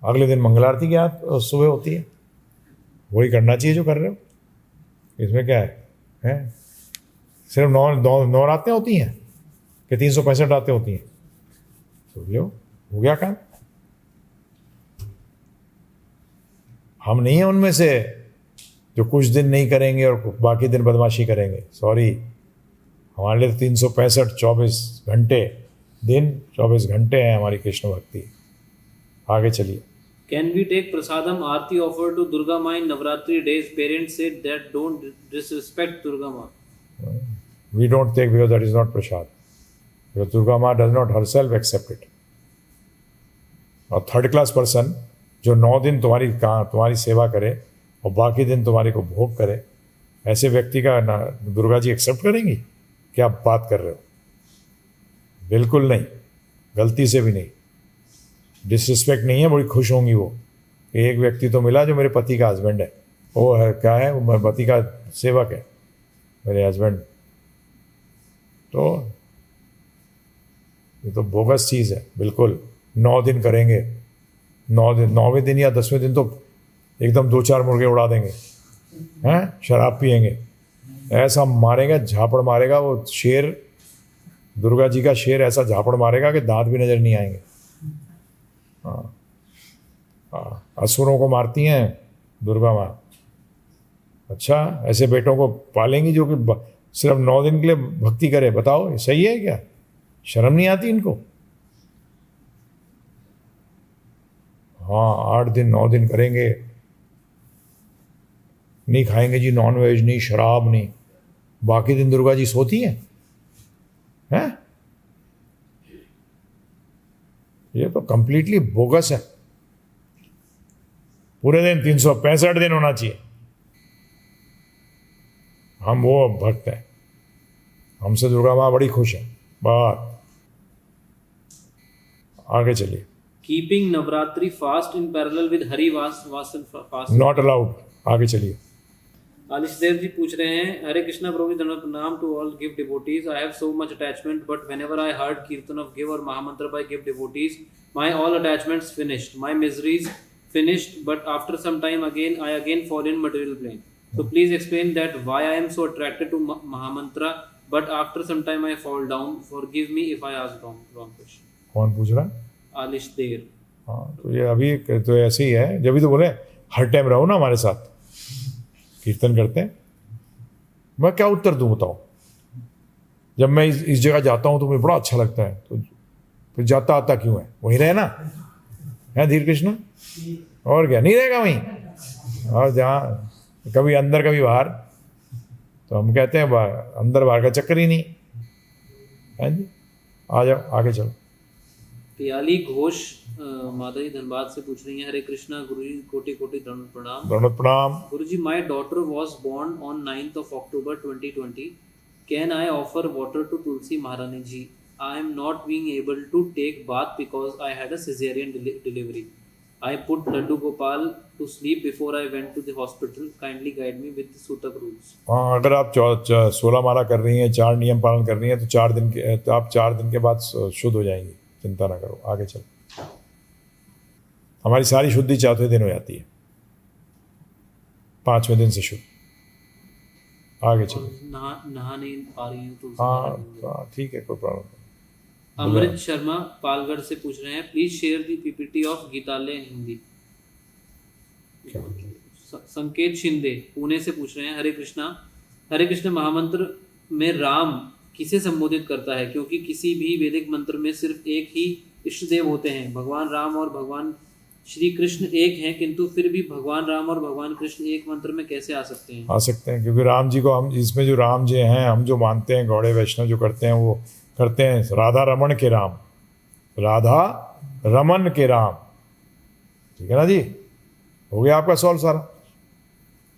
अगले दिन मंगल आरती की सुबह होती है। वही करना चाहिए जो कर रहे हो, इसमें क्या है? सिर्फ 9 रातें होती हैं कि 365 रातें होती हैं? तो लो, हो गया काम। हम नहीं हैं उनमें से जो कुछ दिन नहीं करेंगे और बाकी दिन बदमाशी करेंगे। सॉरी, हमारे लिए 365 24 घंटे दिन, 24 घंटे हैं हमारी कृष्ण भक्ति। आगे चलिए। Can we take prasadam aarti offered to Durga Ma in Navratri days? Parents said that don't disrespect Durga Ma. We don't take because that is not prasad. Because Durga Ma does not herself accept it. और third class person जो 9 दिन तुम्हारी सेवा करे और बाकी दिन तुम्हारे को भोग करे, ऐसे व्यक्ति का दुर्गा जी एक्सेप्ट करेंगी? क्या बात कर रहे हो? बिल्कुल नहीं, गलती से भी नहीं। डिसरिस्पेक्ट नहीं है, बड़ी खुश होंगी वो। एक व्यक्ति तो मिला जो मेरे पति का हस्बैंड है, वो है क्या है, वो मेरे पति का सेवक है, मेरे हस्बैंड। तो ये तो बोगस चीज़ है बिल्कुल। 9 दिन करेंगे, 9वें दिन या 10वें दिन तो एकदम 2-4 मुर्गे उड़ा देंगे, हैं, शराब पियेंगे, ऐसा मारेगा, झापड़ मारेगा वो शेर, दुर्गा जी का शेर ऐसा झापड़ मारेगा कि दांत भी नजर नहीं आएंगे। हाँ, हाँ, असुरों को मारती हैं दुर्गा माँ। अच्छा, ऐसे बेटों को पालेंगी जो कि सिर्फ 9 दिन के लिए भक्ति करे? बताओ, ये सही है क्या? शर्म नहीं आती इनको? हाँ, 8 दिन 9 दिन करेंगे, नहीं खाएंगे जी नॉन वेज, नहीं शराब, नहीं। बाकी दिन दुर्गा जी सोती हैं, हैं? ये तो कंप्लीटली बोगस है। पूरे दिन 365 दिन होना चाहिए। हम वो भक्त हैं, हमसे दुर्गा माँ बड़ी खुश है। बात आगे चलिए। Keeping Navratri fast in parallel with Hari Vasan fast not allowed. आगे चलिए। आलिश देव जी पूछ रहे हैं, हरे कृष्णा प्रभु जी, प्रणाम to all give devotees. I have so much attachment but whenever I heard kirtan of give or mahamantra by give devotees, my all attachments finished, my miseries finished, but after some time I again fall in material plane. So please explain that why I am so attracted to Mahamantra, but after some time I fall down. Forgive me if I ask wrong question. कौन पूछ रहा है? आलिश देर। हाँ, तो ये अभी तो ऐसे ही है, जब भी तो बोले हर टाइम रहो ना हमारे साथ, कीर्तन करते हैं। मैं क्या उत्तर दूँ बताओ? जब मैं इस जगह जाता हूँ तो मुझे बड़ा अच्छा लगता है, तो फिर जाता आता क्यों है? वहीं रहे ना, है धीर कृष्ण, और क्या, नहीं रहेगा वहीं? और जहाँ कभी अंदर कभी बाहर, तो हम कहते हैं अंदर बाहर का चक्कर ही नहीं है जी। आ जाओ, आगे चलो। पियाली घोष माता जी धनबाद से पूछ रही हैं, हरे कृष्णा गुरु जी, कोटि कोटि दंड प्रणाम। दंड प्रणाम। Guru ji, my daughter was born on 9th of October 2020. Can I offer water to Tulsi Maharani ji? I am not being able to take bath because I had a cesarean delivery. I put Laddu Gopal to sleep before I went to the hospital. Kindly guide me with the Sutak rules. हाँ, अगर आप 16 माला कर रही हैं, 4 नियम पालन कर रही हैं, तो आप 4 दिन के बाद शुद्ध हो जाएंगी। चिंता ना करो, आगे चलो। हमारी सारी शुद्धि 4वें दिन हो जाती है, 5वें दिन से शुद्ध। आगे चलो। नहा नहीं पा रही हूँ तो हाँ, ठीक है, कोई प्रॉब्लम नहीं। अमृत शर्मा पालगढ़ से पूछ रहे हैं, please share the PPT of Gitalaya in Hindi. Sanket Shinde Pune से पूछ रहे हैं, हरे कृष्ण महामंत्र में राम किसे संबोधित करता है? क्योंकि किसी भी वैदिक मंत्र में सिर्फ एक ही इष्ट देव होते हैं। भगवान राम और भगवान श्री कृष्ण एक हैं, किंतु फिर भी भगवान राम और भगवान कृष्ण एक मंत्र में कैसे आ सकते हैं? आ सकते हैं, क्योंकि राम जी को हम, इसमें जो राम जी हैं, हम जो मानते हैं, गौड़े वैष्णव जो करते हैं, वो करते हैं राधा रमन के राम, राधा रमन के राम। ठीक है ना जी, हो गया आपका सवाल सारा।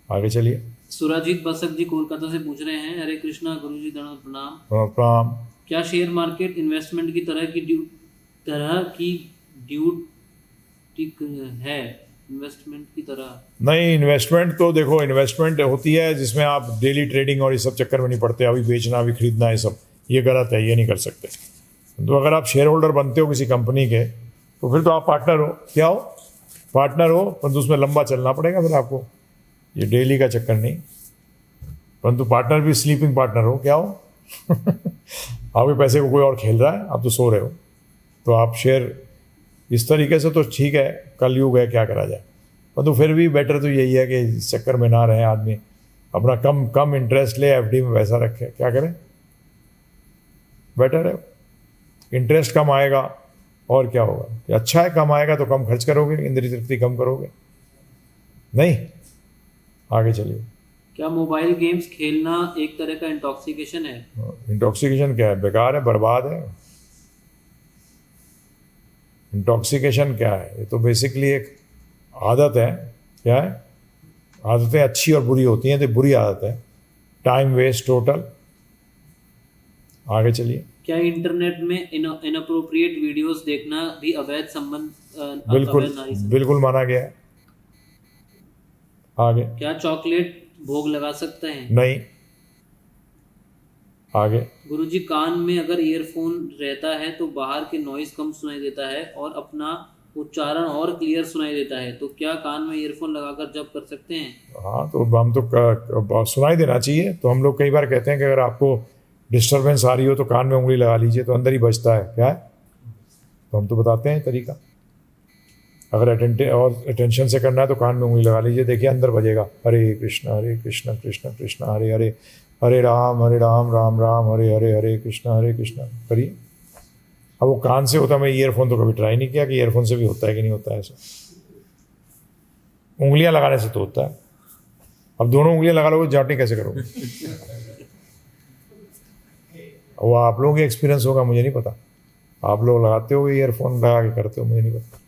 आगे चलिए। सुराजीत बसक जी कोलकाता से पूछ रहे हैं, हरे कृष्णा गुरु जी दंड प्रणाम। प्रणाम। क्या शेयर मार्केट इन्वेस्टमेंट की तरह की ड्यूटी है? इन्वेस्टमेंट की तरह नहीं, इन्वेस्टमेंट तो देखो, इन्वेस्टमेंट होती है जिसमें आप डेली ट्रेडिंग और ये सब चक्कर में नहीं पड़ते, अभी बेचना अभी खरीदना, ये सब ये गलत है, ये नहीं कर सकते। तो अगर आप शेयर होल्डर बनते हो किसी कंपनी के, तो फिर तो आप पार्टनर हो। क्या हो? पार्टनर हो, परंतु उसमें लंबा चलना पड़ेगा फिर आपको, ये डेली का चक्कर नहीं। परंतु पार्टनर भी स्लीपिंग पार्टनर हो। क्या हो? आपके पैसे को कोई और खेल रहा है, आप तो सो रहे हो। तो आप शेयर इस तरीके से तो ठीक है, कल युग है, क्या करा जाए। परंतु फिर भी बेटर तो यही है कि इस चक्कर में ना रहे आदमी, अपना कम इंटरेस्ट ले, एफडी में पैसा रखे। क्या करें? बेटर है, इंटरेस्ट कम आएगा और क्या होगा? अच्छा है, कम आएगा तो कम खर्च करोगे, इंद्रिय तृप्ति कम करोगे। नहीं, आगे चलिए। क्या मोबाइल गेम्स खेलना एक तरह का इंटॉक्सिकेशन है? इंटॉक्सिकेशन क्या है? बेकार है, बर्बाद है। इंटॉक्सिकेशन क्या है? ये तो बेसिकली एक आदत है। क्या है? आदतें अच्छी और बुरी होती हैं, तो बुरी आदत है, टाइम वेस्ट टोटल। आगे चलिए। क्या इंटरनेट में इनअप्रोप्रिएट वीडियोस देखना भी अवैध संबंध? बिल्कुल माना गया है। आगे। क्या चॉकलेट भोग लगा सकते हैं? नहीं। आगे। गुरुजी, कान में अगर ईयरफोन रहता है तो बाहर के नॉइज कम सुनाई देता है और अपना उच्चारण और क्लियर सुनाई देता है, तो क्या कान में ईयरफोन लगाकर जप कर सकते हैं? हाँ, तो हम तो सुनाई देना चाहिए। तो हम लोग कई बार कहते हैं कि अगर आपको डिस्टरबेंस आ रही हो तो कान में उंगली लगा लीजिए, तो अंदर ही बजता है। क्या है? तो हम तो बताते हैं तरीका। अगर अटेंशन से करना है तो कान में उंगली लगा लीजिए, देखिए अंदर बजेगा, हरे कृष्ण कृष्ण कृष्ण हरे हरे, हरे राम राम राम हरे हरे, हरे कृष्ण करिए। अब वो कान से होता, मैं ईयरफोन तो कभी ट्राई नहीं किया कि ईयरफोन से भी होता है कि नहीं होता है ऐसा। उंगलियां लगाने से तो होता है। अब दोनों उंगलियां लगा लोगे, जाटनी कैसे करोगे? वो आप लोगों का एक्सपीरियंस होगा, मुझे नहीं पता। आप लोग लगाते हो ईयरफोन लगा के करते हो, मुझे नहीं पता।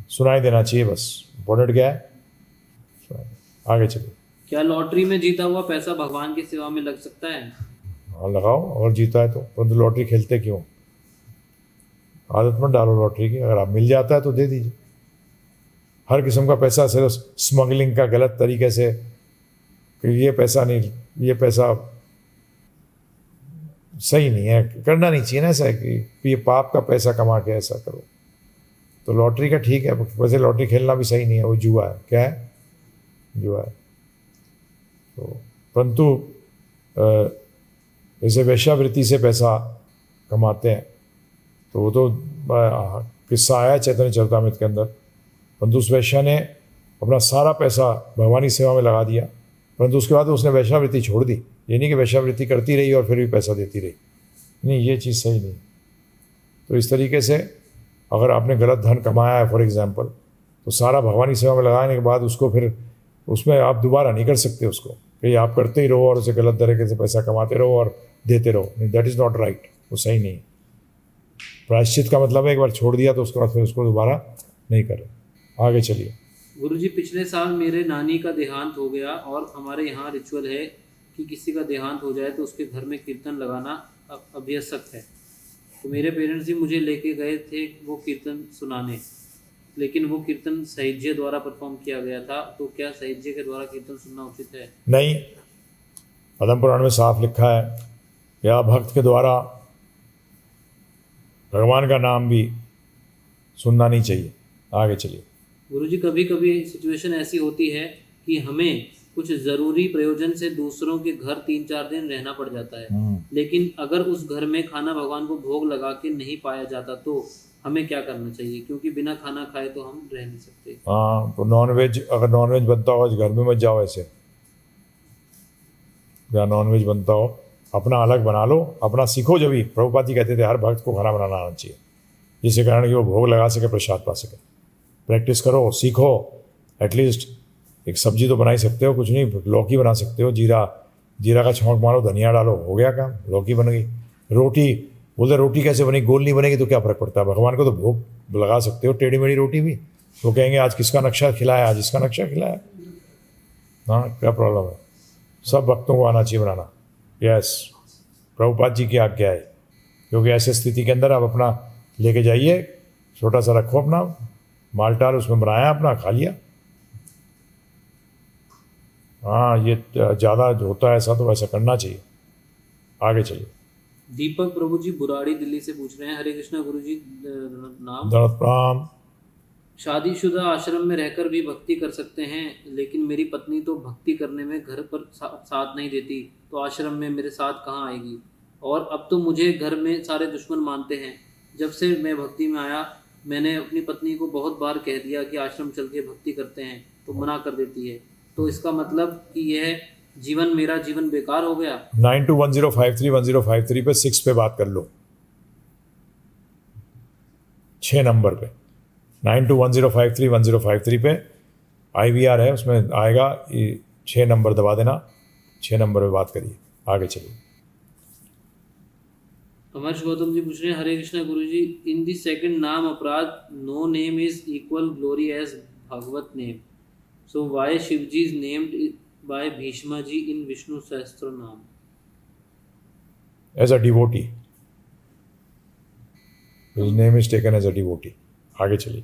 सुनाई देना चाहिए बस, इम्पोर्टेंट क्या है। आगे चलिए। क्या लॉटरी में जीता हुआ पैसा भगवान की सेवा में लग सकता है? हाँ, लगाओ, और जीता है तो। परंतु लॉटरी खेलते क्यों? आदत मत डालो लॉटरी की। अगर आप मिल जाता है तो दे दीजिए। हर किस्म का पैसा, सिर्फ स्मगलिंग का गलत तरीके से कि ये पैसा नहीं, ये पैसा सही नहीं है, करना नहीं चाहिए ना ऐसा कि ये पाप का पैसा कमा के ऐसा करो। तो लॉटरी का ठीक है, वैसे लॉटरी खेलना भी सही नहीं है, वो जुआ है। क्या है? जुआ है। तो परंतु जैसे वेश्यावृत्ति से पैसा कमाते हैं, तो वो तो किस्सा आया चैतन्य चरितामृत के अंदर। परंतु उस वैश्या ने अपना सारा पैसा भगवानी सेवा में लगा दिया, परंतु उसके बाद उसने वेश्यावृत्ति छोड़ दी। ये नहीं कि वेश्यावृत्ति करती रही और फिर भी पैसा देती रही, नहीं, ये चीज़ सही नहीं। तो इस तरीके से अगर आपने गलत धन कमाया है फॉर एग्जांपल, तो सारा भगवानी सेवा में लगाने के बाद उसको फिर उसमें आप दोबारा नहीं कर सकते उसको, कि आप करते ही रहो और उसे गलत तरीके से पैसा कमाते रहो और देते रहो। नहीं, दैट इज़ नॉट राइट, वो सही नहीं। प्रायश्चित का मतलब है एक बार छोड़ दिया तो उसके बाद फिर उसको दोबारा नहीं करें। आगे चलिए। गुरुजी, पिछले साल मेरे नानी का देहांत हो गया और हमारे यहाँ रिचुअल है कि किसी का देहांत हो जाए तो उसके घर में कीर्तन लगाना अभ्यसक है। तो मेरे पेरेंट्स भी मुझे लेके गए थे वो कीर्तन सुनाने, लेकिन वो कीर्तन साहिज्य द्वारा परफॉर्म किया गया था। तो क्या साहिज्य के द्वारा कीर्तन सुनना उचित है? नहीं, पद्म पुराण में साफ लिखा है, या भक्त के द्वारा भगवान का नाम भी सुनना नहीं चाहिए। आगे चलिए। गुरुजी, कभी कभी सिचुएशन ऐसी होती है कि हमें कुछ ज़रूरी प्रयोजन से दूसरों के घर 3-4 दिन रहना पड़ जाता है, लेकिन अगर उस घर में खाना भगवान को भोग लगा के नहीं पाया जाता तो हमें क्या करना चाहिए? क्योंकि बिना खाना खाए तो हम रह नहीं सकते। हाँ, तो नॉनवेज, अगर नॉनवेज बनता हो घर में मत जाओ ऐसे। जहाँ नॉनवेज बनता हो अपना अलग बना लो, अपना सीखो। जब भी प्रभुपाद जी कहते थे हर भक्त को खाना बनाना आना चाहिए, जिसके कारण कि वो भोग लगा सके, प्रसाद पा सके। प्रैक्टिस करो, सीखो। एटलीस्ट एक सब्जी तो बना ही सकते हो, कुछ नहीं, लौकी बना सकते हो। जीरा का छौंक मारो, धनिया डालो, हो गया काम, लौकी बन गई। रोटी, बोलते रोटी कैसे बनेगी? गोल नहीं बनेगी तो क्या फ़र्क पड़ता है? भगवान को तो भोग लगा सकते हो, टेढ़ी मेढ़ी रोटी भी। तो कहेंगे आज किसका नक्शा खिलाया, आज इसका नक्शा खिलाया। हाँ, क्या प्रॉब्लम है? सब भक्तों को आना चाहिए बनाना। यस, प्रभुपाद जी की आज्ञा है। क्योंकि ऐसे स्थिति के अंदर आप अपना लेके जाइए, छोटा सा रखो अपना माल टाल, उसमें बनाया, अपना खा लिया। हाँ, ये ज़्यादा जो होता है ऐसा, तो वैसा करना चाहिए। आगे चलिए। दीपक प्रभु जी बुराड़ी दिल्ली से पूछ रहे हैं, हरे कृष्णा गुरुजी, नाम दंड प्रणाम। शादीशुदा आश्रम में रहकर भी भक्ति कर सकते हैं, लेकिन मेरी पत्नी तो भक्ति करने में घर पर साथ नहीं देती, तो आश्रम में मेरे साथ कहाँ आएगी? और अब तो मुझे घर में सारे दुश्मन मानते हैं। जब से मैं भक्ति में आया, मैंने अपनी पत्नी को बहुत बार कह दिया कि आश्रम चल के भक्ति करते हैं, तो मना कर देती है। तो इसका मतलब कि यह जीवन, मेरा जीवन बेकार हो गया? 9210531053 पे 6 पे बात कर लो, 6 नंबर पे 9210531053 पे IVR है, उसमें आएगा, 6 नंबर दबा देना, 6 नंबर पे बात करिए। आगे चलिए। अमर गौतम जी पूछ रहे हैं, Hare Krishna Guruji, in the second नाम अपराध, no name is equal glory as Bhagavat name, so why Shivji is named by Bhishma ji in Vishnu Sahasranama? As a devotee, his name is taken as a devotee. आगे चलिए।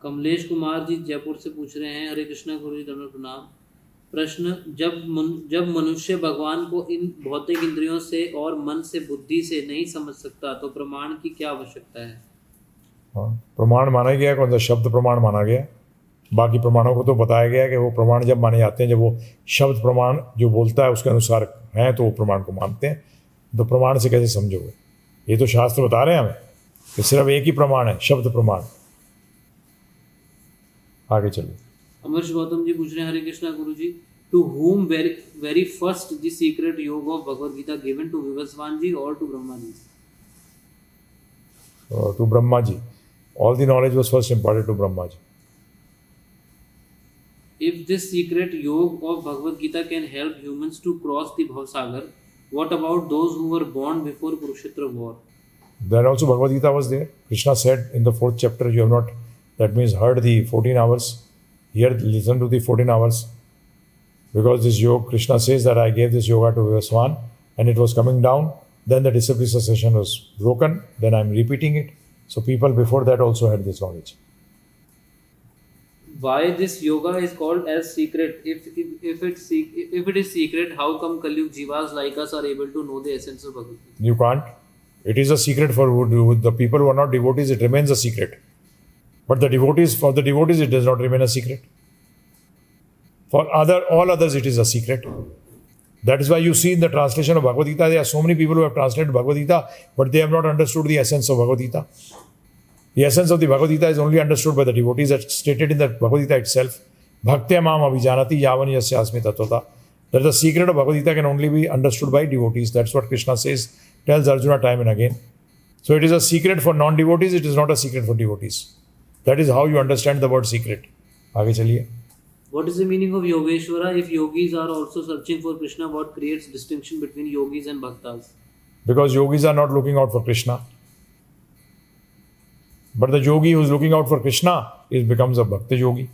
कमलेश कुमार जी जयपुर से पूछ रहे हैं, हरे कृष्णा गुरुजी, दंडवत प्रणाम। प्रश्न, जब मनुष्य भगवान को इन भौतिक इंद्रियों से और मन से बुद्धि से नहीं समझ सकता तो प्रमाण की क्या आवश्यकता है? हाँ, प्रमाण माना गया, कौन सा शब्द प्रमाण माना गया? बाकी प्रमाणों को तो बताया गया कि वो प्रमाण जब माने जाते हैं, जब वो शब्द प्रमाण जो बोलता है उसके अनुसार हैं तो वो प्रमाण को मानते हैं। तो प्रमाण से कैसे समझोगे? ये तो शास्त्र बता रहे हैं हमें कि सिर्फ एक ही प्रमाण है, शब्द प्रमाण। आगे चलिए। अमरश गौतम जी पूछ रहे हैं, हरे कृष्णा गुरु जी, to whom very first the secret yoga of Bhagavad Gita given to Vivaswan ji or to Brahma ji? To Brahma ji. All the knowledge was first imparted to Brahma ji. If this secret yoga of Bhagavad Gita can help humans to cross the Bhavsagar, what about those who were born before Kurukshetra war? Then also Bhagavad Gita was there. Krishna said in the 4th chapter, you have not, that means heard the 14 hours. Here, listen to the 14 hours. Because this yoga, Krishna says that I gave this yoga to Vivaswan and it was coming down. Then the discipline succession was broken. Then I am repeating it. So people before that also had this knowledge. Why this yoga is called as secret? If it is secret, how come Kaliyug Jivas like us are able to know the essence of Bhagavad Gita? You can't. It is a secret for the people who are not devotees. It remains a secret. But the devotees, for the devotees, it does not remain a secret. For all others, it is a secret. That is why you see in the translation of Bhagavad Gita, there are so many people who have translated Bhagavad Gita, but they have not understood the essence of Bhagavad Gita. The essence of the Bhagavad Gita is only understood by the devotees. That's stated in the Bhagavad Gita itself. Bhaktya mam abhijanati yavani yasya asmi tatvata. That the secret of Bhagavad Gita can only be understood by devotees. That's what Krishna says, tells Arjuna time and again. So it is a secret for non-devotees, it is not a secret for devotees. That is how you understand the word secret. आगे चलिए. What is the meaning of Yogeshwara? If yogis are also searching for Krishna, what creates distinction between yogis and bhaktas? Because yogis are not looking out for Krishna. But the yogi who is looking out for Krishna becomes a bhakta yogi.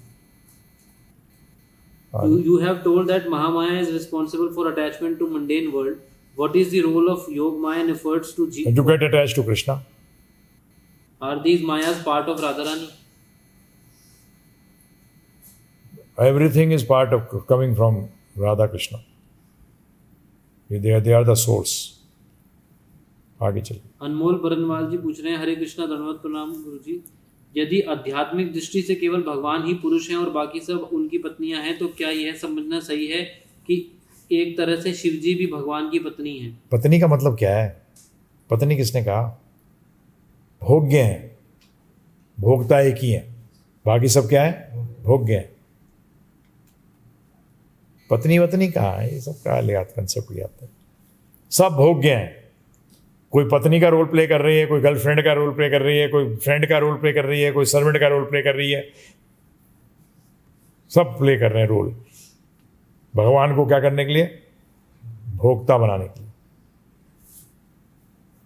You have told that Mahamaya is responsible for attachment to mundane world. What is the role of Yogmaya and efforts to You get attached to Krishna. Are these Mayas part of Radharani? Everything is part of coming from Radha Krishna. They are the source. आगे चलिए. अनमोल बरनवाल जी पूछ रहे हैं, हरे कृष्णा धन्यवाद प्रणाम गुरु जी, यदि आध्यात्मिक दृष्टि से केवल भगवान ही पुरुष हैं और बाकी सब उनकी पत्नियां हैं, तो क्या यह समझना सही है कि एक तरह से शिव जी भी भगवान की पत्नी हैं? पत्नी का मतलब क्या है? पत्नी किसने कहा? भोग्य हैं, भोक्ता एक ही है, बाकी सब क्या है? भोग्य है. पत्नी कहाँ है? ये सब कहाँ ले आते कंसेप्ट ले आते हैं. सब भोग्य हैं. कोई पत्नी का रोल प्ले कर रही है, कोई गर्लफ्रेंड का रोल प्ले कर रही है, कोई फ्रेंड का रोल प्ले कर रही है, कोई सर्वेंट का रोल प्ले कर रही है. सब प्ले कर रहे हैं रोल. भगवान को क्या करने के लिए? भोक्ता बनाने के लिए.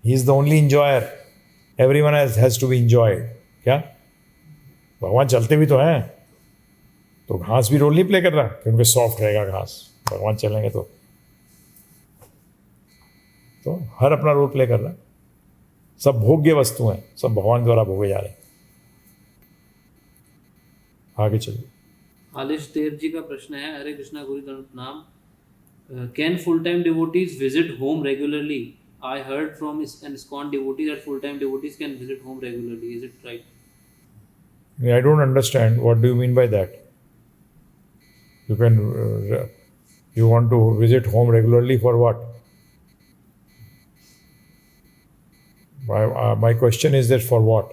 He is the only enjoyer. Everyone has to be enjoyed. क्या भगवान चलते भी तो हैं, तो घास भी रोल नहीं प्ले कर रहा कि उनके सॉफ्ट रहेगा घास. भगवान चलेंगे तो हर अपना रोल प्ले कर रहा है. सब भोग्य वस्तु हैं, सब भगवान द्वारा भोगे जा रहे हैं. आगे चलिए. आलिश देव जी का प्रश्न है, हरे कृष्णा गुरु प्रणाम, can full time devotees visit home regularly? I heard from an ISKCON devotee that full time devotees can visit home regularly. Is it right? I don't understand. What do you mean by that? You can you want to visit home regularly for what? My question is that for what?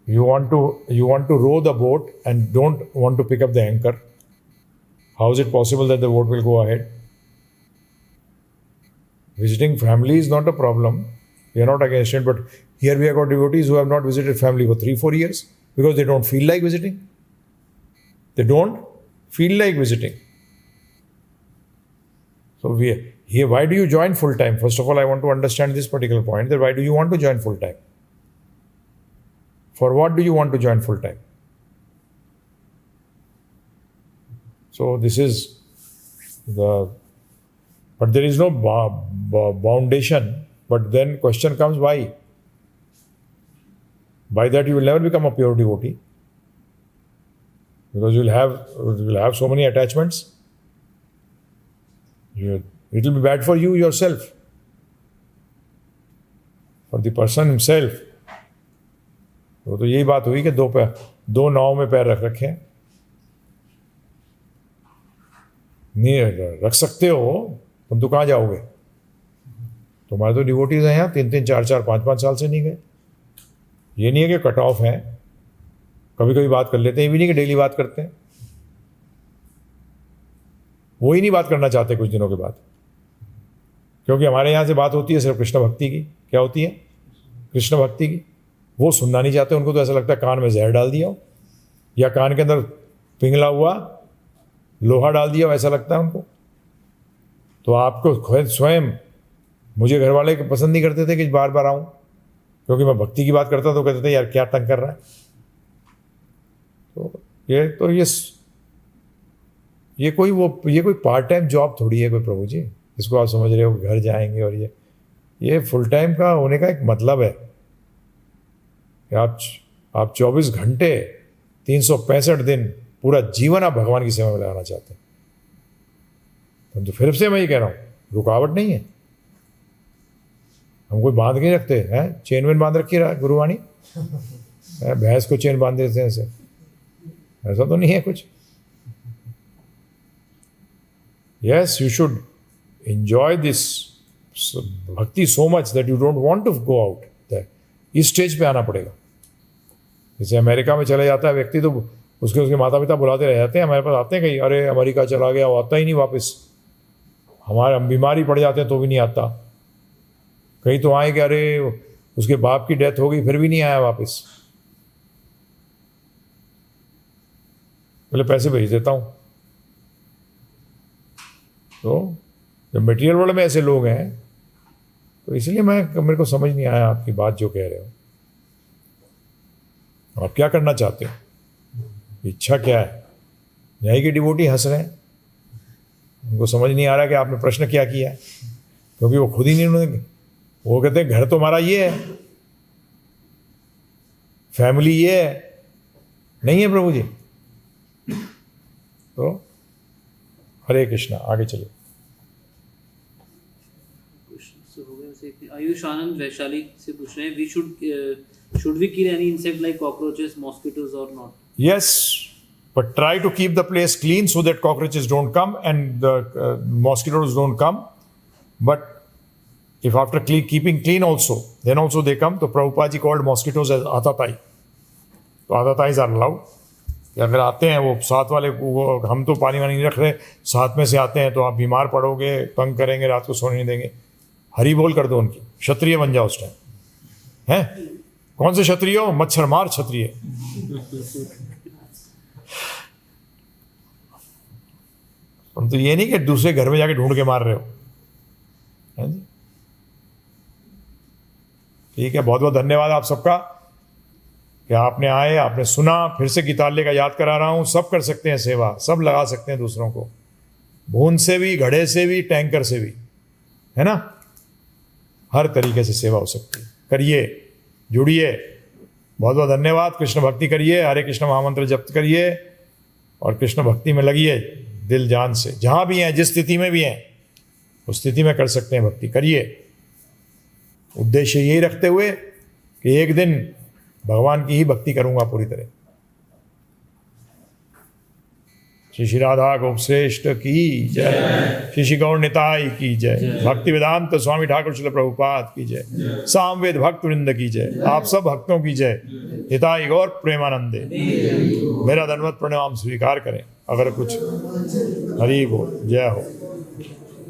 You want to row the boat and don't want to pick up the anchor. How is it possible that the boat will go ahead? Visiting family is not a problem. We are not against it, but here we have got devotees who have not visited family for 3-4 years because they don't feel like visiting. They don't feel like visiting. So why do you join full time? First of all, I want to understand this particular point, that why do you want to join full time? For what do you want to join full time? So this is but there is no foundation. But then question comes, why? By that you will never become a pure devotee. because you'll have so many attachments. It will be bad for you yourself, for the person himself. तो यही बात हुई कि दो नाव में पैर रख रखे हैं। नहीं रख सकते हो, तुम तो कहाँ जाओगे? तुम्हारे तो डिवोटीज हैं यहाँ 3-3, 4-4, 5-5 साल से नहीं गए। ये नहीं है कि कट ऑफ है, कभी कभी बात कर लेते हैं, ये भी नहीं कि डेली बात करते हैं। वो ही नहीं बात करना चाहते कुछ दिनों के बाद, क्योंकि हमारे यहाँ से बात होती है सिर्फ कृष्ण भक्ति की। क्या होती है? कृष्ण भक्ति की। वो सुनना नहीं चाहते, उनको तो ऐसा लगता है कान में जहर डाल दिया हो, या कान के अंदर पिघला हुआ लोहा डाल दिया हो, ऐसा लगता है उनको। तो आपको खुद स्वयं, मुझे घर वाले पसंद नहीं करते थे कि बार बार आऊँ, क्योंकि मैं भक्ति की बात करता तो कहते थे यार क्या तंग कर रहा है। तो ये कोई पार्ट टाइम जॉब थोड़ी है कोई, प्रभु जी, इसको आप समझ रहे हो घर जाएंगे। और ये फुल टाइम का होने का एक मतलब है कि आप 24 घंटे 365 दिन पूरा जीवन आप भगवान की सेवा में लगाना चाहते हैं। तो फिर से मैं ये कह रहा हूँ, रुकावट नहीं है। हम कोई बांध के रखते हैं, चेन वेन बांध रखी है गुरुवाणी, भैंस को चेन बांध देते हैं, ऐसा तो नहीं है कुछ। Yes, you should enjoy this bhakti so much that you don't want to go out. इस स्टेज पे आना पड़ेगा। जैसे अमेरिका में चले जाता है व्यक्ति, तो उसके माता पिता बुलाते रह जाते हैं, हमारे पास आते हैं कहीं, अरे अमेरिका चला गया, वो आता ही नहीं वापस। हम बीमारी पड़ जाते हैं तो भी नहीं आता। कहीं तो आए कि अरे उसके बाप की डेथ हो गई, फिर भी नहीं आया वापस। बोले पैसे भेज देता हूँ। तो जब मटेरियल वर्ल्ड में ऐसे लोग हैं, तो इसलिए मेरे को समझ नहीं आया आपकी बात जो कह रहे हो। आप क्या करना चाहते हो? इच्छा क्या है? यही के डिवोटी हंस रहे हैं, उनको समझ नहीं आ रहा कि आपने प्रश्न क्या किया है, क्योंकि वो खुद ही नहीं, उन्होंने वो कहते हैं घर तो हमारा ये है, फैमिली ये है, नहीं है प्रभु जी। तो हरे कृष्णा, आगे चलो। आयुष आनंद वैशाली से पूछ रहे हैं, should we kill any insect like cockroaches, mosquitoes or not? Yes, but try to keep the place clean so that cockroaches don't come and the mosquitoes don't come. But if after keeping clean also, then also they come, तो Prabhupada ji called mosquitoes as atatai. तो atatais are allowed. अगर आते हैं वो साथ वाले, वो हम तो पानी वानी नहीं रख रहे, साथ में से आते हैं, तो आप बीमार पड़ोगे, तंग करेंगे, रात को सोने नहीं देंगे। हरी बोल कर दो उनकी, क्षत्रिय बन जाओ उस टाइम। हैं कौन से क्षत्रिय हो? मच्छर मार क्षत्रिय। तुम तो ये नहीं कि दूसरे घर में जाके ढूंढ के मार रहे हो। हैं जी, ठीक है, बहुत बहुत धन्यवाद आप सबका कि आपने आए, आपने सुना। फिर से गीताल्य का याद करा रहा हूं, सब कर सकते हैं सेवा, सब लगा सकते हैं दूसरों को, बूंद से भी, घड़े से भी, टैंकर से भी, है ना, हर तरीके से सेवा हो सकती है। करिए, जुड़िए। बहुत बहुत धन्यवाद। कृष्ण भक्ति करिए, हरे कृष्ण महामंत्र जप करिए और कृष्ण भक्ति में लगिए दिल जान से। जहाँ भी हैं, जिस स्थिति में भी हैं, उस स्थिति में कर सकते हैं भक्ति, करिए। उद्देश्य यही रखते हुए कि एक दिन भगवान की ही भक्ति करूँगा पूरी तरह। श्री श्री राधा गोप श्रेष्ठ की जय, श्री श्री गौर निताई की जय, भक्ति वेदांत स्वामी ठाकुर श्रील प्रभुपाद की जय, सामवेद भक्त वृंद की जय, आप सब भक्तों की जय, निताई गौर प्रेमानंदे। मेरा दंडवत प्रणाम स्वीकार करें। अगर कुछ हरि बोल, जय हो।